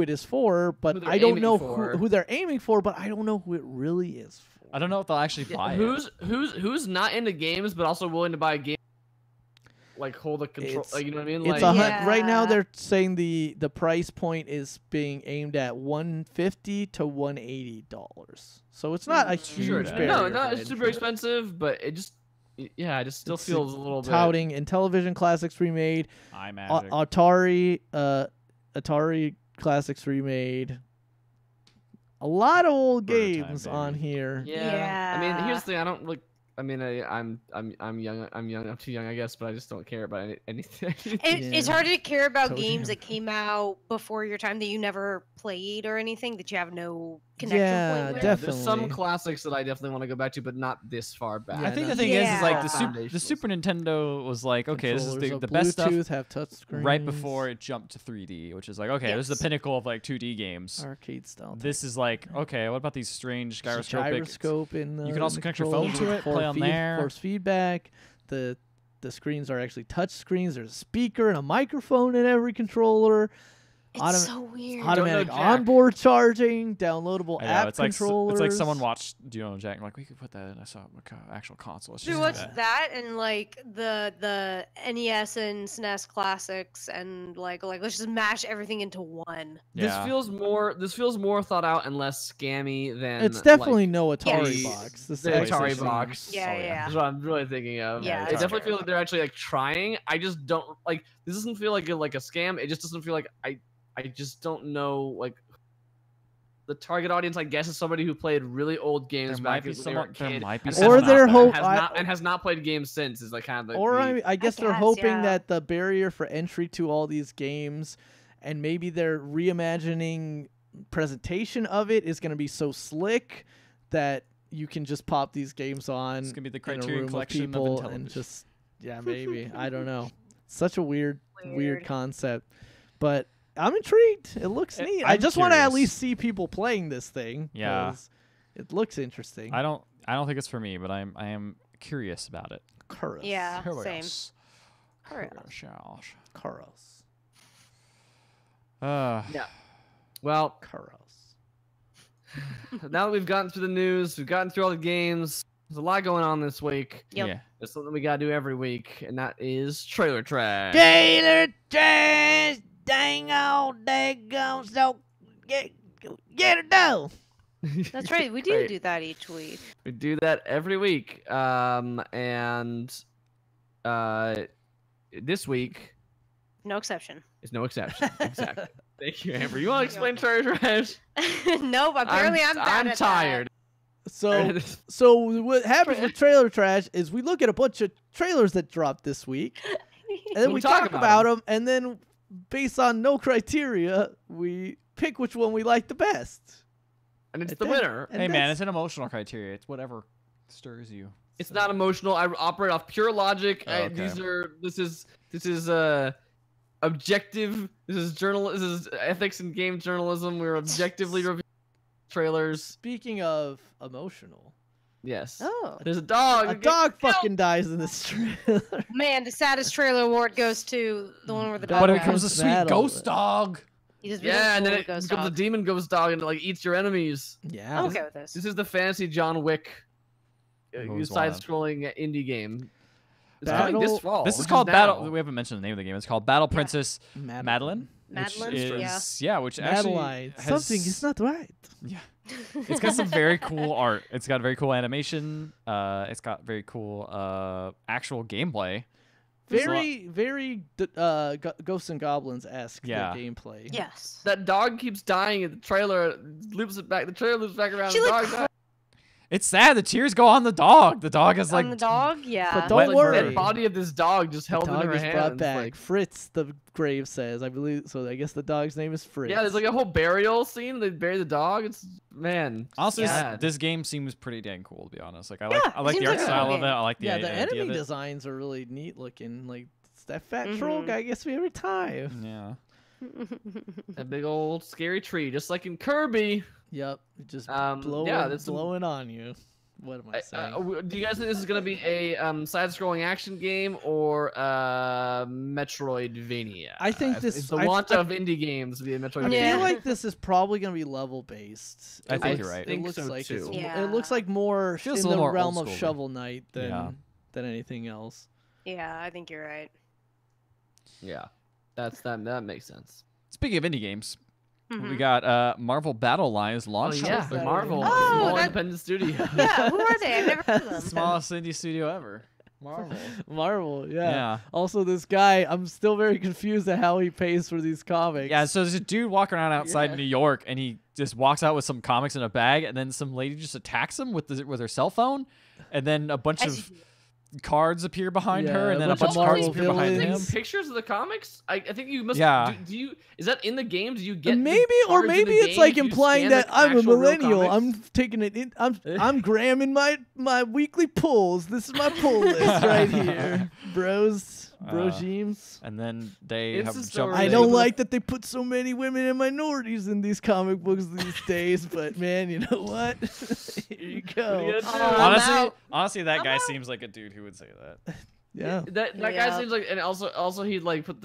Speaker 4: it is for, but I don't know who they're aiming for, but I don't know who it really is for.
Speaker 3: I don't know if they'll actually buy it.
Speaker 2: Who's not into games but also willing to buy a game, like hold a control, like, you know what I mean?
Speaker 4: It's
Speaker 2: Like,
Speaker 4: right now they're saying the price point is being aimed at $150 to $180. So it's not a huge barrier.
Speaker 2: No, it's super expensive, but it just it just still feels a little bit
Speaker 4: touting Intellivision Classics remade,
Speaker 3: iMagic.
Speaker 4: Atari Classics remade. A lot of old
Speaker 3: Prototype,
Speaker 4: games
Speaker 3: baby.
Speaker 4: on here.
Speaker 2: Yeah. I mean, here's the thing. I don't like. I mean, I'm young. I'm too young, I guess, but I just don't care about anything.
Speaker 1: It's hard to care about
Speaker 4: Totally.
Speaker 1: games that came out before your time that you never played or anything that you have no connection
Speaker 4: Yeah,
Speaker 1: point with.
Speaker 4: definitely.
Speaker 2: There's some classics that I definitely want to go back to, but not this far back.
Speaker 4: Yeah,
Speaker 3: I think
Speaker 4: no.
Speaker 3: the thing is like
Speaker 1: Yeah.
Speaker 3: the Super Nintendo was like, okay, this is
Speaker 4: Controllers
Speaker 3: the
Speaker 4: of
Speaker 3: best stuff
Speaker 4: Bluetooth, have touch screens,
Speaker 3: right before it jumped to 3D, which is like, okay, this is
Speaker 1: Yes.
Speaker 3: the pinnacle of like 2D games.
Speaker 4: arcade style.
Speaker 3: This is like, okay, what about these strange
Speaker 4: There's a
Speaker 3: gyroscopic?
Speaker 4: gyroscope in the,
Speaker 3: You can also
Speaker 4: in the
Speaker 3: connect your phone
Speaker 4: controller
Speaker 3: to it,
Speaker 4: for
Speaker 3: play on there.
Speaker 4: Force feedback. The screens are actually touch screens. There's a speaker and a microphone in every controller.
Speaker 1: It's so weird.
Speaker 4: Automatic
Speaker 2: Don't know Jack.
Speaker 4: onboard charging, downloadable
Speaker 3: I know,
Speaker 4: app
Speaker 3: it's like
Speaker 4: controllers.
Speaker 3: it's like someone watched Do You Know Jack and like we could put that in a actual console. Let's
Speaker 1: So
Speaker 3: just do
Speaker 1: what's
Speaker 3: that.
Speaker 1: that and like the NES and SNES classics and like let's just mash everything into one.
Speaker 2: This
Speaker 3: Yeah.
Speaker 2: feels more thought out and less scammy than.
Speaker 4: It's definitely
Speaker 2: like,
Speaker 4: no Atari
Speaker 1: Yes.
Speaker 4: box. This
Speaker 2: the
Speaker 4: actually
Speaker 2: Atari box.
Speaker 4: seems-
Speaker 1: Yeah,
Speaker 3: Oh, yeah.
Speaker 1: yeah.
Speaker 2: That's what I'm really thinking of.
Speaker 1: Yeah,
Speaker 2: I
Speaker 1: that's
Speaker 2: definitely
Speaker 1: true.
Speaker 2: feel like they're actually like trying. I just don't like. This doesn't feel like a scam. It just doesn't feel like I just don't know like. The target audience, I guess, is somebody who played really old games
Speaker 3: There
Speaker 2: back
Speaker 3: might be
Speaker 2: when they were a
Speaker 3: someone. There
Speaker 2: kid.
Speaker 3: might be
Speaker 2: and
Speaker 3: someone
Speaker 4: Or
Speaker 3: out
Speaker 4: they're
Speaker 3: there.
Speaker 2: and has not played games since. Is like kind of the.
Speaker 4: Or I guess they're
Speaker 1: guess,
Speaker 4: hoping
Speaker 1: yeah.
Speaker 4: that the barrier for entry to all these games, and maybe their reimagining presentation of it is going to be so slick that you can just pop these games on.
Speaker 3: It's gonna be the
Speaker 4: in a
Speaker 3: Criterion
Speaker 4: room
Speaker 3: collection
Speaker 4: of people
Speaker 3: of
Speaker 4: and
Speaker 3: Intellivision.
Speaker 4: just maybe I don't know. Such a weird concept, but I'm intrigued. It looks neat. I
Speaker 3: I'm
Speaker 4: just want to at
Speaker 3: curious.
Speaker 4: least see people playing this thing.
Speaker 3: Yeah.
Speaker 4: 'cause it looks interesting.
Speaker 3: I don't think it's for me, but I am curious about it.
Speaker 4: Kuros.
Speaker 1: Yeah, same.
Speaker 3: Curious.
Speaker 1: Alright.
Speaker 4: Kuros.
Speaker 2: Yeah. Well,
Speaker 4: Kuros.
Speaker 2: now that we've gotten through the news, we've gotten through all the games. There's a lot going on this week.
Speaker 1: Yep.
Speaker 3: Yeah.
Speaker 2: There's something we gotta do every week, and that is trailer trash.
Speaker 4: Taylor trash, dang old daggone, so get it done.
Speaker 1: That's right. We do
Speaker 2: Great.
Speaker 1: do that each week.
Speaker 2: We do that every week. And this week
Speaker 1: No exception.
Speaker 2: is no exception. Exactly. Thank you, Amber. You want to explain trailer trash?
Speaker 1: Nope. Apparently, I'm bad
Speaker 2: I'm
Speaker 1: at
Speaker 2: tired.
Speaker 4: So what happens with trailer trash is we look at a bunch of trailers that dropped this week, and then we talk about them, and then based on no criteria, we pick which one we like the best.
Speaker 2: And it's
Speaker 4: And
Speaker 2: the
Speaker 4: then-
Speaker 2: winner.
Speaker 4: and
Speaker 3: Hey man,
Speaker 4: that's-
Speaker 3: it's an emotional criteria. It's whatever stirs you.
Speaker 2: It's not emotional. I operate off pure logic.
Speaker 3: Oh, okay.
Speaker 2: This is objective. This is ethics in game journalism. We're objectively reviewing trailers.
Speaker 4: Speaking of emotional,
Speaker 2: Yes.
Speaker 1: Oh
Speaker 2: There's a dog.
Speaker 4: a
Speaker 2: that
Speaker 4: dog
Speaker 2: gets
Speaker 4: fucking dies in this trailer.
Speaker 1: man, the saddest trailer award goes to the one where the dog.
Speaker 3: But it
Speaker 1: dies.
Speaker 3: becomes a sweet
Speaker 4: That'll-
Speaker 3: ghost dog.
Speaker 1: He just
Speaker 2: killed. Yeah, and then
Speaker 1: becomes
Speaker 2: it
Speaker 1: a ghost
Speaker 2: becomes a
Speaker 1: dog.
Speaker 2: demon ghost dog and it, like eats your enemies.
Speaker 4: Yeah.
Speaker 1: I'm okay with this.
Speaker 2: This is the fantasy John Wick
Speaker 3: Moves
Speaker 2: side-scrolling indie game. It's coming this fall.
Speaker 3: This is
Speaker 2: which
Speaker 3: called
Speaker 2: now.
Speaker 3: Battle. We haven't mentioned the name of the game. It's called Battle Princess
Speaker 4: Madeline.
Speaker 1: Madeline,
Speaker 3: which is which
Speaker 4: Madeline.
Speaker 3: actually
Speaker 4: Something is not right.
Speaker 3: Yeah, it's got some very cool art. It's got very cool animation. It's got very cool actual gameplay.
Speaker 4: Very Ghosts and Goblins-esque gameplay.
Speaker 1: Yes.
Speaker 2: That dog keeps dying in the trailer. Loops it back. The trailer loops back around.
Speaker 1: She,
Speaker 2: The
Speaker 1: like,
Speaker 2: dog dies.
Speaker 3: It's sad. The tears go on the dog. The dog is like
Speaker 1: On the dog, yeah.
Speaker 4: But don't
Speaker 2: Like,
Speaker 4: worry.
Speaker 2: The dead body of this dog just held in
Speaker 4: Dog
Speaker 2: her
Speaker 4: is
Speaker 2: hands.
Speaker 4: brought back.
Speaker 2: Like,
Speaker 4: Fritz, the grave says. I believe so. I guess the dog's name is Fritz.
Speaker 2: yeah, there's like a whole burial scene. They bury the dog. It's
Speaker 3: honestly
Speaker 2: sad.
Speaker 3: this game seems pretty dang cool to be honest. Like I
Speaker 1: Yeah,
Speaker 3: like
Speaker 1: it
Speaker 3: the
Speaker 1: seems
Speaker 3: art
Speaker 1: like a
Speaker 3: style
Speaker 1: cool
Speaker 3: of it.
Speaker 1: game.
Speaker 3: I like the
Speaker 4: the
Speaker 3: idea
Speaker 4: enemy
Speaker 3: of it.
Speaker 4: designs are really neat looking. Like it's that fat troll guy gets me every time.
Speaker 3: Yeah.
Speaker 2: a big old scary tree, just like in Kirby.
Speaker 4: Yep, just blowing on you. What am I saying?
Speaker 2: Do you guys think this is gonna be a side-scrolling action game or Metroidvania?
Speaker 4: I think this
Speaker 2: is the launch of indie games to be a Metroidvania.
Speaker 4: I feel like this is probably going to be level based.
Speaker 3: I think you're right.
Speaker 4: It looks
Speaker 2: so
Speaker 4: like
Speaker 2: too.
Speaker 4: it looks like more
Speaker 3: Feels
Speaker 4: in
Speaker 3: a
Speaker 4: the
Speaker 3: little more
Speaker 4: realm
Speaker 3: old
Speaker 4: of
Speaker 3: school,
Speaker 4: Shovel Knight than anything else.
Speaker 1: Yeah, I think you're right.
Speaker 2: Yeah, that makes sense.
Speaker 3: Speaking of indie games, we got Marvel Battle Lines launched.
Speaker 2: The Marvel,
Speaker 1: Oh,
Speaker 2: small
Speaker 1: that-
Speaker 2: independent studio.
Speaker 1: Yeah, who are they? I've never heard of them.
Speaker 3: Smallest indie studio ever.
Speaker 4: Marvel, yeah.
Speaker 3: Yeah.
Speaker 4: Also, this guy, I'm still very confused at how he pays for these comics.
Speaker 3: Yeah, so there's a dude walking around outside New York, and he just walks out with some comics in a bag, and then some lady just attacks him with her cell phone, and then a bunch of cards appear behind her, and then a bunch of cards
Speaker 4: Marvel
Speaker 3: appear behind him.
Speaker 2: Pictures of the comics? I think you must.
Speaker 3: Yeah.
Speaker 2: Do you? Is that in the game? Do you get
Speaker 4: maybe, or maybe it's like implying that I'm a millennial. I'm taking it in. I'm gramming my weekly pulls. This is my pull list right here, bros. Brojeems.
Speaker 3: And then they
Speaker 2: It's
Speaker 3: have
Speaker 2: a
Speaker 3: jumped.
Speaker 2: story.
Speaker 4: I don't like that they put so many women and minorities in these comic books these days, but man, you know what? Here you go.
Speaker 3: Honestly, that guy seems like a dude who would say that.
Speaker 4: Yeah.
Speaker 2: That guy seems like, and also he'd like put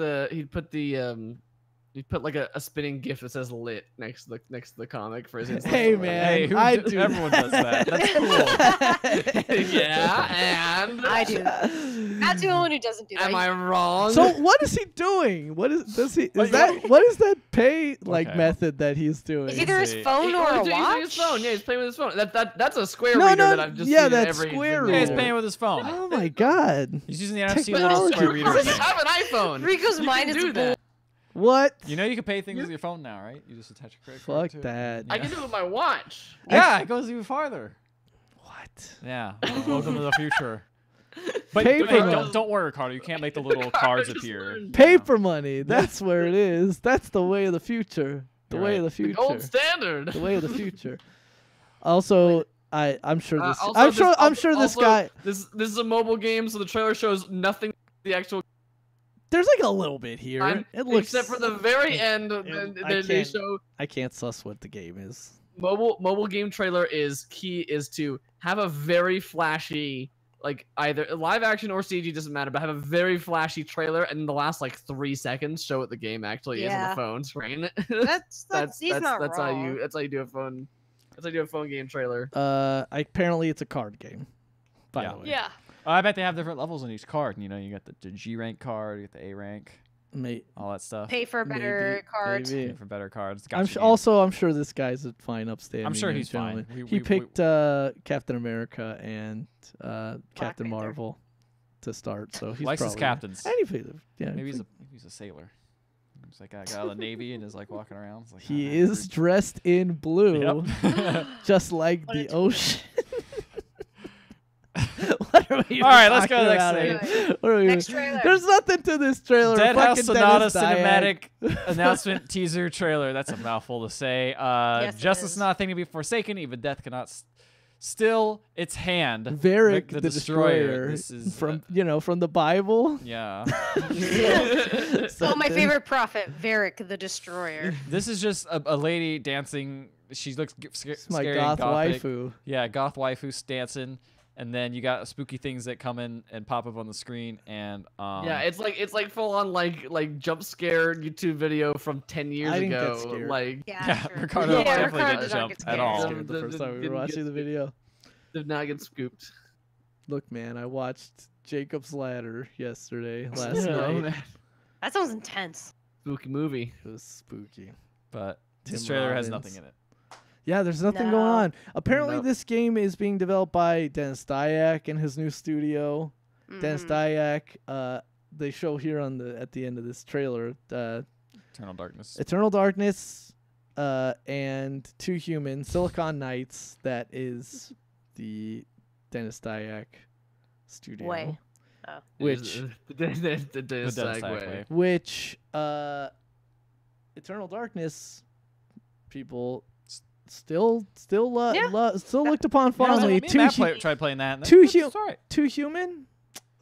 Speaker 2: like a spinning GIF that says "lit" next to the comic for his. Instagram.
Speaker 4: Hey man,
Speaker 3: Hey, everyone does that. That's cool.
Speaker 2: Yeah, and
Speaker 1: I do. That's the only one who doesn't do that.
Speaker 2: am I wrong?
Speaker 4: So what is he doing? What is that pay method that he's doing?
Speaker 1: It's either his phone or a
Speaker 2: He's using
Speaker 1: watch.
Speaker 2: his phone. Yeah, he's playing with his phone. That's a square
Speaker 4: No,
Speaker 2: reader
Speaker 4: no,
Speaker 2: that I've just
Speaker 4: yeah,
Speaker 2: seen
Speaker 4: that's
Speaker 2: every
Speaker 4: square
Speaker 3: Yeah, he's
Speaker 4: reader.
Speaker 3: paying with his phone.
Speaker 4: Oh my god.
Speaker 3: He's using the NFC little
Speaker 4: Technology.
Speaker 3: square reader.
Speaker 2: I
Speaker 3: thing.
Speaker 2: have an iPhone.
Speaker 1: Rico's
Speaker 2: You
Speaker 1: mind
Speaker 2: can
Speaker 1: is
Speaker 2: do that.
Speaker 4: What?
Speaker 3: You know you can pay things with your phone now, right? You just attach a credit card
Speaker 4: Fuck
Speaker 3: to it.
Speaker 4: that.
Speaker 2: I can do it with my watch.
Speaker 3: Yeah, it goes even farther.
Speaker 4: What?
Speaker 3: Yeah. Welcome to the future. But
Speaker 4: Paper
Speaker 3: hey,
Speaker 4: money.
Speaker 3: don't worry, Carter. You can't make the little cards appear.
Speaker 4: Paper money. That's where it is. That's the way of the future. The way of the
Speaker 2: The
Speaker 4: future.
Speaker 2: gold standard.
Speaker 4: The way of the future. Also, I'm sure this.
Speaker 2: Also,
Speaker 4: I'm sure this guy.
Speaker 2: This is a mobile game, so the trailer shows nothing. The actual
Speaker 4: There's like a little bit here.
Speaker 2: time,
Speaker 4: It looks.
Speaker 2: except for the very end. They show
Speaker 4: I can't suss what the game is.
Speaker 2: mobile game trailer is to have a very flashy, like either live action or CG, doesn't matter, but have a very flashy trailer, and in the last like 3 seconds show what the game actually is on the phone screen.
Speaker 1: That's he's not
Speaker 2: that's
Speaker 1: wrong.
Speaker 2: how you do a phone. That's how you do a phone game trailer.
Speaker 4: Apparently it's a card game. By the way.
Speaker 1: Yeah.
Speaker 3: I bet they have different levels on each card. You know, you got the G rank card, you got the A rank, all that stuff.
Speaker 1: Pay for a better card.
Speaker 3: Pay for better cards.
Speaker 4: I'm sure this guy's a fine, upstanding.
Speaker 3: I'm sure he's
Speaker 4: gentleman.
Speaker 3: fine.
Speaker 4: He picked Captain America and Captain
Speaker 1: Panther.
Speaker 4: Marvel to start, so he's
Speaker 3: likes his
Speaker 4: probably
Speaker 3: captains.
Speaker 4: Maybe
Speaker 3: Maybe he's a sailor. He's like a guy out of the Navy and is like walking around. It's like,
Speaker 4: he is dressed in blue,
Speaker 3: Yep.
Speaker 4: just like
Speaker 1: What
Speaker 4: the
Speaker 1: a
Speaker 4: ocean. What are we
Speaker 3: All right, let's go
Speaker 4: talking
Speaker 3: next
Speaker 4: about
Speaker 3: thing.
Speaker 4: here? What are we-
Speaker 1: Next trailer.
Speaker 4: There's nothing to this trailer.
Speaker 3: Dead House
Speaker 4: Fucking
Speaker 3: Sonata
Speaker 4: Dennis Dyack.
Speaker 3: cinematic announcement teaser trailer. That's a mouthful to say.
Speaker 1: Yes, it
Speaker 3: Justice
Speaker 1: is.
Speaker 3: is not a thing to be forsaken. Even death cannot still its hand.
Speaker 4: Varric
Speaker 3: the
Speaker 4: the Destroyer.
Speaker 3: This is
Speaker 4: from from the Bible.
Speaker 3: yeah.
Speaker 1: Oh, my favorite prophet, Varric the Destroyer.
Speaker 3: This is just a lady dancing. She looks
Speaker 4: It's my
Speaker 3: scary
Speaker 4: goth
Speaker 3: and gothic.
Speaker 4: waifu.
Speaker 3: Yeah, goth waifu dancing. And then you got spooky things that come in and pop up on the screen, and
Speaker 2: yeah, it's like full on like jump scare YouTube video from 10 years
Speaker 4: I didn't
Speaker 2: ago.
Speaker 4: get scared.
Speaker 2: Like
Speaker 1: Yeah,
Speaker 3: Yeah,
Speaker 1: sure.
Speaker 3: Ricardo
Speaker 1: Yeah,
Speaker 3: definitely
Speaker 1: Ricardo
Speaker 3: didn't
Speaker 1: did not
Speaker 3: jump
Speaker 1: get
Speaker 3: at
Speaker 1: scared.
Speaker 3: all.
Speaker 4: Scared the first time we were
Speaker 2: Didn't
Speaker 4: watching
Speaker 2: get
Speaker 4: the video.
Speaker 2: did not get scooped.
Speaker 4: Look, man, I watched Jacob's Ladder yesterday, last night.
Speaker 1: That sounds intense.
Speaker 2: Spooky movie.
Speaker 4: It was spooky.
Speaker 3: But
Speaker 4: Tim
Speaker 3: this trailer has
Speaker 4: Robbins.
Speaker 3: nothing in it.
Speaker 4: Yeah, there's nothing going on. Apparently,
Speaker 2: Nope.
Speaker 4: this game is being developed by Dennis Dyack and his new studio. Dennis Dyack, they show here at the end of this trailer,
Speaker 3: Eternal Darkness.
Speaker 4: Eternal Darkness, and Two Human, Silicon Knights. That is the Dennis Dyack studio.
Speaker 1: Way.
Speaker 4: Which
Speaker 2: the
Speaker 3: Dennis Dyack
Speaker 2: segue.
Speaker 3: way.
Speaker 4: Which Eternal Darkness people still looked upon fondly.
Speaker 3: Me and Matt tried playing that. And
Speaker 4: Two
Speaker 3: it's all right.
Speaker 4: Two Human,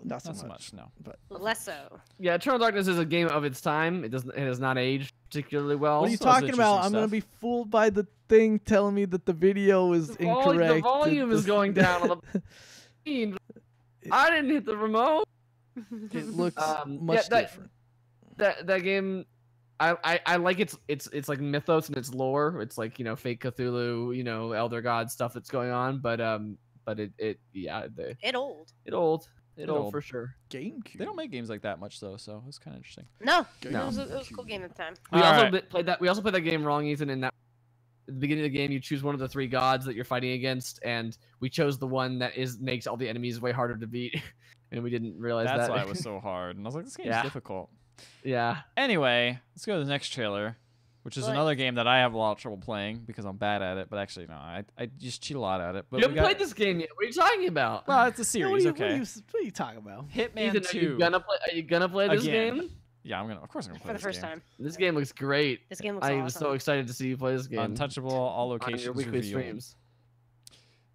Speaker 4: not so
Speaker 3: Not so
Speaker 4: much.
Speaker 3: much, no.
Speaker 4: But
Speaker 1: Less so.
Speaker 2: Yeah, Eternal Darkness is a game of its time. It has not aged particularly well.
Speaker 4: what are you
Speaker 3: Also has
Speaker 4: talking about?
Speaker 3: interesting
Speaker 4: I'm gonna
Speaker 3: stuff.
Speaker 4: be fooled by the thing telling me that the video is incorrect.
Speaker 2: The volume is going down on the screen. I didn't hit the remote.
Speaker 4: It looks
Speaker 2: yeah,
Speaker 4: much different.
Speaker 2: That game, I like it's like mythos and its lore. It's like, you know, fake Cthulhu, elder god stuff that's going on. But it old for sure.
Speaker 4: GameCube.
Speaker 3: They don't make games like that much though, so it's kind of interesting.
Speaker 1: No,
Speaker 2: No.
Speaker 1: it was a cool game at the time.
Speaker 2: We
Speaker 3: All
Speaker 2: also
Speaker 3: right.
Speaker 2: played that. We also played that game wrong, Ethan. In that, at the beginning of the game, you choose one of the 3 gods that you're fighting against, and we chose the one that makes all the enemies way harder to beat, and we didn't realize
Speaker 3: That's
Speaker 2: that.
Speaker 3: why it was so hard. And I was like, this game's
Speaker 2: Yeah.
Speaker 3: difficult.
Speaker 2: Yeah.
Speaker 3: Anyway, let's go to the next trailer, which is
Speaker 1: Right.
Speaker 3: another game that I have a lot of trouble playing because I'm bad at it. But actually, no, I just cheat a lot at it. But
Speaker 2: You
Speaker 3: we
Speaker 2: haven't
Speaker 3: got,
Speaker 2: played this game yet. What are you talking about?
Speaker 3: Well, it's a
Speaker 4: What
Speaker 3: series,
Speaker 4: are
Speaker 3: okay.
Speaker 4: you talking about?
Speaker 3: Hitman
Speaker 2: Ethan,
Speaker 3: 2.
Speaker 2: Are you gonna play this
Speaker 3: Again.
Speaker 2: game?
Speaker 3: Yeah, of course I'm gonna play
Speaker 1: For the
Speaker 3: this
Speaker 1: first
Speaker 3: game.
Speaker 1: time.
Speaker 2: This game looks great.
Speaker 1: This game looks
Speaker 2: I
Speaker 1: awesome.
Speaker 2: was so excited to see you play this game.
Speaker 3: Untouchable, all
Speaker 2: on
Speaker 3: locations
Speaker 2: your weekly
Speaker 3: revealed.
Speaker 2: streams.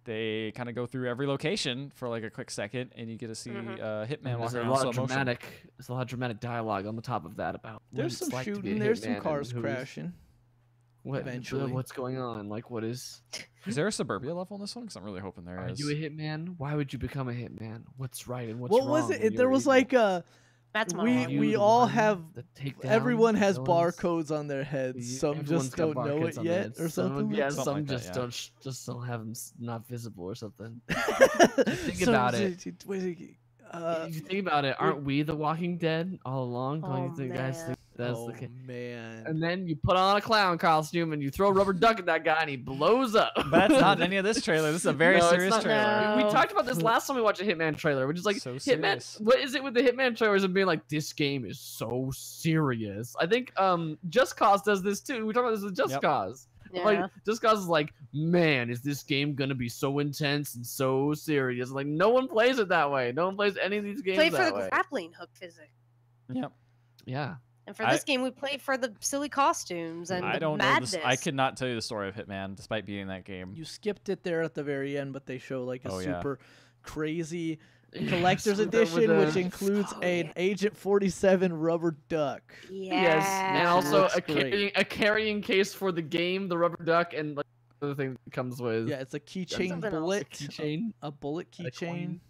Speaker 3: They kind of go through every location for like a quick second, and you get to see Hitman
Speaker 2: There's
Speaker 3: walking
Speaker 2: a
Speaker 3: around
Speaker 2: lot
Speaker 3: slow
Speaker 2: of
Speaker 3: motion.
Speaker 2: there's a lot of dramatic dialogue on the top of that about what
Speaker 4: There's
Speaker 2: it's
Speaker 4: some
Speaker 2: like to be a
Speaker 4: shooting. There's
Speaker 2: hitman
Speaker 4: some
Speaker 2: and
Speaker 4: cars
Speaker 2: who's-
Speaker 4: crashing. eventually.
Speaker 2: What's going on? Like, what is?
Speaker 3: Is there a suburbia level in this one? Because I'm really hoping there
Speaker 2: Are
Speaker 3: is.
Speaker 2: you a hitman? Why would you become a hitman? What's right and what's
Speaker 4: What
Speaker 2: wrong?
Speaker 4: was
Speaker 2: when
Speaker 4: it? There
Speaker 2: you're
Speaker 4: was
Speaker 2: evil?
Speaker 4: like
Speaker 1: That's
Speaker 4: we
Speaker 1: monologue.
Speaker 2: You
Speaker 4: we
Speaker 2: the
Speaker 4: all
Speaker 2: one
Speaker 4: have
Speaker 2: that take down
Speaker 4: everyone has
Speaker 2: villains?
Speaker 4: barcodes on their heads. Some
Speaker 2: Everyone's
Speaker 4: just
Speaker 2: got
Speaker 4: don't know
Speaker 2: barcodes
Speaker 4: it
Speaker 2: on their
Speaker 4: yet,
Speaker 2: heads.
Speaker 4: or
Speaker 2: Some,
Speaker 4: something.
Speaker 2: yeah,
Speaker 3: Something
Speaker 2: some
Speaker 3: like that,
Speaker 2: just
Speaker 3: yeah.
Speaker 2: don't have them not visible or something.
Speaker 4: Think
Speaker 2: about it.
Speaker 4: If
Speaker 2: if you think about it, aren't we the Walking Dead all along? Don't you
Speaker 1: Oh,
Speaker 2: think guys
Speaker 1: man.
Speaker 2: think that's
Speaker 4: oh
Speaker 2: the case?
Speaker 4: man.
Speaker 2: And then you put on a clown costume and you throw a rubber duck at that guy and he blows up.
Speaker 3: But that's not in any of this trailer. This is a very
Speaker 2: No, it's
Speaker 3: serious
Speaker 2: not.
Speaker 3: trailer.
Speaker 1: No.
Speaker 2: We talked about this last time we watched a Hitman trailer, which is like
Speaker 3: So
Speaker 2: Hitman.
Speaker 3: serious.
Speaker 2: What is it with the Hitman trailers and being like, this game is so serious? I think Just Cause does this too. We talked about this with Just
Speaker 3: Yep.
Speaker 2: Cause.
Speaker 1: Yeah.
Speaker 2: Like Just Cause is like, man, is this game gonna be so intense and so serious? Like no one plays it that way. No one plays any of these games
Speaker 1: Play for
Speaker 2: that
Speaker 1: the
Speaker 2: way.
Speaker 1: grappling hook physics.
Speaker 3: Yep.
Speaker 2: Yeah.
Speaker 1: And for this game, we played for the silly costumes and
Speaker 3: I
Speaker 1: the
Speaker 3: don't know
Speaker 1: madness.
Speaker 3: this. I could not tell you the story of Hitman, despite beating that game.
Speaker 4: You skipped it there at the very end, but they show like a
Speaker 3: Oh, yeah.
Speaker 4: super crazy collector's
Speaker 2: Yes, with
Speaker 4: edition, which
Speaker 2: the-
Speaker 4: includes
Speaker 1: Oh,
Speaker 4: an
Speaker 1: yeah.
Speaker 4: Agent 47 rubber duck.
Speaker 1: Yeah.
Speaker 2: Yes, and also
Speaker 4: Looks
Speaker 2: a
Speaker 4: great.
Speaker 2: carrying case for the game, the rubber duck, and like the other thing that comes with.
Speaker 4: Yeah, it's a keychain
Speaker 1: something else.
Speaker 4: bullet,
Speaker 2: Keychain.
Speaker 4: a bullet
Speaker 2: A
Speaker 4: keychain,
Speaker 2: coin.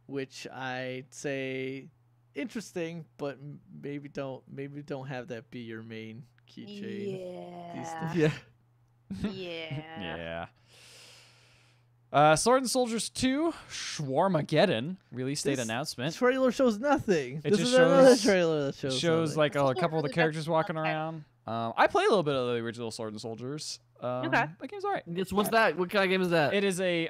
Speaker 4: which I'd say interesting, but maybe don't have that be your main keychain.
Speaker 1: Yeah.
Speaker 2: Yeah.
Speaker 1: Yeah.
Speaker 3: Sword and Soldiers 2, Schwarmageddon, release date
Speaker 4: This
Speaker 3: announcement.
Speaker 4: trailer shows nothing.
Speaker 3: It
Speaker 4: This
Speaker 3: just
Speaker 4: is another
Speaker 3: shows-
Speaker 4: trailer that shows nothing.
Speaker 3: Like a
Speaker 1: Can't
Speaker 3: couple of the
Speaker 1: really
Speaker 3: characters
Speaker 1: get
Speaker 3: walking
Speaker 1: okay.
Speaker 3: around. I play a little bit of the original Sword and Soldiers.
Speaker 1: Okay.
Speaker 3: That game's alright.
Speaker 2: Yes, what's that? What kind of game is that?
Speaker 3: It is a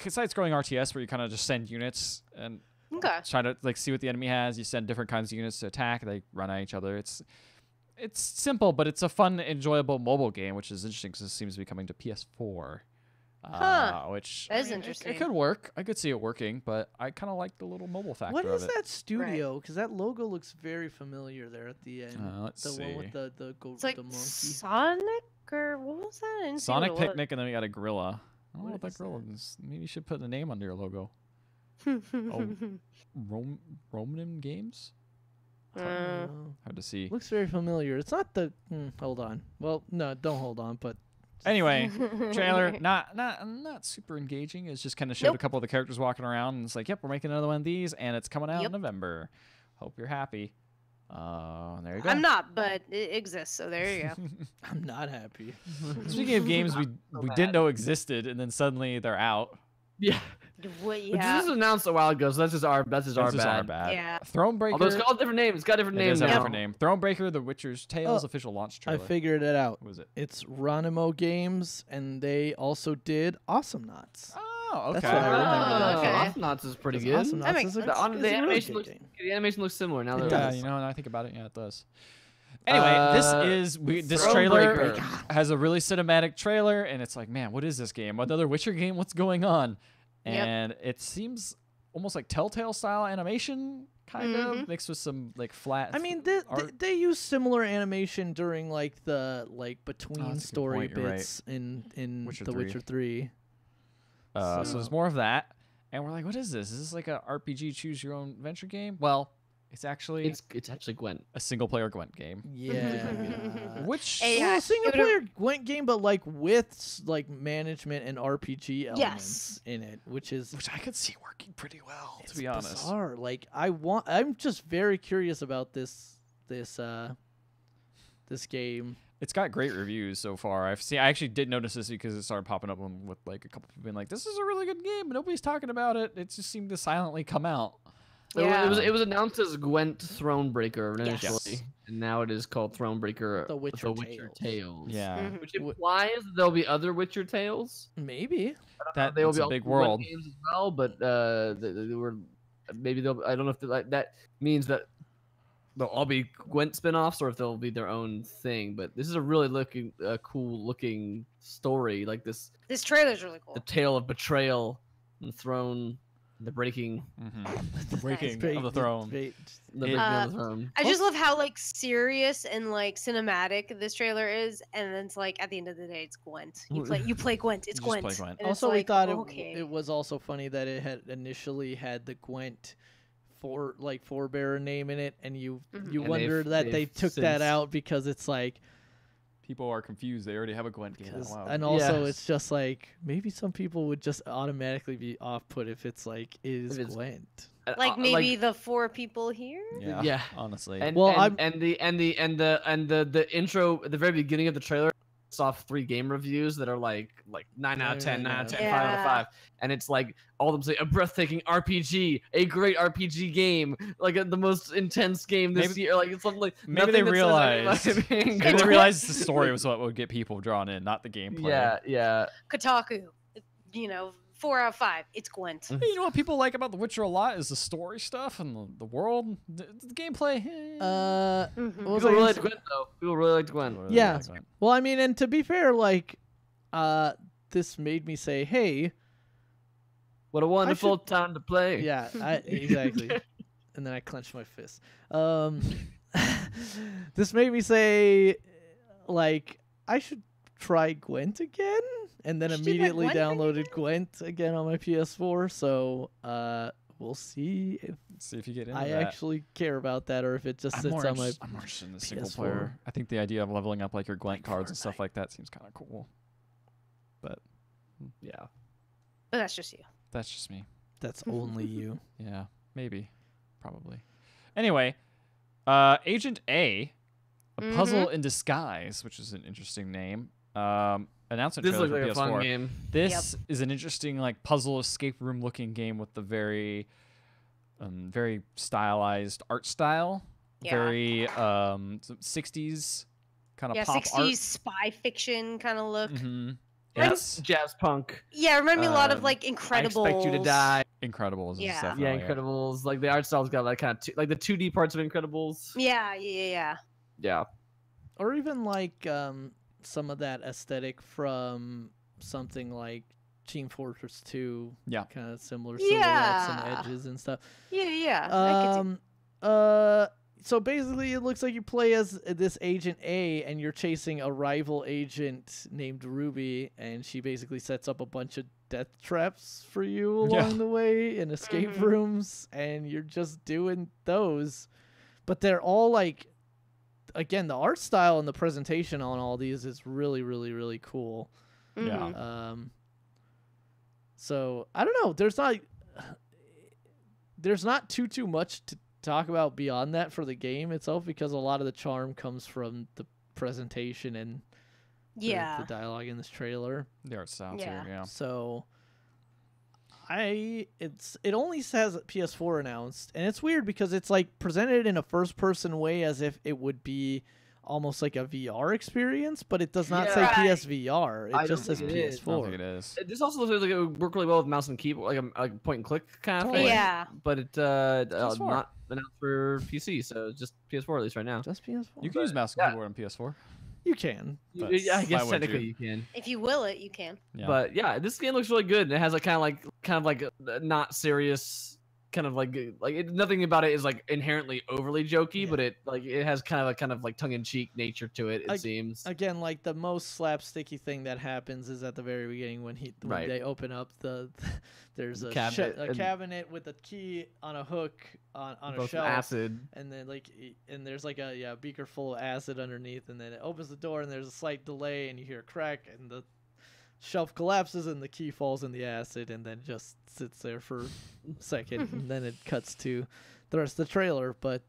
Speaker 3: side-scrolling RTS where you kind of just send units and
Speaker 1: Okay.
Speaker 3: try to like see what the enemy has. You send different kinds of units to attack. They run at each other. It's simple, but it's a fun, enjoyable mobile game, which is interesting because it seems to be coming to PS4.
Speaker 1: Huh.
Speaker 3: Which
Speaker 1: That is
Speaker 3: it
Speaker 1: interesting.
Speaker 3: could work. I could see it working, but I kind of like the little mobile factor
Speaker 4: What
Speaker 3: of
Speaker 4: is
Speaker 3: it.
Speaker 4: that studio? Because that logo looks very familiar there at the end.
Speaker 3: Let's
Speaker 4: the one
Speaker 3: see.
Speaker 4: with the
Speaker 1: It's like
Speaker 4: the monkey.
Speaker 1: Sonic or what was that? I didn't see
Speaker 3: Sonic
Speaker 1: what it was.
Speaker 3: Picnic, and then we got a gorilla. I don't know
Speaker 4: What
Speaker 3: what that
Speaker 4: is
Speaker 3: gorilla
Speaker 4: that?
Speaker 3: is. Maybe you should put a name under your logo. Roman Games?
Speaker 1: Uh,
Speaker 3: Hard to see.
Speaker 4: Looks very familiar. It's not the. Hold on. Well, no, don't hold on. But
Speaker 3: Anyway, trailer not super engaging. It's just kind of showed a
Speaker 1: Nope.
Speaker 3: couple of the characters walking around, and it's like, yep, we're making another one of these, and it's coming out in
Speaker 1: Yep.
Speaker 3: November. Hope you're happy. There you go.
Speaker 1: I'm not, but it exists, so there you go.
Speaker 4: I'm not happy.
Speaker 3: Speaking of games we didn't know existed, and then suddenly they're out.
Speaker 2: Yeah.
Speaker 1: What?
Speaker 2: Which
Speaker 1: Yeah.
Speaker 2: this was announced a while ago, so that's just our bad.
Speaker 1: Yeah.
Speaker 3: Thronebreaker.
Speaker 2: Although it's called a different name. It's got a different name
Speaker 3: It is a
Speaker 2: now.
Speaker 3: different name. Thronebreaker, The Witcher's Tales official launch
Speaker 4: I
Speaker 3: trailer.
Speaker 4: figured it out.
Speaker 3: What was it?
Speaker 4: It's Ronimo Games, and they also did Awesome Knots.
Speaker 3: Oh, okay.
Speaker 4: That's what I remember.
Speaker 1: Okay.
Speaker 2: Awesome Knots is pretty good.
Speaker 4: Awesome
Speaker 1: That
Speaker 4: Knots
Speaker 1: makes
Speaker 4: is a,
Speaker 1: sense.
Speaker 2: The,
Speaker 4: is
Speaker 2: the
Speaker 4: a really
Speaker 2: animation
Speaker 4: good
Speaker 2: looks
Speaker 4: game.
Speaker 2: the animation looks similar now.
Speaker 4: It
Speaker 2: that
Speaker 4: does.
Speaker 3: You know, and I think about it, yeah, it does. Anyway, this
Speaker 2: Thronebreaker.
Speaker 3: trailer has a really cinematic trailer, and it's like, man, what is this game? Another Witcher game? What's going on? And it seems almost like Telltale style animation, kind of mixed with some like flat.
Speaker 4: I mean,
Speaker 3: art.
Speaker 4: they use similar animation during like the between
Speaker 3: that's a good
Speaker 4: story
Speaker 3: point, you're right.
Speaker 4: bits in
Speaker 3: Witcher
Speaker 4: The
Speaker 3: 3.
Speaker 4: Witcher 3.
Speaker 3: So there's more of that, and we're like, what is this? Is this like a RPG choose your own adventure game? Well, it's actually
Speaker 2: it's actually Gwent.
Speaker 3: a single player Gwent game,
Speaker 4: Yeah.
Speaker 3: which
Speaker 4: Well, a single player Gwent game, but like with like management and RPG elements in it, which
Speaker 3: I could see working pretty well, to
Speaker 4: it's
Speaker 3: be honest.
Speaker 4: bizarre. Like I'm just very curious about this game.
Speaker 3: It's got great reviews so far. I actually did notice this because it started popping up with like a couple people being like, "This is a really good game," but nobody's talking about it. It just seemed to silently come out.
Speaker 1: Yeah.
Speaker 2: It was announced as Gwent Thronebreaker initially,
Speaker 3: Yes.
Speaker 2: and now it is called Thronebreaker:
Speaker 4: The Witcher
Speaker 2: Tales.
Speaker 3: Yeah,
Speaker 2: Which implies there'll be other Witcher Tales.
Speaker 4: Maybe.
Speaker 3: that
Speaker 2: They will
Speaker 3: it's
Speaker 2: be
Speaker 3: a
Speaker 2: all
Speaker 3: big
Speaker 2: Gwent
Speaker 3: world.
Speaker 2: games as well, but they were maybe they'll. I don't know if like that means that they'll all be Gwent spin-offs or if they'll be their own thing. But this is a really cool looking story. Like this
Speaker 1: trailer's really cool.
Speaker 2: the tale of betrayal and the throne, the breaking,
Speaker 3: The breaking
Speaker 4: Great-
Speaker 3: of the throne.
Speaker 4: great-
Speaker 2: the breaking of the throne.
Speaker 1: I just love how like serious and like cinematic this trailer is, and then it's like at the end of the day, it's Gwent. You play Gwent. It's
Speaker 3: You just
Speaker 1: Gwent.
Speaker 3: play Gwent.
Speaker 1: And it's
Speaker 4: Also, we
Speaker 1: like,
Speaker 4: thought
Speaker 1: okay.
Speaker 4: it was also funny that it had initially had the Gwent forebearer name in it, and you
Speaker 2: And
Speaker 4: wonder that they
Speaker 2: they've
Speaker 4: took that
Speaker 2: since-
Speaker 4: out because it's like,
Speaker 3: People are confused. They already have a Gwent game. Wow.
Speaker 4: and also
Speaker 2: Yes.
Speaker 4: it's just like maybe some people would just automatically be off put if it's like it is
Speaker 2: If it's-
Speaker 4: Gwent.
Speaker 1: Like maybe the 4 people here.
Speaker 3: Yeah,
Speaker 2: Yeah.
Speaker 3: honestly.
Speaker 2: And,
Speaker 4: Well,
Speaker 2: the intro at the very beginning of the trailer off 3 game reviews that are like 9 out of 10, 9 out of 10, 5 out of
Speaker 1: Yeah.
Speaker 2: 5, and it's like all of them say a breathtaking RPG, a great RPG game, like the most intense game this year, like it's something like
Speaker 3: maybe they
Speaker 2: nothing that says
Speaker 3: realized
Speaker 2: anything
Speaker 3: maybe they
Speaker 2: good.
Speaker 3: realized the story was what would get people drawn in, not the gameplay.
Speaker 2: Yeah.
Speaker 1: Kotaku, 4 out of 5. It's Gwent.
Speaker 3: Hey, you know what people like about The Witcher a lot is the story stuff and the world, the gameplay.
Speaker 4: What was
Speaker 2: People
Speaker 4: I
Speaker 2: really
Speaker 4: gonna
Speaker 2: liked
Speaker 4: say?
Speaker 2: Gwent though. People really liked Gwent.
Speaker 4: Yeah. Well, I mean, and to be fair, like, this made me say, hey,
Speaker 2: What a wonderful time to play.
Speaker 4: yeah, exactly. And then I clenched my fist. This made me say, like, I should try Gwent again, and then
Speaker 1: You should try
Speaker 4: immediately
Speaker 1: Gwent
Speaker 4: downloaded Gwent again on my PS4. So we'll see if
Speaker 3: See if you get into
Speaker 4: I
Speaker 3: that.
Speaker 4: actually care about that, or if it just sits on my.
Speaker 3: I'm more interested in the single
Speaker 4: PS4.
Speaker 3: player. I think the idea of leveling up like your Gwent cards and stuff like that seems kind of cool. But
Speaker 2: Yeah.
Speaker 1: But that's just you.
Speaker 3: that's just me.
Speaker 4: That's only you.
Speaker 3: Yeah, maybe, probably. Anyway, Agent A, a puzzle in disguise, which is an interesting name. Announcement
Speaker 2: This
Speaker 3: trailer
Speaker 2: looks
Speaker 3: for
Speaker 2: like a
Speaker 3: PS4.
Speaker 2: fun game.
Speaker 3: This is an interesting like puzzle escape room looking game with the very stylized art style.
Speaker 1: Yeah.
Speaker 3: Very 60s kind of pop
Speaker 1: 60s
Speaker 3: art.
Speaker 1: spy fiction kind of look.
Speaker 3: Mm-hmm.
Speaker 1: Right?
Speaker 3: It's
Speaker 2: Jazz punk.
Speaker 1: Yeah, remind me a lot of
Speaker 2: Um,
Speaker 1: like
Speaker 2: I
Speaker 1: Incredibles.
Speaker 2: Expect You to Die.
Speaker 3: Incredibles.
Speaker 1: Yeah.
Speaker 3: Is definitely
Speaker 2: Yeah,
Speaker 3: it.
Speaker 2: Incredibles. Like the art style's got like kind of like the 2D parts of Incredibles.
Speaker 1: Yeah.
Speaker 2: Yeah.
Speaker 4: Or even like some of that aesthetic from something like Team Fortress 2.
Speaker 3: Yeah.
Speaker 4: Kind of similar silhouettes and
Speaker 1: Yeah.
Speaker 4: edges and stuff.
Speaker 1: Yeah. I could
Speaker 4: So basically, it looks like you play as this Agent A, and you're chasing a rival agent named Ruby, and she basically sets up a bunch of death traps for you along the way in escape rooms, and you're just doing those. But they're all like, again, the art style and the presentation on all these is really, really, really cool.
Speaker 3: Yeah.
Speaker 4: So I don't know. There's not too much to talk about beyond that for the game itself, because a lot of the charm comes from the presentation and the dialogue in this trailer.
Speaker 3: The art style
Speaker 1: Yeah.
Speaker 3: too. Yeah.
Speaker 4: So It only says PS4 announced, and it's weird because it's like presented in a first person way as if it would be almost like a VR experience, but it does not say PSVR. It just says PS4.
Speaker 3: I don't think it is.
Speaker 2: This also looks like it would work really well with mouse and keyboard, like a point and click kind of thing.
Speaker 1: Yeah.
Speaker 2: But it not announced for PC, so it's just PS4 at least right now.
Speaker 4: Just PS4.
Speaker 3: You can use mouse and keyboard on PS4.
Speaker 4: You can.
Speaker 2: Yeah, I guess technically you can.
Speaker 1: If you will it, you can.
Speaker 3: Yeah.
Speaker 2: But yeah, this game looks really good. It has a kind of like a not serious, kind of like nothing about it is like inherently overly jokey, but it has kind of like tongue in cheek nature to it. It seems.
Speaker 4: Again, like the most slapsticky thing that happens is at the very beginning when they open up there's a cabinet with a key on a hook on a shelf,
Speaker 2: acid,
Speaker 4: and then and there's like a beaker full of acid underneath, and then it opens the door and there's a slight delay and you hear a crack and the shelf collapses and the key falls in the acid and then just sits there for a second and then it cuts to the rest of the trailer. But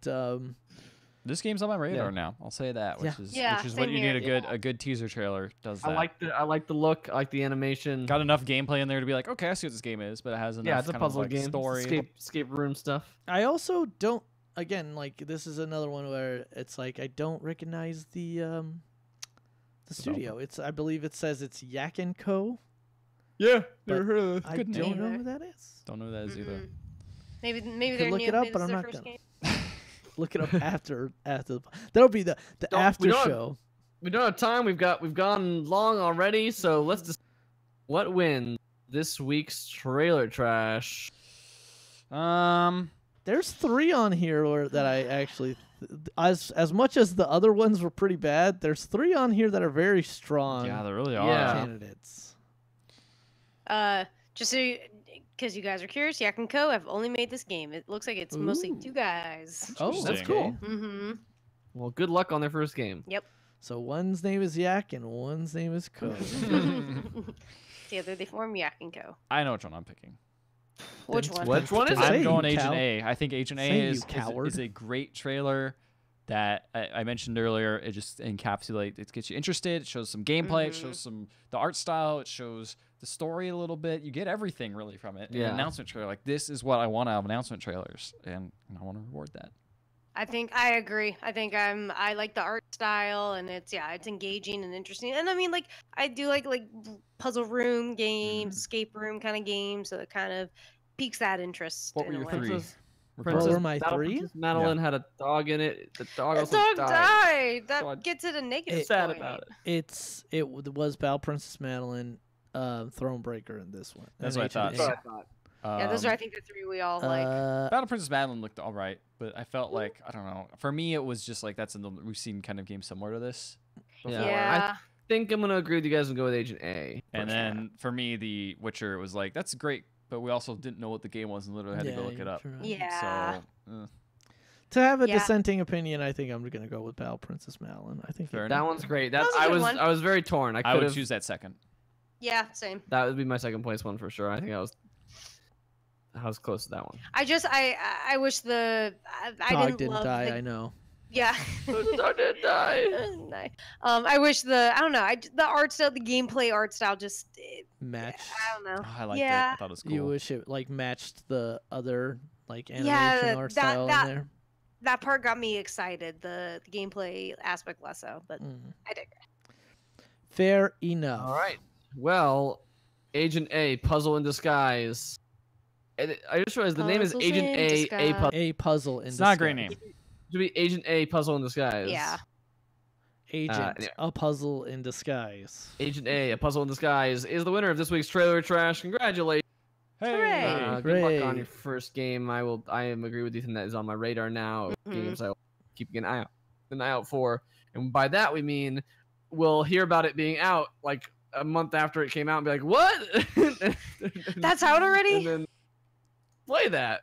Speaker 3: this game's on my radar now. I'll say that, which is what you need. A good teaser trailer does that.
Speaker 2: I like the look. I like the animation.
Speaker 3: Got enough gameplay in there to be like, okay, I see what this game is, but it has enough.
Speaker 2: Yeah, it's a puzzle game.
Speaker 3: Story,
Speaker 2: escape room stuff.
Speaker 4: I also don't. Again, like this is another one where it's like I don't recognize the studio. I believe it says it's Yak & Co.
Speaker 2: Yeah,
Speaker 4: never
Speaker 2: heard of
Speaker 4: I don't know who that is.
Speaker 3: Don't know who that is either.
Speaker 1: Maybe they're
Speaker 4: look
Speaker 1: new.
Speaker 4: it up, but I'm not gonna. Look it up after. That'll be the after show.
Speaker 2: We don't have time. We've gone long already. So let's just. What wins this week's trailer trash?
Speaker 4: There's 3 on here that I actually, as much as the other ones were pretty bad, there's 3 on here that are very strong.
Speaker 3: Yeah, they really are.
Speaker 4: Candidates.
Speaker 1: Just so because you guys are curious, Yak & Co. have only made this game. It looks like it's mostly 2 guys.
Speaker 4: Oh, that's cool.
Speaker 1: Mm-hmm.
Speaker 2: Well, good luck on their first game.
Speaker 1: Yep.
Speaker 4: So one's name is Yak and one's name is Co.
Speaker 1: Together they form Yak & Co.
Speaker 3: I know which one I'm picking.
Speaker 1: Which one?
Speaker 2: Which one is it?
Speaker 3: I'm going Agent A. I think Agent A is a great trailer that I mentioned earlier. It just encapsulates, it gets you interested. It shows some gameplay. It shows the art style. It shows the story a little bit. You get everything really from it.
Speaker 2: Yeah.
Speaker 3: An announcement trailer. Like, this is what I want out of announcement trailers, and I want to reward that.
Speaker 1: I agree. I think I like the art style, and it's engaging and interesting. And I mean, like, I do like puzzle room games, escape room kind of games, so it kind of piques that interest.
Speaker 3: What were your 3?
Speaker 4: What were my 3?
Speaker 2: Princess Madeline had a dog in it. The dog also
Speaker 1: died. That gets it a negative.
Speaker 2: Sad
Speaker 1: point.
Speaker 2: about it.
Speaker 4: It was Battle Princess Madeline, Thronebreaker in this one.
Speaker 3: That's what I thought.
Speaker 1: Yeah, those are I think the 3 we all like.
Speaker 3: Battle Princess Madeline looked all right, but I felt like, I don't know. For me, it was just like we've seen kind of games similar to this before.
Speaker 1: Yeah.
Speaker 2: I think I'm gonna agree with you guys and go with Agent A.
Speaker 3: And then for me, The Witcher was like, that's great, but we also didn't know what the game was and literally had to go look it up.
Speaker 4: Right.
Speaker 1: Yeah.
Speaker 3: So,
Speaker 4: to have a dissenting opinion, I think I'm gonna go with Battle Princess Madeline. I think
Speaker 2: that one's great.
Speaker 1: I
Speaker 2: was very torn.
Speaker 3: I would choose that second.
Speaker 1: Yeah, same.
Speaker 2: That would be my second place one for sure. I think I was close to that one.
Speaker 1: I wish the I
Speaker 4: didn't
Speaker 1: love
Speaker 4: die.
Speaker 1: the,
Speaker 4: I know.
Speaker 1: Yeah.
Speaker 2: The dog didn't die.
Speaker 1: Nice. I wish the art style, the gameplay art style just
Speaker 4: matched.
Speaker 1: I don't know.
Speaker 3: Oh, I liked it. I thought it was cool.
Speaker 4: You wish it like matched the other like animation art style in there.
Speaker 1: That part got me excited. The gameplay aspect less so, but I digress.
Speaker 4: Fair enough.
Speaker 2: All right. Well, Agent A, Puzzle in Disguise. I just realized the name is Agent A
Speaker 4: Puzzle in Disguise.
Speaker 3: It's not a great name.
Speaker 2: It should be Agent A, Puzzle in Disguise.
Speaker 1: Yeah.
Speaker 4: Agent, a Puzzle in Disguise.
Speaker 2: Agent A, a Puzzle in Disguise is the winner of this week's trailer trash. Congratulations.
Speaker 3: Hey.
Speaker 2: Good luck on your first game. I am agree with Ethan that is on my radar now. Games I will keep an eye out for. And by that we mean we'll hear about it being out like a month after it came out and be like, what?
Speaker 1: That's out already?
Speaker 2: And then play that.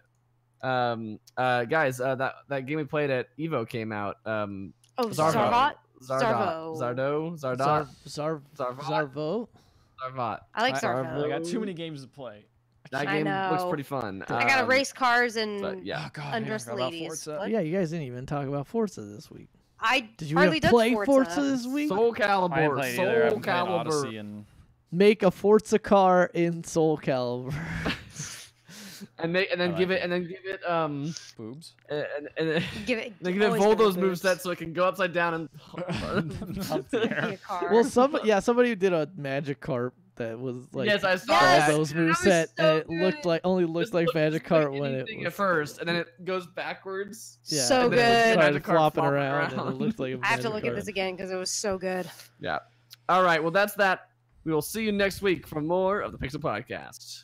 Speaker 2: Guys, that game we played at Evo came out.
Speaker 1: Zarvot?
Speaker 2: Zarvot.
Speaker 1: I like Zarvot.
Speaker 3: I got too many games to play.
Speaker 2: That game looks pretty fun.
Speaker 1: I gotta race cars and undress
Speaker 3: yeah,
Speaker 1: ladies.
Speaker 4: Yeah, you guys didn't even talk about Forza this week.
Speaker 1: Did
Speaker 4: you even play Forza this week?
Speaker 2: Soul Calibur.
Speaker 3: Soul Calibur.
Speaker 4: Make a Forza car in Soul Calibur.
Speaker 2: and then give it
Speaker 3: boobs.
Speaker 2: And
Speaker 1: give it
Speaker 2: Voldo's moveset so it can go upside down and
Speaker 4: Well, somebody who did a Magikarp that was like
Speaker 2: yes, I saw
Speaker 4: all those moveset, so and it looked like Magikarp when it was
Speaker 2: at first, and then it goes backwards.
Speaker 4: Yeah,
Speaker 1: so good.
Speaker 4: Started flopping around, and it looked like
Speaker 1: I have to look at this again because it was so good.
Speaker 2: Yeah. All right. Well, that's that. We will see you next week for more of the Pixel Podcast.